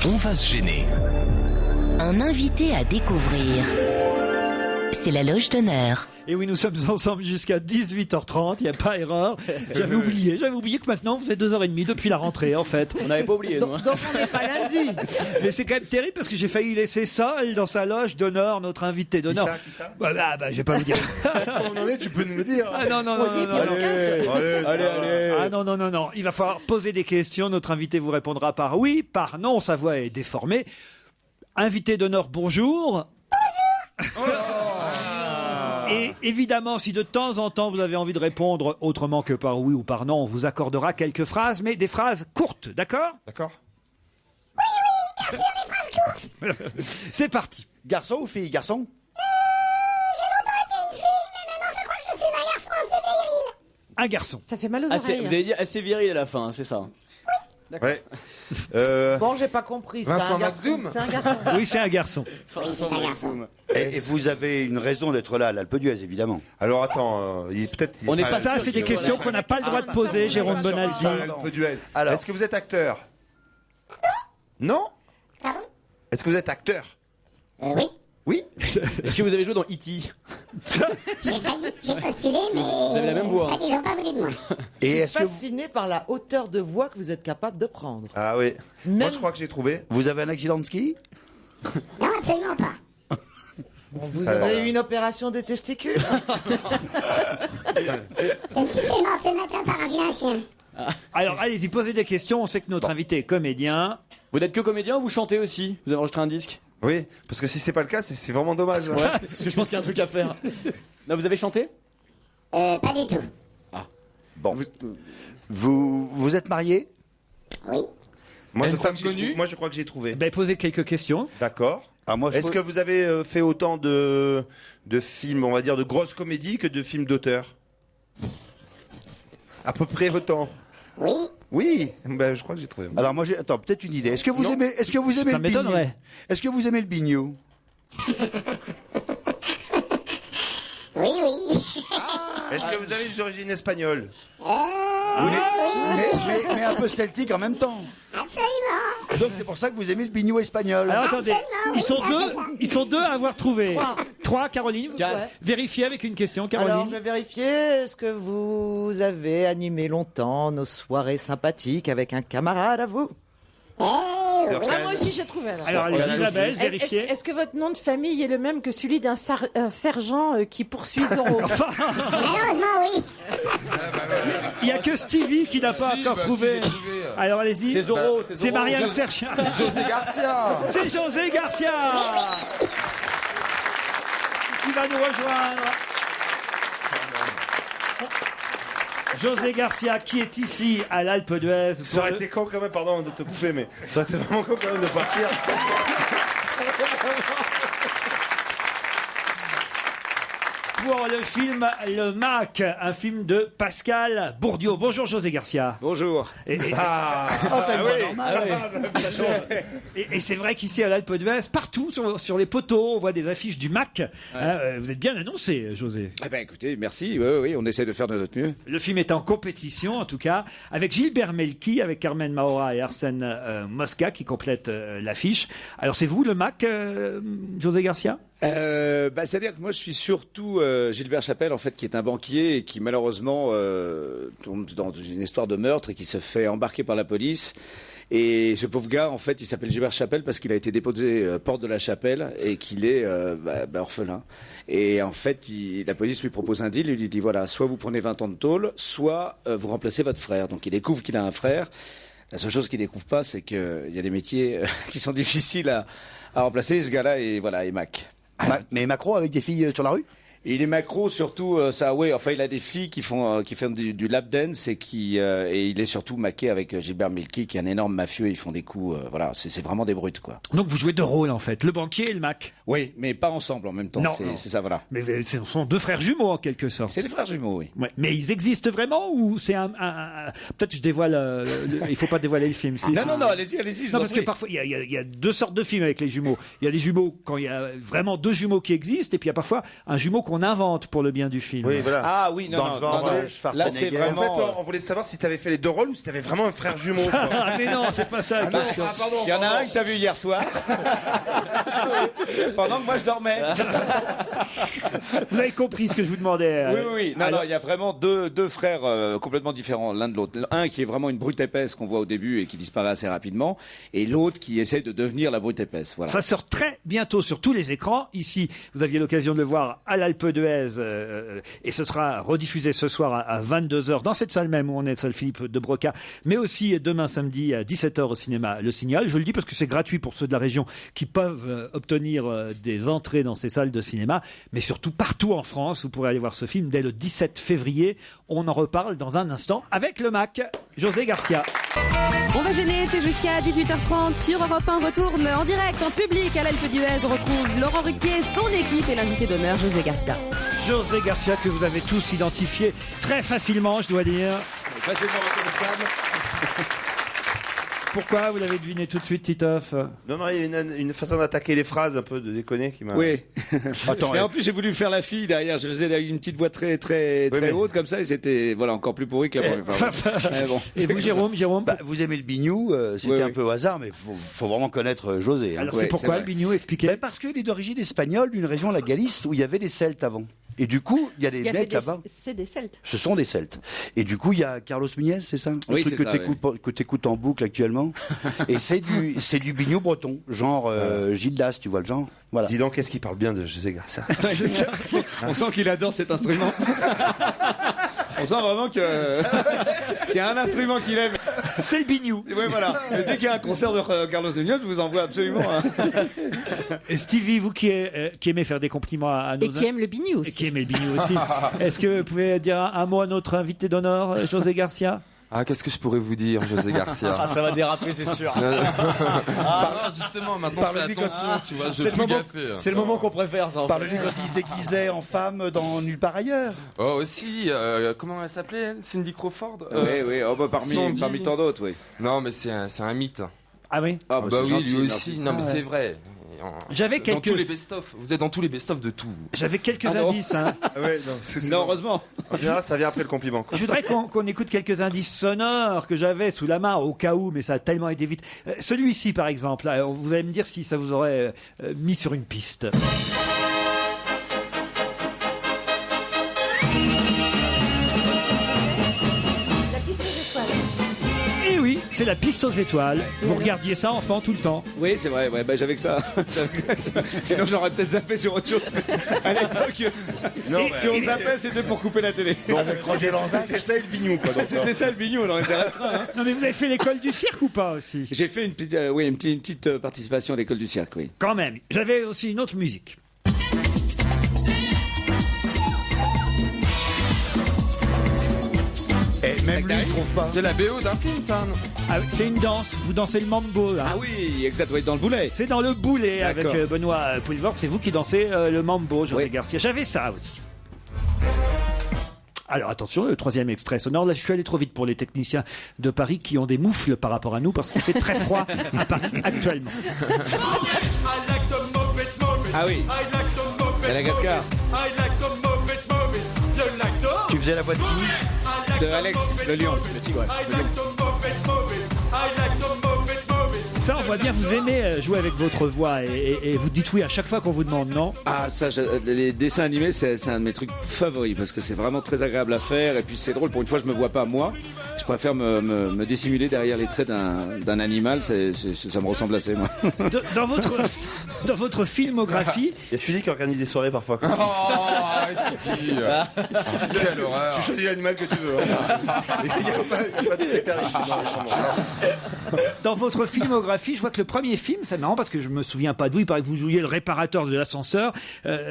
on va se gêner. Un invité à découvrir. C'est la loge d'honneur. Et oui, nous sommes ensemble jusqu'à 18h30, il n'y a pas erreur. J'avais oublié que maintenant vous êtes 2h30 depuis la rentrée en fait. On n'avait pas oublié, nous. Donc on n'est pas lundi. Mais c'est quand même terrible parce que j'ai failli laisser seul dans sa loge d'honneur notre invité d'honneur. Qui ça Bah, je vais pas vous dire. Comment on en est, tu peux nous le dire. Ah non. Allez. Ah non. Il va falloir poser des questions. Notre invité vous répondra par oui, par non. Sa voix est déformée. Invité d'honneur, bonjour. Et évidemment, si de temps en temps vous avez envie de répondre autrement que par oui ou par non, on vous accordera quelques phrases, mais des phrases courtes, d'accord? D'accord. Oui, merci, des phrases courtes. C'est parti. Garçon ou fille? Garçon? J'ai longtemps été une fille, mais maintenant je crois que je suis un garçon assez viril. Un garçon. Ça fait mal aux Assez- oreilles. vous avez dit assez viril à la fin, c'est ça? Ouais. Bon, j'ai pas compris. C'est Vincent un garçon. Maxoum. C'est un garçon. Oui, c'est un garçon. Et vous avez une raison d'être là à l'Alpe d'Huez, évidemment. Alors attends, peut-être. On n'est pas Ça, c'est des questions qu'on n'a pas le droit de poser, Jérôme Bonaldi. Alors, est-ce que vous êtes acteur? Non. Pardon? Est-ce que vous êtes acteur? Oui. Oui. Est-ce que vous avez joué dans E.T.? J'ai failli, j'ai postulé, mais. Vous avez la même voix, hein. En fait, ils n'ont pas voulu de moi. Et Je est-ce suis que fasciné par la hauteur de voix que vous êtes capable de prendre. Ah oui. Moi, Même- je crois que j'ai trouvé. vous avez un accident de ski? Non, absolument pas. Vous avez eu une opération des testicules? Je me suis fait mordre ce matin par un vilain chien. Alors, allez-y, posez des questions. On sait que notre invité est comédien. Vous n'êtes que comédien ou vous chantez aussi? Vous avez enregistré un disque? Oui, parce que si c'est pas le cas, c'est vraiment dommage. Ouais, parce que je pense qu'il y a un truc à faire. Là, vous avez chanté? Pas du tout. Bon. Vous êtes marié? Oui. Moi, Une je crois femme que j'ai connue? trou- moi, je crois que j'ai trouvé. Ben, posez quelques questions. D'accord. Ah, moi, je Est-ce trouve- que vous avez fait autant de films, on va dire, de grosses comédies que de films d'auteur? À peu près autant. Oui. Oui. Ben, je crois que j'ai trouvé. Alors moi, attends, peut-être une idée. Est-ce que vous Non. aimez Ça le bignou? m'étonnerait. Est-ce que vous aimez le bignou? Oui, oui. Est-ce que vous avez des origines espagnoles? Mais un peu celtique en même temps. Absolument. Donc c'est pour ça que vous aimez le bignou espagnol. Alors attendez, Absolument, ils sont oui, deux, ça. ils sont deux à avoir trouvé. Trois, Caroline. Quatre. Vérifiez avec une question, Alors, Caroline. je vais vérifier. Est-ce que vous avez animé longtemps nos soirées sympathiques avec un camarade à vous? Ah, moi aussi j'ai trouvé. Alors, allez, Isabelle, Est-ce vérifiez. est-ce que votre nom de famille est le même que celui d'un un sergent qui poursuit Zorro? Malheureusement, oui. Il n'y a que Stevie qui n'a pas Si, encore bah, si, trouvé. j'ai trouvé. Alors allez-y. C'est Zorro, C'est c'est Zorro. Marianne Serchin. José Garcia. C'est José Garcia qui va nous rejoindre. José Garcia qui est ici à l'Alpe d'Huez. Ça aurait été con quand même, pardon de te couper, mais ça aurait été vraiment con quand même de partir. Pour le film Le Mac, un film de Pascal Bourdieu. Bonjour José Garcia. Bonjour. Et c'est vrai qu'ici à l'Alpe d'Huez, partout sur les poteaux, on voit des affiches du Mac. Vous êtes bien annoncé, José. Eh ben écoutez, merci. Oui, on essaie de faire de notre mieux. Le film est en compétition, en tout cas, avec Gilbert Melki, avec Carmen Maura et Arsène Mosca qui complètent l'affiche. Alors c'est vous le Mac, José Garcia? C'est-à-dire que moi je suis surtout Gilbert Chapelle en fait qui est un banquier et qui malheureusement tombe dans une histoire de meurtre et qui se fait embarquer par la police. Et ce pauvre gars en fait il s'appelle Gilbert Chapelle parce qu'il a été déposé porte de la Chapelle et qu'il est orphelin. Et en fait la police lui propose un deal, il lui dit voilà, soit vous prenez 20 ans de tôle, soit vous remplacez votre frère. Donc il découvre qu'il a un frère. La seule chose qu'il découvre pas c'est qu'il y a des métiers qui sont difficiles à remplacer. Ce gars-là est Mac. Mais Macron avec des filles sur la rue? Il est macro surtout il a des filles qui font du lap dance et il est surtout maqué avec Gilbert Melki qui est un énorme mafieux, ils font des coups c'est vraiment des brutes quoi. Donc vous jouez deux rôles en fait, le banquier et le Mac. Oui, mais pas ensemble en même temps, Non. c'est ça voilà. Mais ce sont deux frères jumeaux en quelque sorte. C'est des frères jumeaux, oui. Ouais. Mais ils existent vraiment ou c'est peut-être je dévoile il faut pas dévoiler le film. Non, allez-y. Non, parce que parfois il y a deux sortes de films avec les jumeaux. Il y a les jumeaux quand il y a vraiment deux jumeaux qui existent et puis il y a parfois un jumeau qu'on invente pour le bien du film. Oui, voilà. Ah oui, non. Là c'est vraiment. En fait, on voulait savoir si tu avais fait les deux rôles ou si tu avais vraiment un frère jumeau. quoi. Mais non, c'est pas ça. Pardon. Il y en a un que t'as vu hier soir. Pendant que moi je dormais. Vous avez compris ce que je vous demandais. Oui. Non, il y a vraiment deux frères complètement différents l'un de l'autre. Un qui est vraiment une brute épaisse qu'on voit au début et qui disparaît assez rapidement, et l'autre qui essaie de devenir la brute épaisse. Voilà. Ça sort très bientôt sur tous les écrans. Ici, vous aviez l'occasion de le voir à l'Alpe d'Huez et ce sera rediffusé ce soir à 22h dans cette salle même où on est, salle Philippe de Broca, mais aussi demain samedi à 17h au cinéma Le Signal. Je le dis parce que c'est gratuit pour ceux de la région qui peuvent obtenir des entrées dans ces salles de cinéma, mais surtout partout en France, vous pourrez aller voir ce film dès le 17 février. On en reparle dans un instant avec le Mac. José Garcia. On va gêner, c'est jusqu'à 18h30 sur Europe 1. Retourne en direct, en public à l'Alpe d'Huez. On retrouve Laurent Ruquier, son équipe et l'invité d'honneur José Garcia. José Garcia que vous avez tous identifié très facilement, je dois dire. Facilement reconnaissable. Pourquoi vous l'avez deviné tout de suite, Titoff? Non, il y a une façon d'attaquer les phrases un peu de déconner qui m'a. Oui. Et en plus, j'ai voulu faire la fille derrière. Je faisais une petite voix très haute comme ça, et c'était encore plus pourri que la première fois. Bon. Et vous, Jérôme Vous aimez le bignou, c'était un peu au hasard, mais faut vraiment connaître José. Alors c'est pourquoi le bignou, expliquez. Parce qu'il est d'origine espagnole, d'une région, la Galice, où il y avait des Celtes avant. Et du coup, il y a des mecs là-bas. C'est des Celtes. Ce sont des Celtes. Et du coup, il y a Carlos Muniez, c'est ça? Oui, le truc que tu écoutes en boucle actuellement. Et c'est du bignou breton, genre Gilles Das, tu vois le genre. Voilà. Dis donc, qu'est-ce qu'il parle bien de José Garcia? On sent qu'il adore cet instrument. On sent vraiment que c'est un instrument qu'il aime. C'est le bignou. Oui, voilà. Et dès qu'il y a un concert de Carlos Nunez, je vous envoie absolument. Et Stevie, vous qui aimez faire des compliments à nos... Et qui aime le bignou aussi. Et qui aime le bignou aussi. Est-ce que vous pouvez dire un mot à notre invité d'honneur, José Garcia? Ah, qu'est-ce que je pourrais vous dire, José Garcia? Ah, ça va déraper, c'est sûr. Non, justement, maintenant, fais attention, tu vois, je c'est plus le moment, gaffer. c'est le moment qu'on préfère, ça. Parle-lui quand il se déguisait en femme dans Nulle part ailleurs. Oh, aussi, comment elle s'appelait, elle? Cindy Crawford? Oui, parmi tant d'autres, oui. Non, mais c'est un mythe. Ah oui? Bah oui, lui aussi. Non, mais c'est vrai. J'avais dans tous les best-of. Vous êtes dans tous les best-of de tout. J'avais quelques indices. Hein. Non, heureusement. En général, ça vient après le compliment. Je voudrais qu'on écoute quelques indices sonores que j'avais sous la main au cas où, mais ça a tellement été vite. Celui-ci, par exemple, là, vous allez me dire si ça vous aurait mis sur une piste. Et oui, c'est la piste aux étoiles. Vous regardiez ça, enfant, tout le temps? Oui, c'est vrai, j'avais que ça. Sinon, j'aurais peut-être zappé sur autre chose. À l'époque, si on zappait, c'était pour couper la télé. C'était ça le bignou, quoi. C'était ça le bignou, on en était restreint. Hein. Non, mais vous avez fait l'école du cirque ou pas aussi? J'ai fait une petite participation à l'école du cirque, oui. Quand même. J'avais aussi une autre musique. Et même lui, il trouve pas. C'est la BO d'un film, ça. Ah, c'est une danse. Vous dansez le mambo, là. Ah oui, exact, dans le boulet. C'est dans le boulet avec D'accord. Benoît Poulvord. C'est vous qui dansez le mambo, José Garcia. J'avais ça aussi. Alors attention, le troisième extrait sonore. Là, je suis allé trop vite pour les techniciens de Paris qui ont des moufles par rapport à nous parce qu'il fait très froid à Paris actuellement. Ah oui. Madagascar. Tu faisais la voix de qui? De Alex, le lion, le tigre. Ça, on voit bien, vous aimez jouer avec votre voix et vous dites oui à chaque fois qu'on vous demande, non? Ah, ça, les dessins animés, c'est un de mes trucs favoris parce que c'est vraiment très agréable à faire et puis c'est drôle. Pour une fois, je me vois pas moi. Je préfère me dissimuler derrière les traits d'un animal. Ça me ressemble assez, moi. Dans votre filmographie, il y a celui qui organise des soirées parfois. Oh, arrête, Titi. Quelle horreur. Tu choisis l'animal que tu veux. Il n'y a pas de secteur ici. Dans votre filmographie, je vois que le premier film, c'est marrant parce que je me souviens pas de vous, il paraît que vous jouiez le réparateur de l'ascenseur.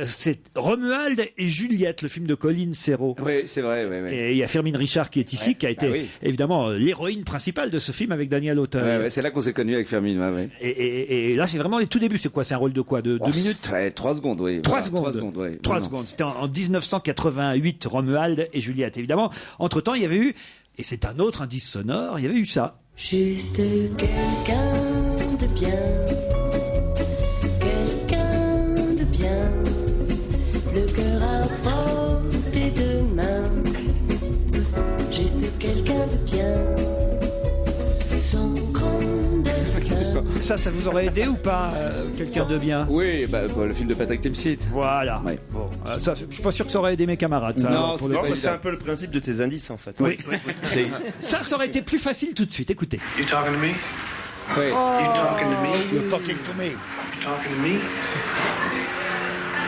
C'est Romuald et Juliette, le film de Colline Serrault. Oui, c'est vrai. Oui. Et il y a Firmin Richard qui est ici, qui a été évidemment l'héroïne principale de ce film avec Daniel Auteuil. Ouais, c'est là qu'on s'est connus avec Firmin. Ouais. Et là, c'est vraiment les tout débuts. C'est quoi? C'est un rôle de quoi? De 2 minutes? 3 secondes, oui. 3 secondes. 3 secondes. C'était en 1988, Romuald et Juliette. Évidemment, entre-temps, il y avait eu, et c'est un autre indice sonore, il y avait eu ça. Juste quelqu'un de bien, quelqu'un de bien, le cœur à portée de main, juste quelqu'un de bien, sans grand destin. Ça vous aurait aidé ou pas, quelqu'un de bien? Oui, le film de Patrick Timsit. Voilà. Ouais. Bon, ça, je suis pas sûr que ça aurait aidé mes camarades. Ça, non, c'est un peu le principe de tes indices en fait. Oui. Ça aurait été plus facile tout de suite. Écoutez. You talking to me? Oui. You talking to me? You're talking to me. You talking to me?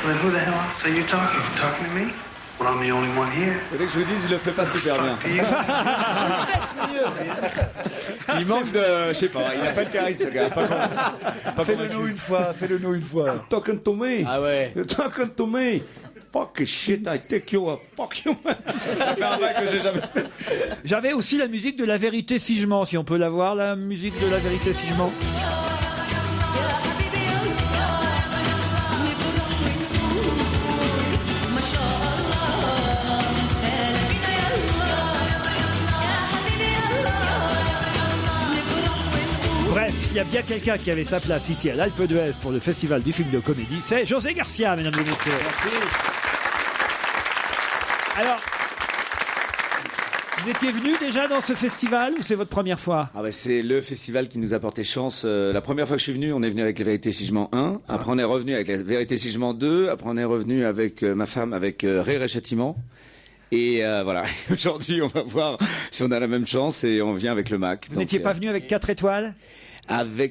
Well, who the hell else are you talking? You talking to me? Well, I'm the only one here. Vous voulez que je vous dise, il le fait pas super bien. Il manque de, je sais pas, il a pas de charisme, ce gars. Fais-le nous une fois. Talking to me. Ah ouais. Talking to me. fuck shit, I take you a fuck you. Ça fait un bail que j'ai jamais fait. J'avais aussi la musique de La Vérité si je mens, si on peut la voir, la musique de La Vérité si je mens. Bref, s'il y a bien quelqu'un qui avait sa place ici à l'Alpe d'Huez pour le Festival du film de comédie, c'est José Garcia, mesdames et messieurs. Merci. Alors, vous étiez venu déjà dans ce festival ou c'est votre première fois? Ah bah c'est le festival qui nous a porté chance. La première fois que je suis venu, on est venu avec La Vérité si je mens 1. Après on est revenu avec La Vérité si je mens 2. Après on est revenu avec ma femme avec Rire et Châtiment. Et voilà, aujourd'hui on va voir si on a la même chance et on vient avec le MAC. Vous n'étiez pas venu avec 4 étoiles?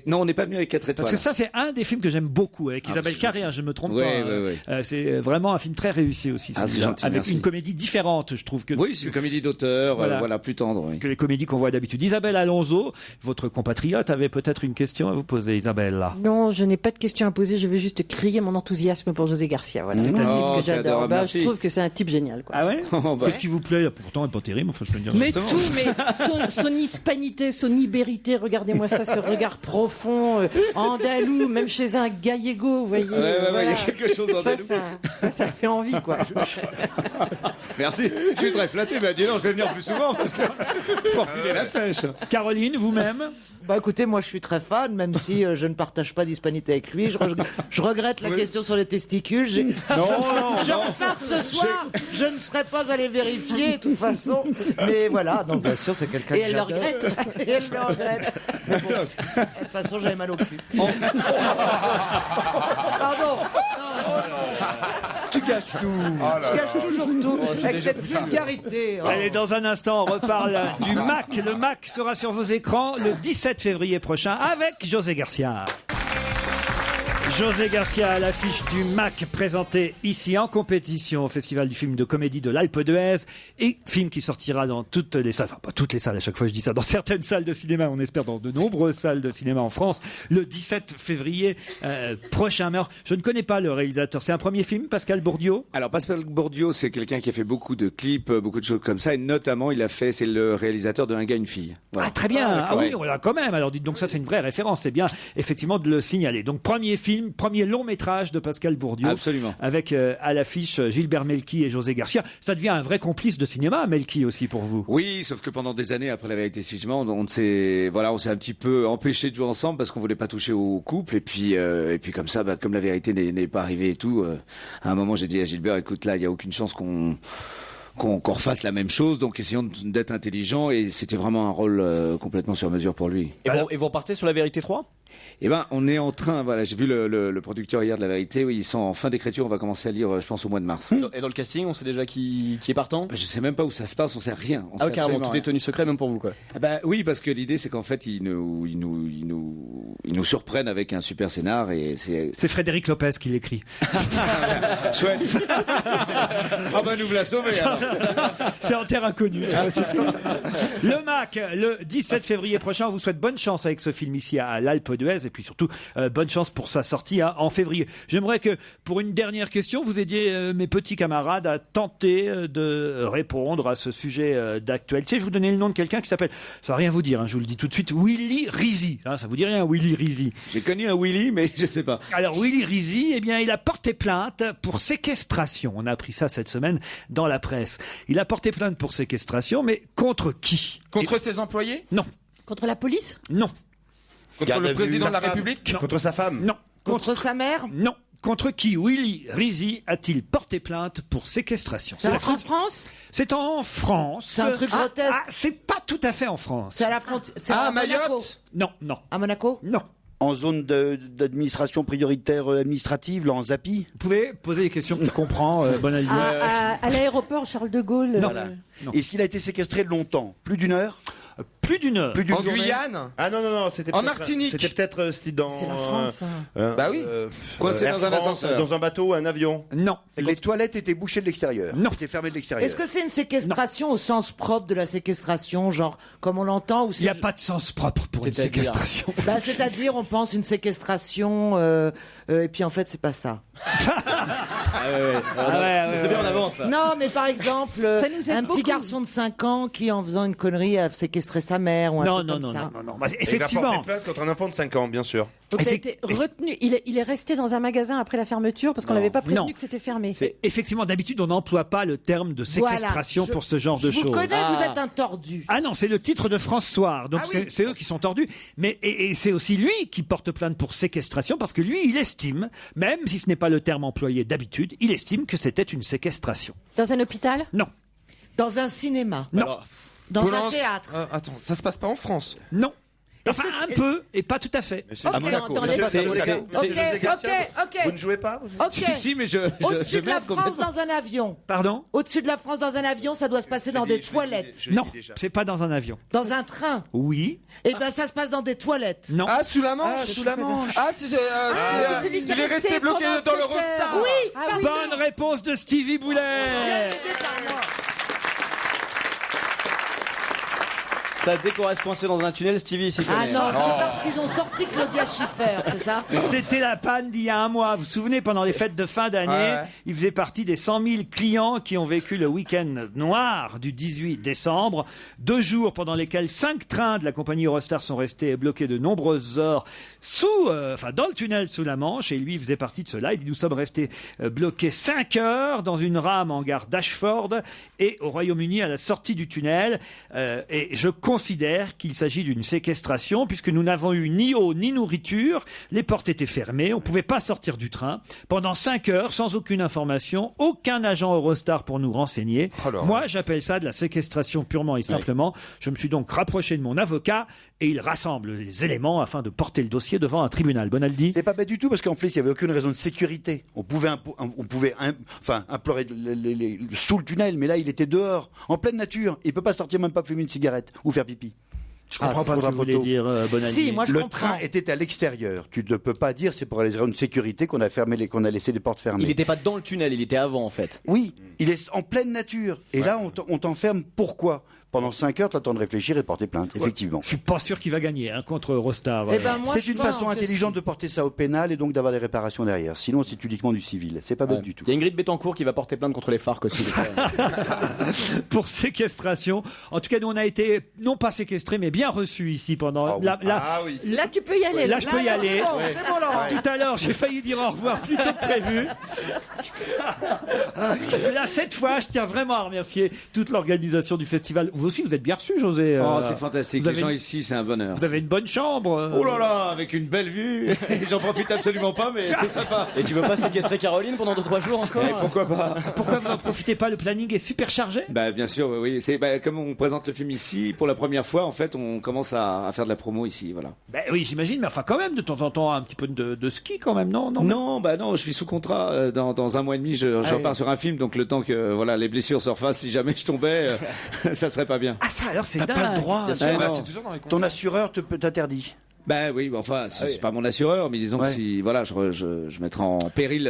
Non, on n'est pas venu avec 4 étoiles. Parce que ça, c'est un des films que j'aime beaucoup, avec Isabelle Carré, je me trompe pas. C'est vraiment un film très réussi aussi. C'est gentil, avec merci. une comédie différente, je trouve. Oui, c'est une comédie d'auteur, voilà, plus tendre. Oui. Que les comédies qu'on voit d'habitude. Isabelle Alonso, votre compatriote, avait peut-être une question à vous poser, Isabelle. Là. Non, je n'ai pas de question à poser, je veux juste crier mon enthousiasme pour José Garcia. Voilà. C'est un type que j'adore. Je trouve que c'est un type génial. Quoi. Ah ouais Qu'est-ce qui vous plaît? Pourtant, il n'est pas terrible, enfin, je peux le dire. Mais tout, mais son hispanité, son ibérité, regardez-moi ça, ce regard profond. Andalou, même chez un gallego, vous voyez. Il y a quelque chose d'andalou. Ça fait envie, quoi. Merci, je suis très flatté. Mais dis donc, je vais venir plus souvent parce que pour filer la pêche. Caroline, vous-même? Bah écoutez, moi je suis très fan, même si je ne partage pas d'hispanité avec lui. Je regrette la question sur les testicules. Je repars ce soir, je ne serais pas allé vérifier de toute façon. Mais voilà, donc bien sûr c'est quelqu'un Et que elle le j'adore. regrette. Et elle le regrette. Mais bon, de toute façon j'avais mal au cul. Pardon. Tu gâches tout. Je gâche toujours tout, avec cette vulgarité. Allez, dans un instant, on reparle du MAC. Le MAC sera sur vos écrans le 17 février prochain avec José Garcia. José Garcia à l'affiche du MAC présenté ici en compétition au Festival du film de comédie de l'Alpe d'Huez et film qui sortira dans toutes les salles, enfin pas toutes les salles à chaque fois je dis ça, dans certaines salles de cinéma, on espère dans de nombreuses salles de cinéma en France le 17 février prochain. Mais alors, je ne connais pas le réalisateur, c'est un premier film, Pascal Bourdiau? Alors Pascal Bourdiau, c'est quelqu'un qui a fait beaucoup de clips, beaucoup de choses comme ça, et notamment c'est le réalisateur de Un gars, une fille. Voilà. Ah très bien, oui, on l'a quand même, alors dites donc ça c'est une vraie référence, c'est bien effectivement de le signaler. Donc premier film, premier long métrage de Pascal Bourdiau. Absolument. Avec à l'affiche Gilbert Melki et José Garcia. Ça devient un vrai complice de cinéma, Melki aussi pour vous. Oui, sauf que pendant des années après La Vérité si je mens, on s'est un petit peu empêché de jouer ensemble parce qu'on voulait pas toucher au couple et puis comme ça, comme La Vérité n'est pas arrivée et tout, à un moment j'ai dit à Gilbert, écoute là, il y a aucune chance qu'on refasse la même chose, donc essayons d'être intelligents, et c'était vraiment un rôle complètement sur mesure pour lui. Et vous repartez sur La Vérité 3 ? Eh ben, on est en train, voilà, j'ai vu le producteur hier de La Vérité, oui, ils sont en fin d'écriture, on va commencer à lire, je pense, au mois de mars. Et dans le casting, on sait déjà qui est partant ? Je sais même pas où ça se passe, on sait rien. Ah, carrément, tout est tenu secret, même pour vous, quoi. Bah oui, parce que l'idée, c'est qu'en fait, ils nous surprennent avec un super scénar, et c'est Frédéric Lopez qui l'écrit. Chouette. Ah bah, nous l'a sauvé, alors. C'est en terre inconnue. Le MAC, le 17 février prochain, on vous souhaite bonne chance avec ce film ici à l'Alpe d'Huez, et puis surtout bonne chance pour sa sortie en février. J'aimerais que pour une dernière question, vous aidiez mes petits camarades à tenter de répondre à ce sujet d'actualité. Je vais vous donner le nom de quelqu'un qui s'appelle, ça va rien vous dire, je vous le dis tout de suite, Willy Rizy. Ça vous dit rien, Willy Rizy? J'ai connu un Willy, mais je sais pas. Alors Willy Rizy, eh bien, il a porté plainte pour séquestration. On a appris ça cette semaine dans la presse. Il a porté plainte pour séquestration, mais contre qui? Contre ses employés? Non. Contre la police? Non. Contre le président de la République? Non. Contre sa femme? Non. Contre sa mère? Non. Contre qui Willy Rizy a-t-il porté plainte pour séquestration? C'est en France? C'est en France. C'est un truc grotesque. C'est pas tout à fait en France. C'est à la frontière. Ah, Mayotte? Non, non. À Monaco? Non. En zone d'administration prioritaire administrative, là, en Zappy? Vous pouvez poser des questions que je comprends, Bonaldi. À l'aéroport Charles de Gaulle. Non. Voilà. Est-ce qu'il a été séquestré longtemps? Plus d'une heure? Plus d'une heure. Plus d'une En journée. Guyane? Ah non, c'était En peut-être- Martinique? C'était peut-être dans. C'est la France. Bah oui. Coincé Air dans un France, ascenseur. dans un bateau, un avion. Non. Les toilettes étaient bouchées de l'extérieur. Non. Étaient fermées de l'extérieur. Est-ce que c'est une séquestration au sens propre de la séquestration, genre comme on l'entend, ou Il n'y a pas de sens propre pour une C'est-à-dire séquestration. Bah, c'est-à-dire, on pense une séquestration, et puis en fait, c'est pas ça. C'est bien, on avance. là. Non, mais par exemple, Ça nous aide un beaucoup. petit garçon de 5 ans qui, en faisant une connerie, a séquestré sa mère ou un Non, truc non, comme non, ça. non. Bah, Et il va effectivement. porter plainte contre un enfant de 5 ans, bien sûr. Donc il a été retenu. Il est resté dans un magasin après la fermeture parce qu'on l'avait pas prévenu Non. que c'était fermé. Effectivement, d'habitude, on n'emploie pas le terme de séquestration Voilà. pour ce genre de Je vous choses. connais, vous êtes un tordu. Ah non, c'est le titre de France Soir. Donc Ah oui. c'est eux qui sont tordus. Mais et c'est aussi lui qui porte plainte pour séquestration parce que lui, il estime, même si ce n'est pas le terme employé d'habitude, il estime que c'était une séquestration. Dans un hôpital? Non. Dans un cinéma. Non. Dans un Bolance- théâtre. Attends, ça se passe pas en France? Non. Enfin, un peu, et pas tout à fait. À Monaco. dans les- C'est à Monaco. Ok. Vous ne jouez pas Ok. Si, mais je Au-dessus de la merde France complètement. dans un avion. Pardon? Au-dessus de la France dans un avion, ça doit se passer dans des toilettes. Non, c'est pas dans un avion. Dans un train. Oui. Eh ben, ça se passe dans des toilettes. Non. Ah, sous la Manche? Ah, sous la Manche. Ah, c'est celui qui il est resté bloqué pendant dans 7 l'Eurostar. heures. Oui, Ah parce oui. que- Bonne réponse de Stevie Boulet. Bien aidé par moi. Ça, dès qu'on reste coincé dans un tunnel, Stevie, s'y Ah connaît. non, c'est parce qu'ils ont sorti Claudia Schiffer, c'est ça? C'était la panne d'il y a un mois. Vous vous souvenez, pendant les fêtes de fin d'année, Ouais. il faisait partie des 100 000 clients qui ont vécu le week-end noir du 18 décembre. 2 jours pendant lesquels 5 trains de la compagnie Eurostar sont restés bloqués de nombreuses heures dans le tunnel sous la Manche. Et lui, il faisait partie de cela. Il dit, nous sommes restés bloqués 5 heures dans une rame en gare d'Ashford et au Royaume-Uni à la sortie du tunnel. Et je considère qu'il s'agit d'une séquestration puisque nous n'avons eu ni eau ni nourriture. Les portes étaient fermées. On ne pouvait pas sortir du train. Pendant 5 heures, sans aucune information, aucun agent Eurostar pour nous renseigner. Moi, j'appelle ça de la séquestration purement et simplement. Je me suis donc rapproché de mon avocat et il rassemble les éléments afin de porter le dossier devant un tribunal. Bonaldi. C'est pas bête du tout parce qu'en fait, il n'y avait aucune raison de sécurité. On pouvait implorer sous le tunnel, mais là, il était dehors, en pleine nature. Il peut pas sortir, même pas fumer une cigarette ou faire pipi. Je comprends pas ce que vous voulez dire, Bonaldi. Si, moi je Le comprends. train était à l'extérieur. Tu ne peux pas dire c'est pour les raisons de sécurité qu'on a qu'on a laissé des portes fermées. Il n'était pas dans le tunnel, il était avant en fait. Oui, il est en pleine nature. Et là, on t'enferme. Pourquoi? Pendant 5 heures, tu as le temps de réfléchir et de porter plainte, effectivement. Je suis pas sûr qu'il va gagner contre Eurostar. Eh ben, moi, C'est je une pense façon que intelligente de porter ça au pénal et donc d'avoir des réparations derrière. Sinon, c'est uniquement du civil. C'est pas bête du tout. Il y a Ingrid Betancourt qui va porter plainte contre les FARC aussi. Pour séquestration. En tout cas, nous, on a été, non pas séquestrés, mais bien reçus ici pendant... oui. Là, tu peux y aller. Là, je peux y aller. C'est bon, Laurent. Tout à l'heure, j'ai failli dire au revoir plus tôt que prévu. Là, cette fois, je tiens vraiment à remercier toute l'organisation du festival. Vous aussi, vous êtes bien reçus, José. Oh, c'est fantastique. vous Les avez gens une- ici, c'est un bonheur. Vous avez une bonne chambre. Oh là là, avec une belle vue. J'en profite absolument pas, mais c'est sympa. Et tu veux pas séquestrer Caroline pendant 2-3 jours encore? Et pourquoi pas? Pourquoi vous n'en profitez pas? Le planning est super chargé. Bah bien sûr, oui. C'est comme on présente le film ici pour la première fois. En fait, on commence à faire de la promo ici, voilà. Ben oui, j'imagine, mais enfin quand même, de temps en temps, un petit peu de ski quand même, non? Non, je suis sous contrat. Dans un mois et demi, je repars sur un film, donc le temps que les blessures se refassent, si jamais je tombais, ça serait pas bien. Ah ça, alors c'est T'as dingue. pas le droit. Bien sûr. Non. C'est toujours dans les Ton assureur t'interdit. Bah oui, enfin, c'est pas mon assureur, mais disons que si, je mettrai en péril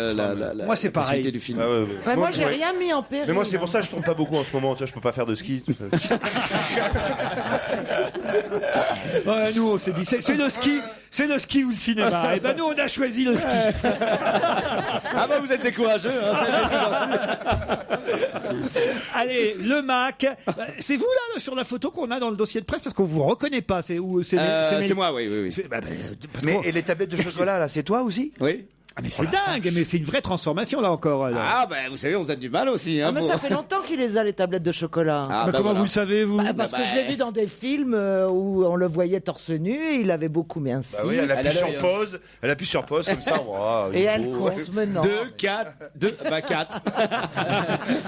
Moi, c'est la possibilité pareil. du film. Ouais, moi, j'ai rien mis en péril. Mais moi, c'est pour ça que je tombe pas beaucoup en ce moment. Tu vois, je peux pas faire de ski. Ouais, nous, on s'est dit, c'est le ski ou le cinéma. Et ben nous, on a choisi le ski. Ah bah vous êtes décourageux, hein, ça j'ai toujours su. Allez, le Mac. C'est vous là sur la photo qu'on a dans le dossier de presse parce qu'on vous reconnaît pas. C'est où? C'est moi, oui. Mais et les tablettes de chocolat, là, c'est toi aussi? Oui. Ah, mais c'est dingue, mais c'est une vraie transformation là encore. là. Ah bah vous savez, on se donne du mal aussi. Hein, Ah, mais ça fait longtemps qu'il les a, les tablettes de chocolat. Ah, Bah, bah, comment voilà. vous le savez, vous? Parce que je l'ai vu dans des films où on le voyait torse nu et il avait beaucoup mis ainsi. Bah oui, elle appuie sur l'œil, hein. pause. Elle appuie sur pause comme ça. Wow, il Et est elle beau. compte maintenant. 4.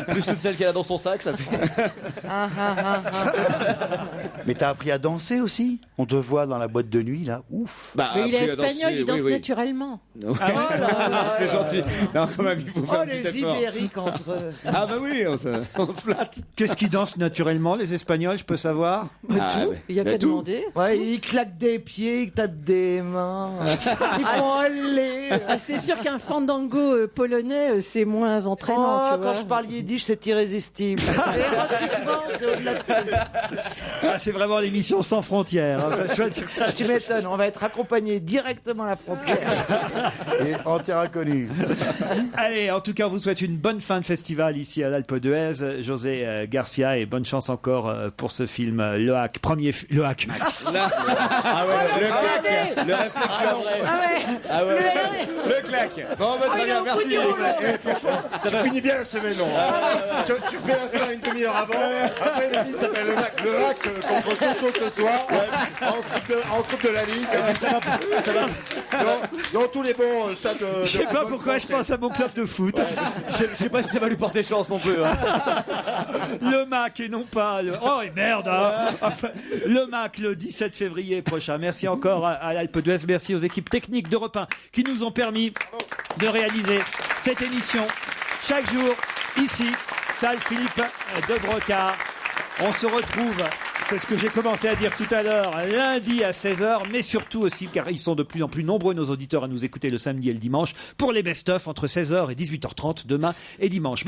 Plus toutes celles qu'elle a dans son sac, ça fait. Mais t'as appris à danser aussi? On te voit dans la boîte de nuit, là. Ouf. Bah, Mais il est après, à danser, espagnol, il danse oui. naturellement. Non. Ah ouais, C'est gentil. Non, quand même, il faut faire Oh, un petit les effort. Ibériques entre eux. Ah bah oui, on se flatte. Qu'est-ce qu'ils dansent naturellement, les Espagnols, je peux savoir? Tout, il y a qu'à demander. Ouais, ils claquent des pieds, ils tapent des mains. Ils font aller. Ah, c'est sûr qu'un fandango polonais, c'est moins entraînant. Oh, tu vois. quand je parle yiddish, c'est irrésistible. Érotiquement, c'est au-delà de Ah, c'est vraiment l'émission sans frontières. Hein. Ça, je dois dire ça. Tu m'étonnes, on va être accompagné directement à la frontière. Et en terre inconnue. Allez, en tout cas, on vous souhaite une bonne fin de festival ici à l'Alpe d'Huez, José Garcia, et bonne chance encore pour ce film Le Hack. Le Hack. Ah ouais, le claque. Le réflexe Ah ouais. Le claque. Bon, bah, très bien, merci. Franchement, ça finit bien la semaine. Tu fais la fin une demi-heure avant. Après, le film s'appelle Le Hack contre Sochaux ce soir. En coupe de la Ligue. Ça va. Dans tous les bons stades. Je sais pas pourquoi je pense à mon club de foot. Je sais pas si ça va lui porter chance non plus. Hein. Le MAC et non pas le... Oh et merde hein. Enfin, le MAC le 17 février prochain. Merci encore à l'Alpe d'Huez. Merci aux équipes techniques d'Europe 1 qui nous ont permis de réaliser cette émission chaque jour ici, salle Philippe de Brocard. On se retrouve, c'est ce que j'ai commencé à dire tout à l'heure, lundi à 16h, mais surtout aussi, car ils sont de plus en plus nombreux, nos auditeurs, à nous écouter le samedi et le dimanche, pour les best-of entre 16h et 18h30, demain et dimanche.